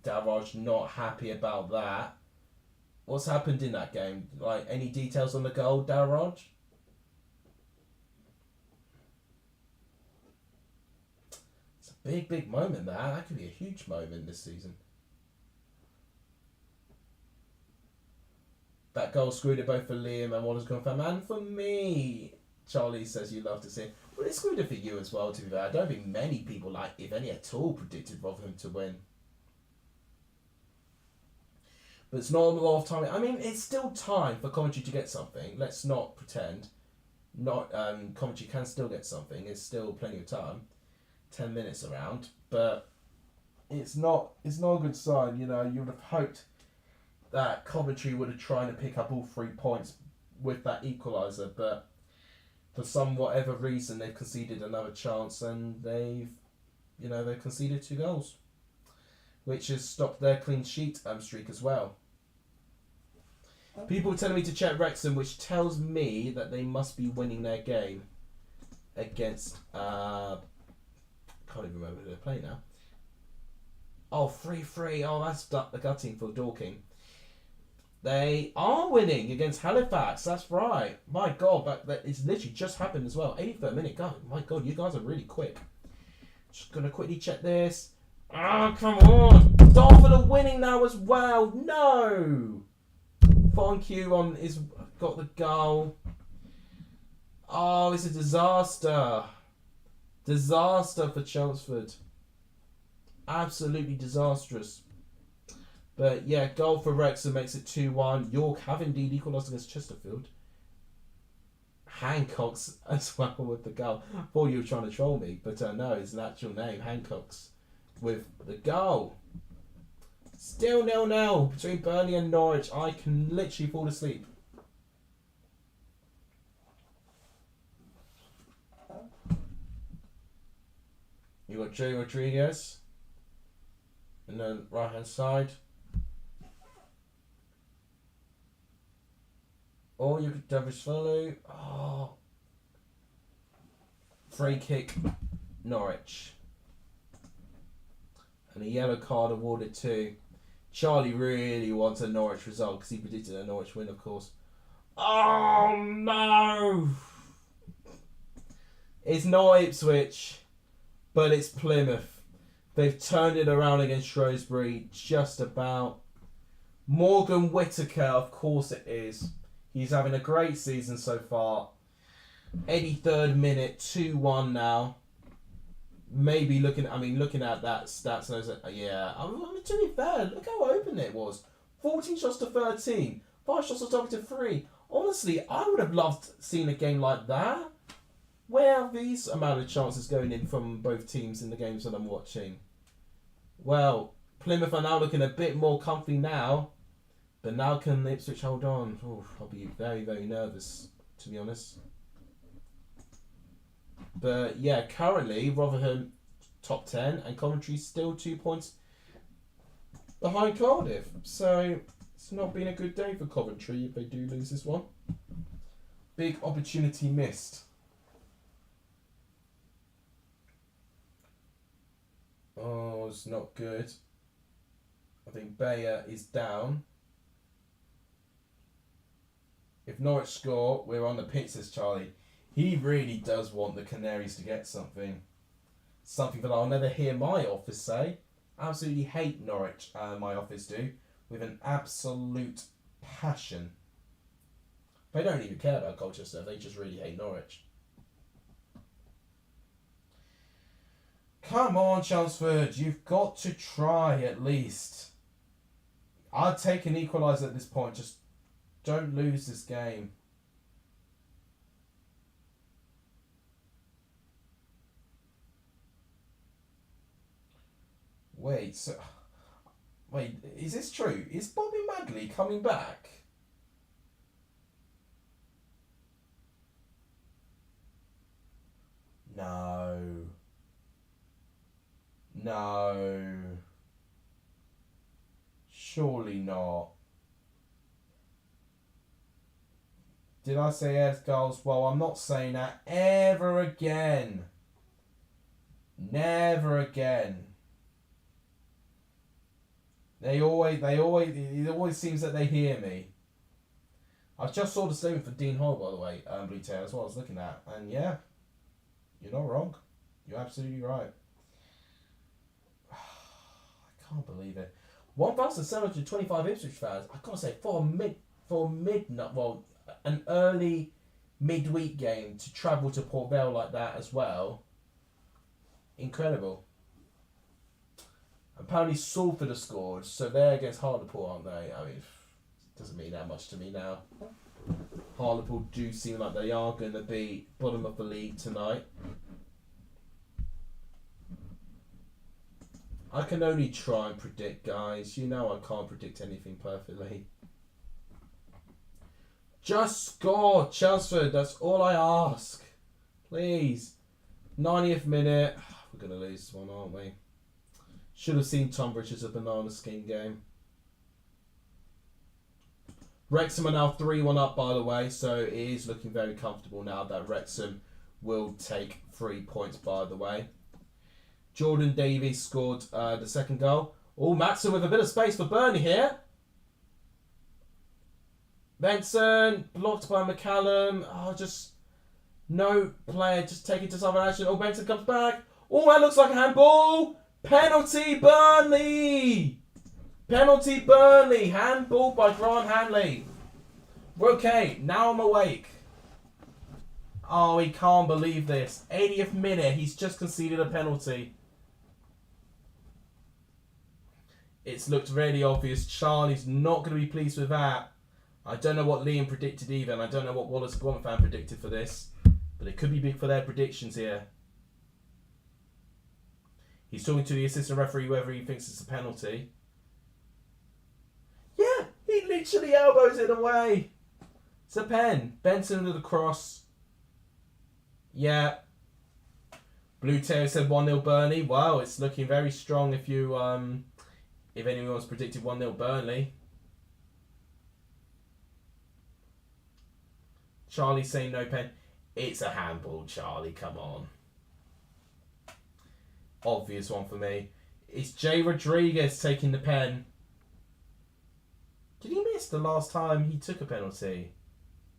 Darraj not happy about that. What's happened in that game? Like, any details on the goal, Darraj? It's a big, big moment there. That could be a huge moment this season. That goal screwed it both for Liam and Wallace confirmed. And for me, Charlie says you love to see it. Well, it screwed it for you as well, to be fair. I don't think many people, like, if any at all, predicted Rotherham to win. But it's not a lot of time. I mean, it's still time for Coventry to get something. Let's not pretend. Coventry can still get something. It's still plenty of time. 10 minutes around. But it's not a good sign. You know, you would have hoped that Coventry would have tried to pick up all 3 points with that equaliser. But for some whatever reason, they've conceded another chance and they've conceded 2 goals. Which has stopped their clean sheet streak as well. People are telling me to check Wrexham, which tells me that they must be winning their game against... can't even remember who they're playing now. Oh, 3-3. Oh, that's gutting for Dorking. They are winning against Halifax. That's right. My God, it's literally just happened as well. 83rd minute. God, my God, you guys are really quick. Just going to quickly check this. Oh, come on. Dartford are winning now as well. No. Fonque is got the goal. Oh, it's a disaster. Disaster for Chelmsford. Absolutely disastrous. But yeah, goal for Wrexham makes it 2-1. York have indeed equalised against Chesterfield. Hancock's as well with the goal. I thought you were trying to troll me, but no, it's an actual name. Hancock's with the goal. Still 0-0 between Burnley and Norwich. I can literally fall asleep. You got Joe Rodriguez and then right hand side. Or you could Davis-Follow. Oh. Free kick, Norwich. And a yellow card awarded to Charlie. Really wants a Norwich result because he predicted a Norwich win, of course. Oh no! It's not Ipswich, but it's Plymouth. They've turned it around against Shrewsbury just about. Morgan Whittaker, of course it is. He's having a great season so far. 83rd minute, 2-1 now. Maybe looking at that stats, knows that, yeah. I mean, to be fair, look how open it was. 14 shots to 13. 5 shots to target to 3. Honestly, I would have loved seeing a game like that. Where are these amount of chances going in from both teams in the games that I'm watching? Well, Plymouth are now looking a bit more comfy now. But now can Ipswich hold on? Oof, I'll be very, very nervous, to be honest. But yeah, currently Rotherham top 10 and Coventry still 2 points behind Cardiff. So it's not been a good day for Coventry if they do lose this one. Big opportunity missed. Oh, it's not good. I think Bayer is down. If Norwich score, we're on the pitch, says Charlie. He really does want the Canaries to get something. Something that I'll never hear my office say. Absolutely hate Norwich, my office do. With an absolute passion. They don't even care about Colchester, they just really hate Norwich. Come on, Chelmsford, you've got to try at least. I'd take an equaliser at this point, just Don't lose this game. Wait, is this true? Is Bobby Madley coming back? No. No. Surely not. Did I say yes, goals? Well, I'm not saying that ever again. Never again. It always seems that they hear me. I just saw the statement for Dean Hall, by the way, Blue Tail, that's what I was looking at. And yeah, you're not wrong. You're absolutely right. I can't believe it. 1,725 Ipswich fans. I gotta say, an early midweek game to travel to Port Vale like that as well. Incredible. Apparently Salford have scored, so they're against Hartlepool, aren't they? I mean, it doesn't mean that much to me now. Hartlepool do seem like they are going to be bottom of the league tonight. I can only try and predict, guys. You know I can't predict anything perfectly. Just score, Chelmsford. That's all I ask. Please. 90th minute. We're going to lose this one, aren't we? Should have seen Tonbridge as a banana skin game. Wrexham are now 3-1 up, by the way, so it is looking very comfortable now that Wrexham will take 3 points, by the way. Jordan Davies scored the second goal. Oh, Matson with a bit of space for Burnley here. Benson blocked by McCallum. Oh, just no player. Just take it to some action. Oh, Benson comes back. Oh, that looks like a handball. Penalty Burnley. Penalty Burnley. Handball by Grant Hanley. Okay, now I'm awake. Oh, he can't believe this. 80th minute. He's just conceded a penalty. It's looked really obvious. Charlie's not going to be pleased with that. I don't know what Liam predicted either, and I don't know what Wallace Guam predicted for this. But it could be big for their predictions here. He's talking to the assistant referee whether he thinks it's a penalty. Yeah, he literally elbows it away. It's a pen. Benson under the cross. Yeah. Blue Tail said 1-0 Burnley. Wow, it's looking very strong if you if anyone's predicted 1-0 Burnley. Charlie saying no pen. It's a handball, Charlie. Come on. Obvious one for me. It's Jay Rodriguez taking the pen. Did he miss the last time he took a penalty?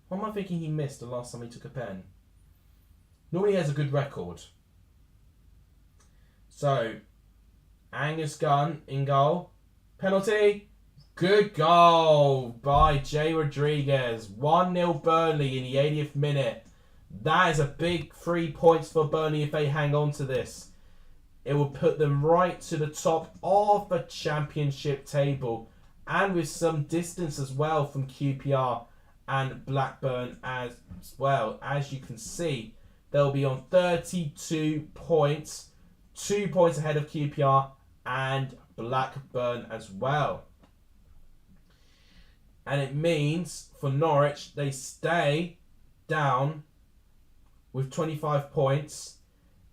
Or am I thinking he missed the last time he took a pen? Normally he has a good record. So, Angus Gunn in goal. Penalty. Good goal by Jay Rodriguez. 1-0 Burnley in the 80th minute. That is a big 3 points for Burnley if they hang on to this. It will put them right to the top of the championship table. And with some distance as well from QPR and Blackburn as well. As you can see, they'll be on 32 points. 2 points ahead of QPR and Blackburn as well. And it means for Norwich, they stay down with 25 points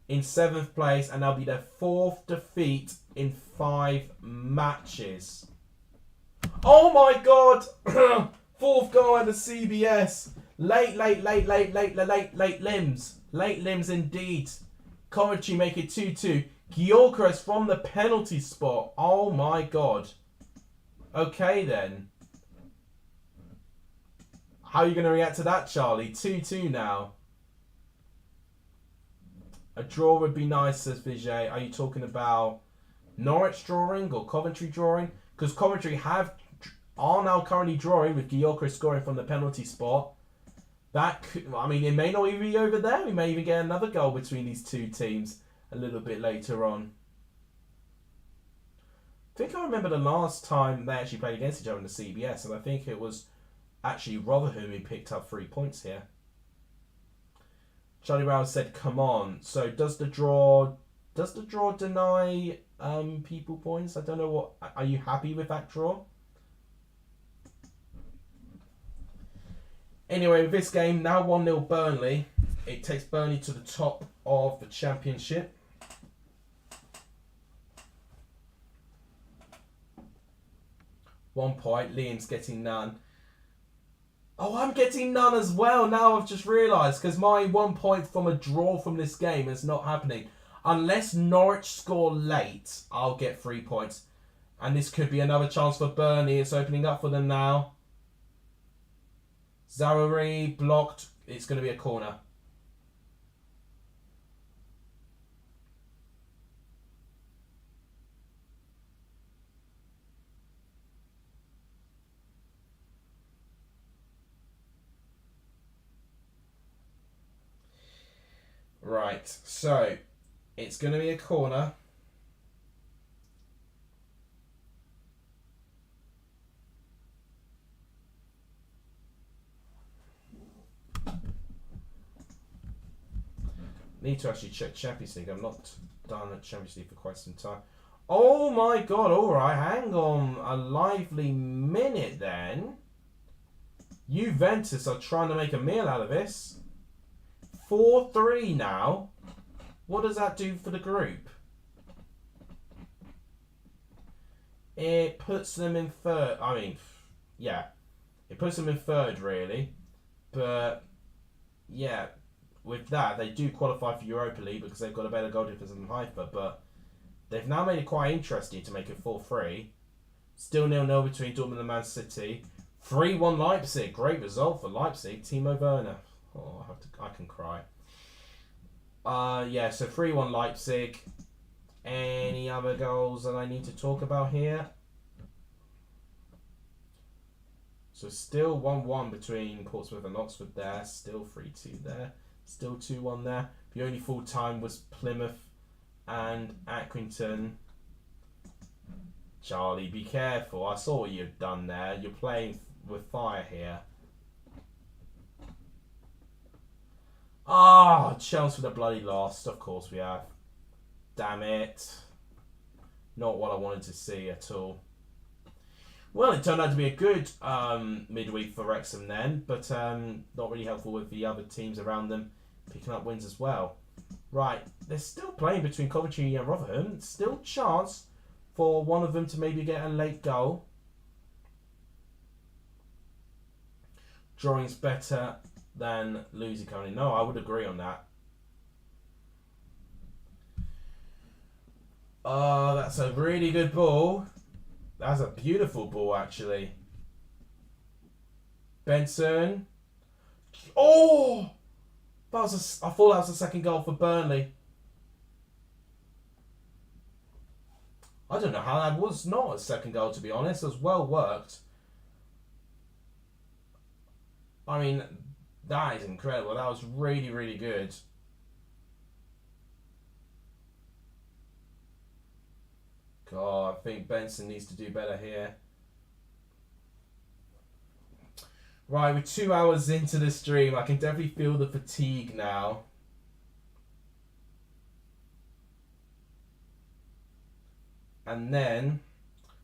in 7th place, and that'll be their 4th defeat in 5 matches. Oh my God! 4th goal at the CBS. Late limbs. Late limbs indeed. Coventry make it 2-2. Gyökeres from the penalty spot. Oh my God. Okay then. How are you going to react to that, Charlie? 2-2 now. A draw would be nice, says Vijay. Are you talking about Norwich drawing or Coventry drawing? Because Coventry are now currently drawing with Gyökeres scoring from the penalty spot. That could, I mean, it may not even be over there. We may even get another goal between these two teams a little bit later on. I think I remember the last time they actually played against each other in the CBS, and I think it was actually Rotherham who picked up 3 points here. Charlie Brown said, "Come on." So does the draw deny people points? I don't know what. Are you happy with that draw? Anyway, with this game now 1-0 Burnley, it takes Burnley to the top of the Championship. One point. Liam's getting none. Oh, I'm getting none as well. Now I've just realised, because my 1 point from a draw from this game is not happening. Unless Norwich score late, I'll get 3 points. And this could be another chance for Burnley. It's opening up for them now. Zaroury blocked. It's going to be a corner. Right, so it's going to be a corner. Need to actually check Champions League. I'm not done at Champions League for quite some time. Oh my god, alright, hang on a lively minute then. Juventus are trying to make a meal out of this. 4-3 now. What does that do for the group? It puts them in third. I mean, yeah. It puts them in third, really. But, yeah. With that, they do qualify for Europa League because they've got a better goal difference than Haifa. But they've now made it quite interesting to make it 4-3. Still 0-0 between Dortmund and Man City. 3-1 Leipzig. Great result for Leipzig. Timo Werner. Oh, I can cry. Yeah, so 3-1 Leipzig. Any other goals that I need to talk about here? So still 1-1 between Portsmouth and Oxford there. Still 3-2 there. Still 2-1 there. The only full time was Plymouth and Accrington. Charlie, be careful. I saw what you've done there. You're playing with fire here. Ah, chance for the bloody lost. Of course we have. Damn it. Not what I wanted to see at all. Well, it turned out to be a good midweek for Wrexham then, but not really helpful with the other teams around them picking up wins as well. Right, they're still playing between Coventry and Rotherham. Still chance for one of them to maybe get a late goal. Drawing's better than losing currently. No, I would agree on that. Oh, that's a really good ball. That's a beautiful ball, actually. Bensound. Oh! I thought that was the second goal for Burnley. I don't know how that was not a second goal, to be honest. It was well worked. I mean, that is incredible. That was really, really good. God, I think Benson needs to do better here. Right, we're 2 hours into the stream. I can definitely feel the fatigue now. And then,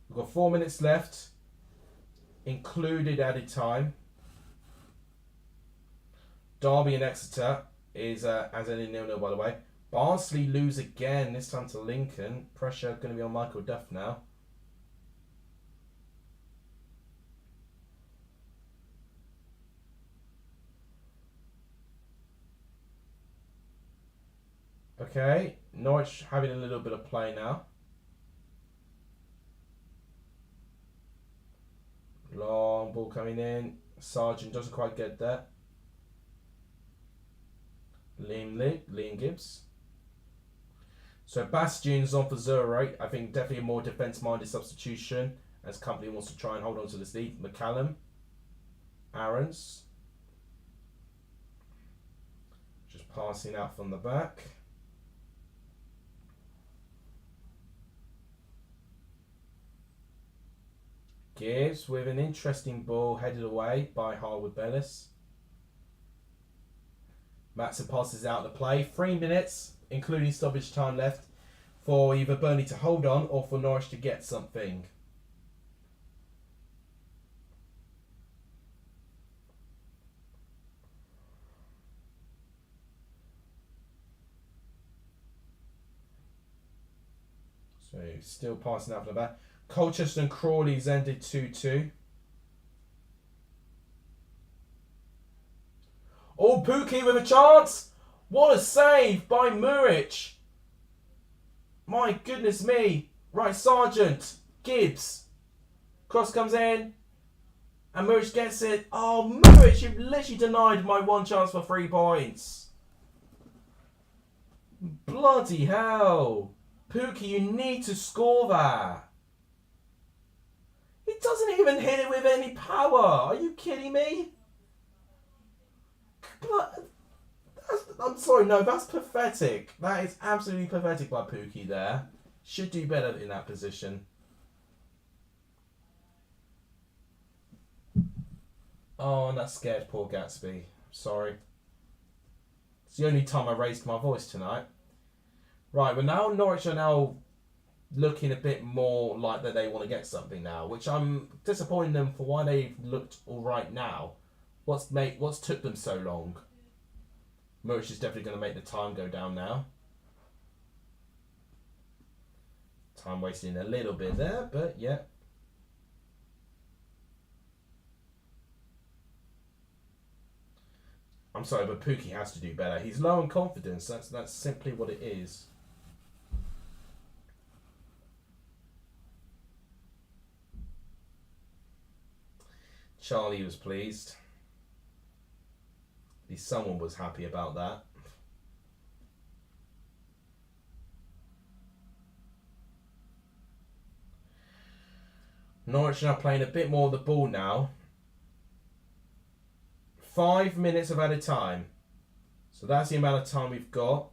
we've got 4 minutes left, included added time. Derby and Exeter is as any 0-0, by the way. Barnsley lose again, this time to Lincoln. Pressure going to be on Michael Duff now. Okay, Norwich having a little bit of play now. Long ball coming in. Sargent doesn't quite get there. Liam Gibbs. So Bastion's on for Zurich. I think definitely a more defence-minded substitution as Company wants to try and hold on to this lead. McCallum. Aarons. Just passing out from the back. Gibbs with an interesting ball headed away by Harwood Bellis. Matson passes out the play. 3 minutes, including stoppage time left, for either Burnley to hold on or for Norwich to get something. So still passing out from the back. Colchester and Crawley's ended 2-2. Oh, Pookie with a chance! What a save by Norwich! My goodness me! Right, Sargent, Gibbs. Cross comes in. And Norwich gets it. Oh, Norwich, you've literally denied my one chance for 3 points. Bloody hell. Pookie, you need to score that. He doesn't even hit it with any power. Are you kidding me? I'm sorry, no, that's pathetic. That is absolutely pathetic by Pookie there. Should do better in that position. Oh, and that scared poor Gatsby. Sorry. It's the only time I raised my voice tonight. Right, well now Norwich are now looking a bit more like that they want to get something now, which I'm disappointing them for why they've looked alright now. What's took them so long? Norwich is definitely going to make the time go down now. Time wasting a little bit there, but yeah. I'm sorry, but Pookie has to do better. He's low on confidence. That's simply what it is. Charlie was pleased. At least someone was happy about that. Norwich are now playing a bit more of the ball now. 5 minutes of added time. So that's the amount of time we've got.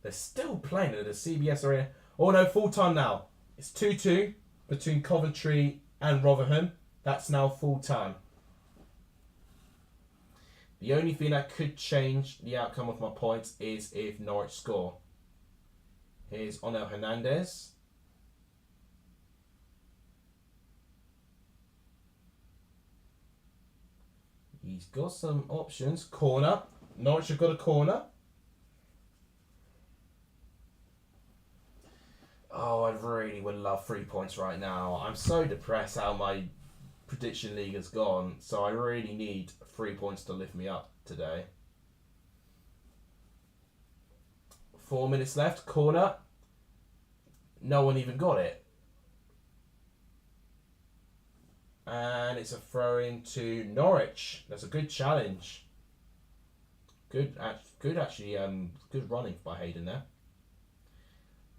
They're still playing at the CBS Arena. Oh no, full time now. It's 2-2 between Coventry and Rotherham. That's now full time. The only thing that could change the outcome of my points is if Norwich score. Here's Onel Hernandez. He's got some options. Corner. Norwich have got a corner. Oh, I really would love 3 points right now. I'm so depressed how my prediction league has gone. So I really need 3 points to lift me up today. 4 minutes left. Corner. No one even got it. And it's a throw into Norwich. That's a good challenge. Good running by Hayden there.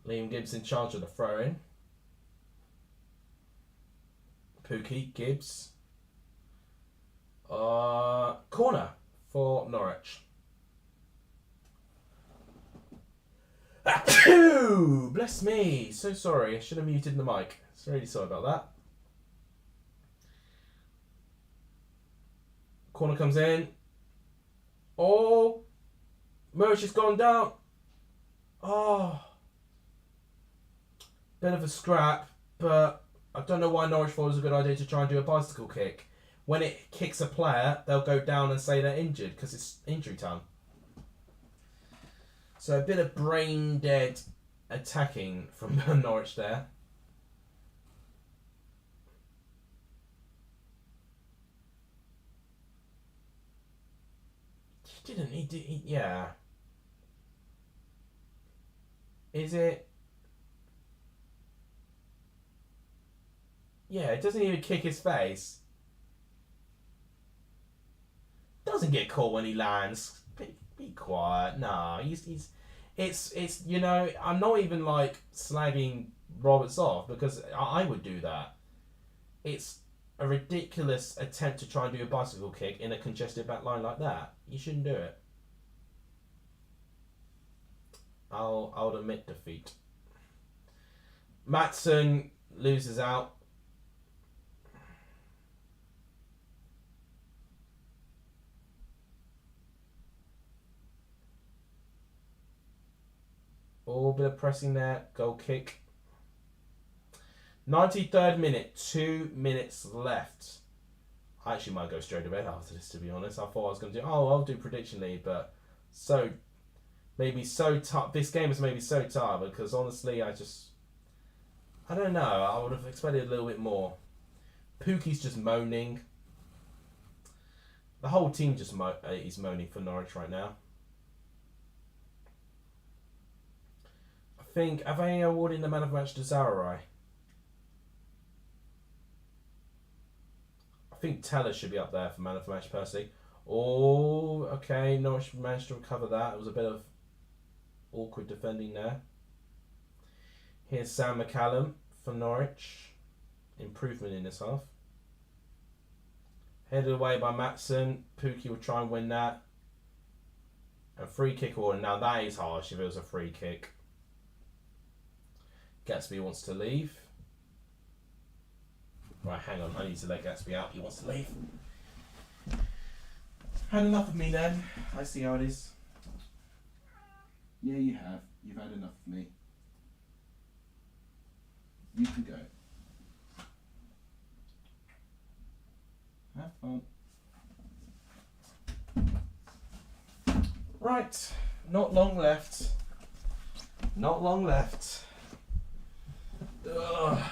Liam Gibbs in charge of the throw-in. Pookie, Gibbs. Corner for Norwich. Achoo! Bless me. So sorry. I should have muted the mic. Really sorry about that. Corner comes in. Oh, Norwich has gone down. Oh, bit of a scrap, but I don't know why Norwich thought it was a good idea to try and do a bicycle kick. When it kicks a player, they'll go down and say they're injured because it's injury time. So a bit of brain dead attacking from Norwich there. Yeah. Is it? Yeah, it doesn't even kick his face. Doesn't get caught when he lands. Be quiet. No, it's you know, I'm not even like slagging Roberts off because I would do that. It's a ridiculous attempt to try and do a bicycle kick in a congested back line like that. You shouldn't do it. I'll admit defeat. Matson loses out. All bit of pressing there. Goal kick. 93rd minute. 2 minutes left. I actually might go straight to bed after this, to be honest. I thought I was going to do... Oh, I'll do prediction league, but... So... Maybe so tough. This game is maybe so tough because honestly, I don't know. I would have expected a little bit more. Pookie's just moaning. The whole team just is moaning for Norwich right now. I think, have they awarded the man of the match to Zaharai? I think Teller should be up there for man of the match, personally. Oh, okay. Norwich managed to recover that. It was a bit of awkward defending there. Here's Sam McCallum for Norwich. Improvement in this half. Headed away by Matson. Pookie will try and win that. A free kick order. Now that is harsh if it was a free kick. Gatsby wants to leave. Right, hang on. I need to let Gatsby out. He wants to leave. Had enough of me then. I see how it is. Yeah, you have. You've had enough of me. You can go. Have fun. Right. Not long left. Not long left. Ugh.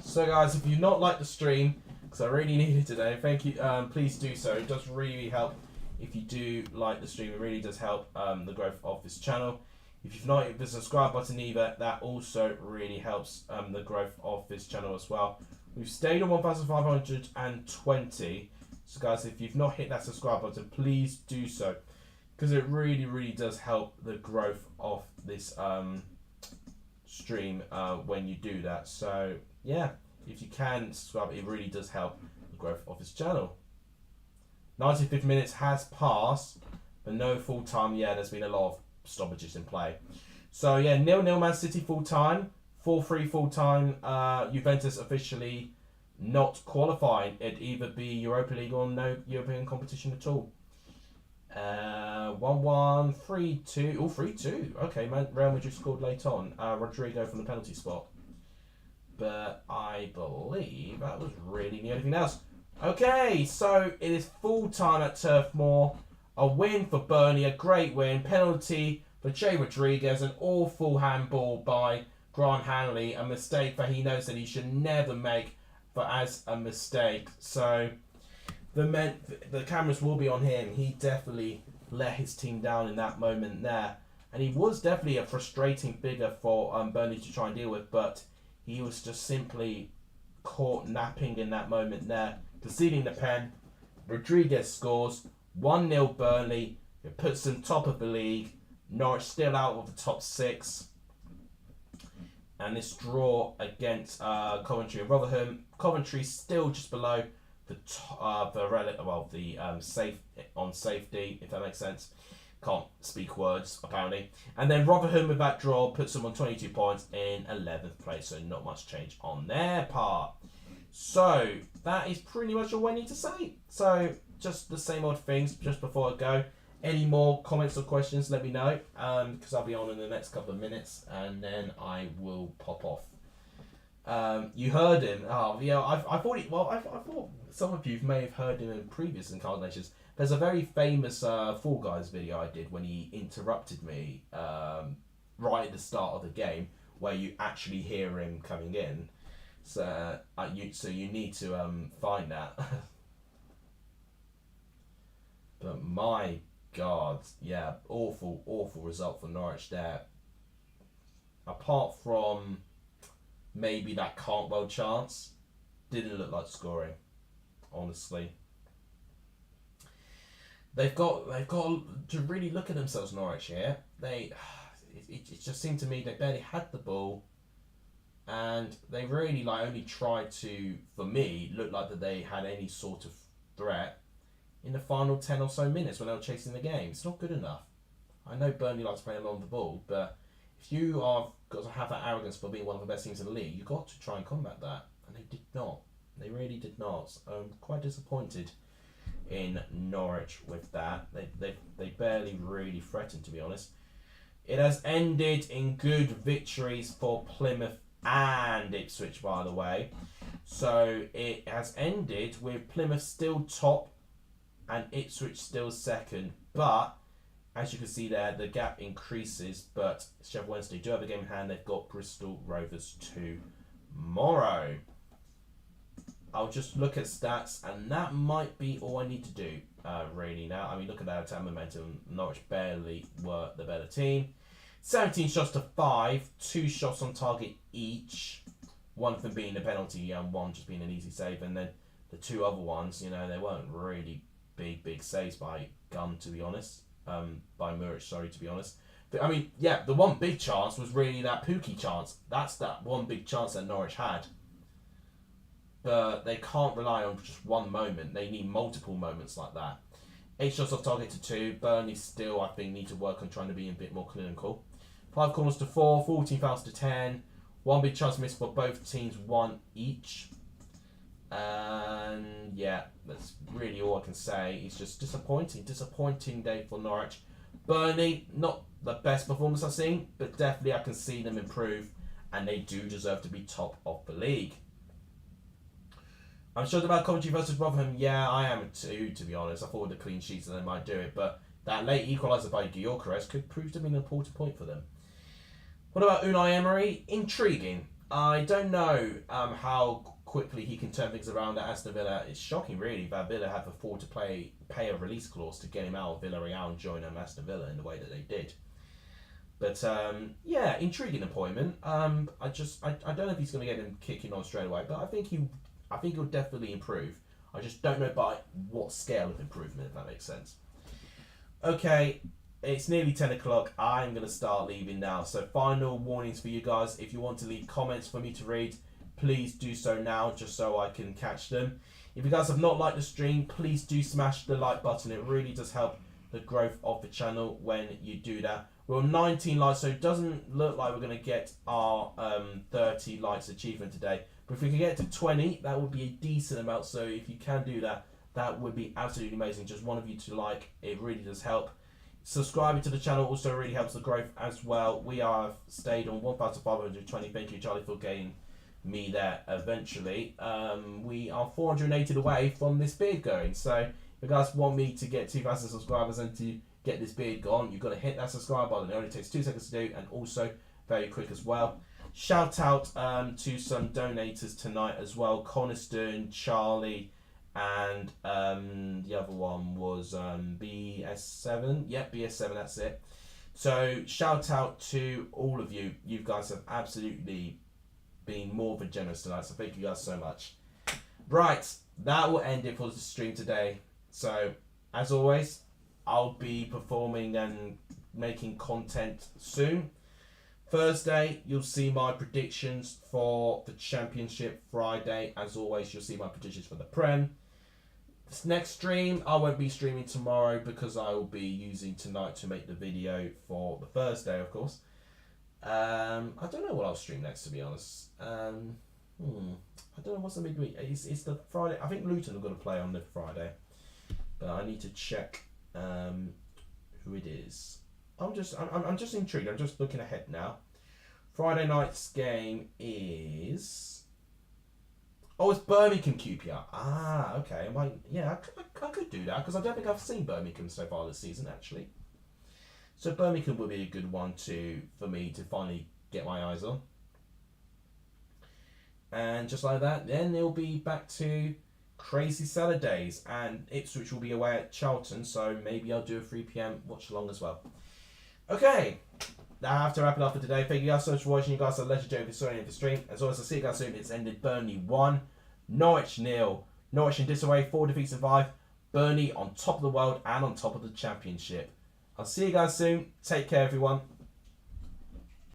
So guys, if you've not liked the stream, because I really need it today, thank you. Please do so. It does really help. If you do like the stream, it really does help the growth of this channel. If you've not hit the subscribe button either, that also really helps the growth of this channel as well. We've stayed on 1,520. So guys, if you've not hit that subscribe button, please do so. Because it really, really does help the growth of this stream when you do that. So yeah, if you can subscribe, it really does help the growth of this channel. 95 minutes has passed, but no full time. Yeah, there's been a lot of stoppages in play. So yeah, 0-0 Man City full time, 4-3 full time. Juventus officially not qualifying. It'd either be Europa League or no European competition at all. 1-1, 3-2. Oh, 3-2. Okay, man. Real Madrid scored late on. Rodrigo from the penalty spot. But I believe that was really the only thing else. Okay, so it is full time at Turf Moor. A win for Burnley, a great win. Penalty for Jay Rodriguez, an awful handball by Grant Hanley, a mistake that he knows that he should never make, but as a mistake. So the cameras will be on him. He definitely let his team down in that moment there, and he was definitely a frustrating figure for Burnley to try and deal with, but he was just simply caught napping in that moment there. Conceding the pen, Rodriguez scores, 1-0 Burnley. It puts them top of the league. Norwich still out of the top 6. And this draw against Coventry and Rotherham. Coventry still just below the safe on safety, if that makes sense. Can't speak words apparently. And then Rotherham with that draw puts them on 22 points in 11th place. So not much change on their part. So that is pretty much all I need to say. So just the same old things just before I go. Any more comments or questions, let me know. Because I'll be on in the next couple of minutes and then I will pop off. You heard him. Oh, yeah. I thought some of you may have heard him in previous incarnations. There's a very famous Fall Guys video I did when he interrupted me right at the start of the game, where you actually hear him coming in. So you need to find that. But my God, yeah, awful result for Norwich there. Apart from maybe that Cantwell chance, didn't look like scoring, honestly. They've got to really look at themselves, Norwich here. It just seemed to me they barely had the ball, and they really only tried to, for me, look like that they had any sort of threat in the final 10 or so minutes when they were chasing the game. It's not good enough. I know Burnley likes playing along the ball, but if you are got to have that arrogance for being one of the best teams in the league, you've got to try and combat that, and they did not. They really did not. I'm quite disappointed in Norwich with that. They barely really threatened, to be honest. It has ended in good victories for Plymouth and Ipswich, by the way. So it has ended with Plymouth still top and Ipswich still second. But as you can see there, the gap increases. But Sheffield Wednesday do have a game in hand. They've got Bristol Rovers tomorrow. I'll just look at stats, and that might be all I need to do really now. I mean, look at that attack momentum. Norwich barely were the better team. 17 shots to 5, 2 shots on target each. One of them being a penalty and one just being an easy save. And then the two other ones, you know, they weren't really big saves by Gunn, to be honest. By Muric, sorry, to be honest. But, I mean, yeah, the one big chance was really that Pookie chance. That's that one big chance that Norwich had. But they can't rely on just one moment. They need multiple moments like that. 8 shots off target to 2. Burnley still, I think, need to work on trying to be a bit more clinical. 5 corners to 4. 14 fouls to 10. One big chance missed for both teams, 1 each. And yeah, that's really all I can say. It's just disappointing. Disappointing day for Norwich. Burnley, not the best performance I've seen, but definitely I can see them improve. And they do deserve to be top of the league. I'm sure about Coventry versus Rotherham. Yeah, I am too, to be honest. I thought with the clean sheets that they might do it. But that late equaliser by Gyökeres could prove to be an important point for them. What about Unai Emery? Intriguing. I don't know how quickly he can turn things around at Aston Villa. It's shocking, really, that Villa have afforded to pay a release clause to get him out of Villarreal and join Aston Villa in the way that they did. But yeah, intriguing appointment. I don't know if he's going to get him kicking on straight away, but I think he'll definitely improve. I just don't know by what scale of improvement, if that makes sense. Okay, it's nearly 10 o'clock. I'm going to start leaving now. So final warnings for you guys. If you want to leave comments for me to read, please do so now, just so I can catch them. If you guys have not liked the stream, please do smash the like button. It really does help the growth of the channel when you do that. We're on 19 likes, so it doesn't look like we're going to get our 30 likes achievement today. But if we can get to 20, that would be a decent amount. So if you can do that, that would be absolutely amazing. Just one of you to like, it really does help. Subscribing to the channel also really helps the growth as well. We have stayed on 1,520. Thank you, Charlie, for getting me there eventually. We are 480 away from this beard going. So if you guys want me to get 2,000 subscribers and to get this beard gone, you've got to hit that subscribe button. It only takes 2 seconds to do, and also very quick as well. Shout out to some donators tonight as well. Coniston, Charlie, and the other one was BS7. Yep, BS7, that's it. So shout out to all of you. You guys have absolutely been more than generous tonight, so thank you guys so much. Right, that will end it for the stream today. So as always, I'll be performing and making content soon. Thursday, you'll see my predictions for the Championship. Friday, as always, you'll see my predictions for the Prem. This next stream, I won't be streaming tomorrow because I will be using tonight to make the video for the Thursday, of course. I don't know what I'll stream next, to be honest. I don't know what's the midweek. It's the Friday. I think Luton are going to play on the Friday, but I need to check who it is. I'm just intrigued. I'm just looking ahead now. Friday night's game is... Oh, it's Birmingham QPR. Ah, okay. I could do that because I don't think I've seen Birmingham so far this season, actually. So Birmingham would be a good one for me to finally get my eyes on. And just like that, then it'll be back to crazy Saturdays, and Ipswich will be away at Charlton, so maybe I'll do a 3 PM watch along as well. Okay, now I have to wrap it up for today. Thank you guys so much for watching. You guys are legendary if you saw any of the stream. As always, I'll see you guys soon. It's ended Burnley 1, Norwich 0. Norwich in disarray, 4 defeats and 5. Burnley on top of the world and on top of the Championship. I'll see you guys soon. Take care, everyone.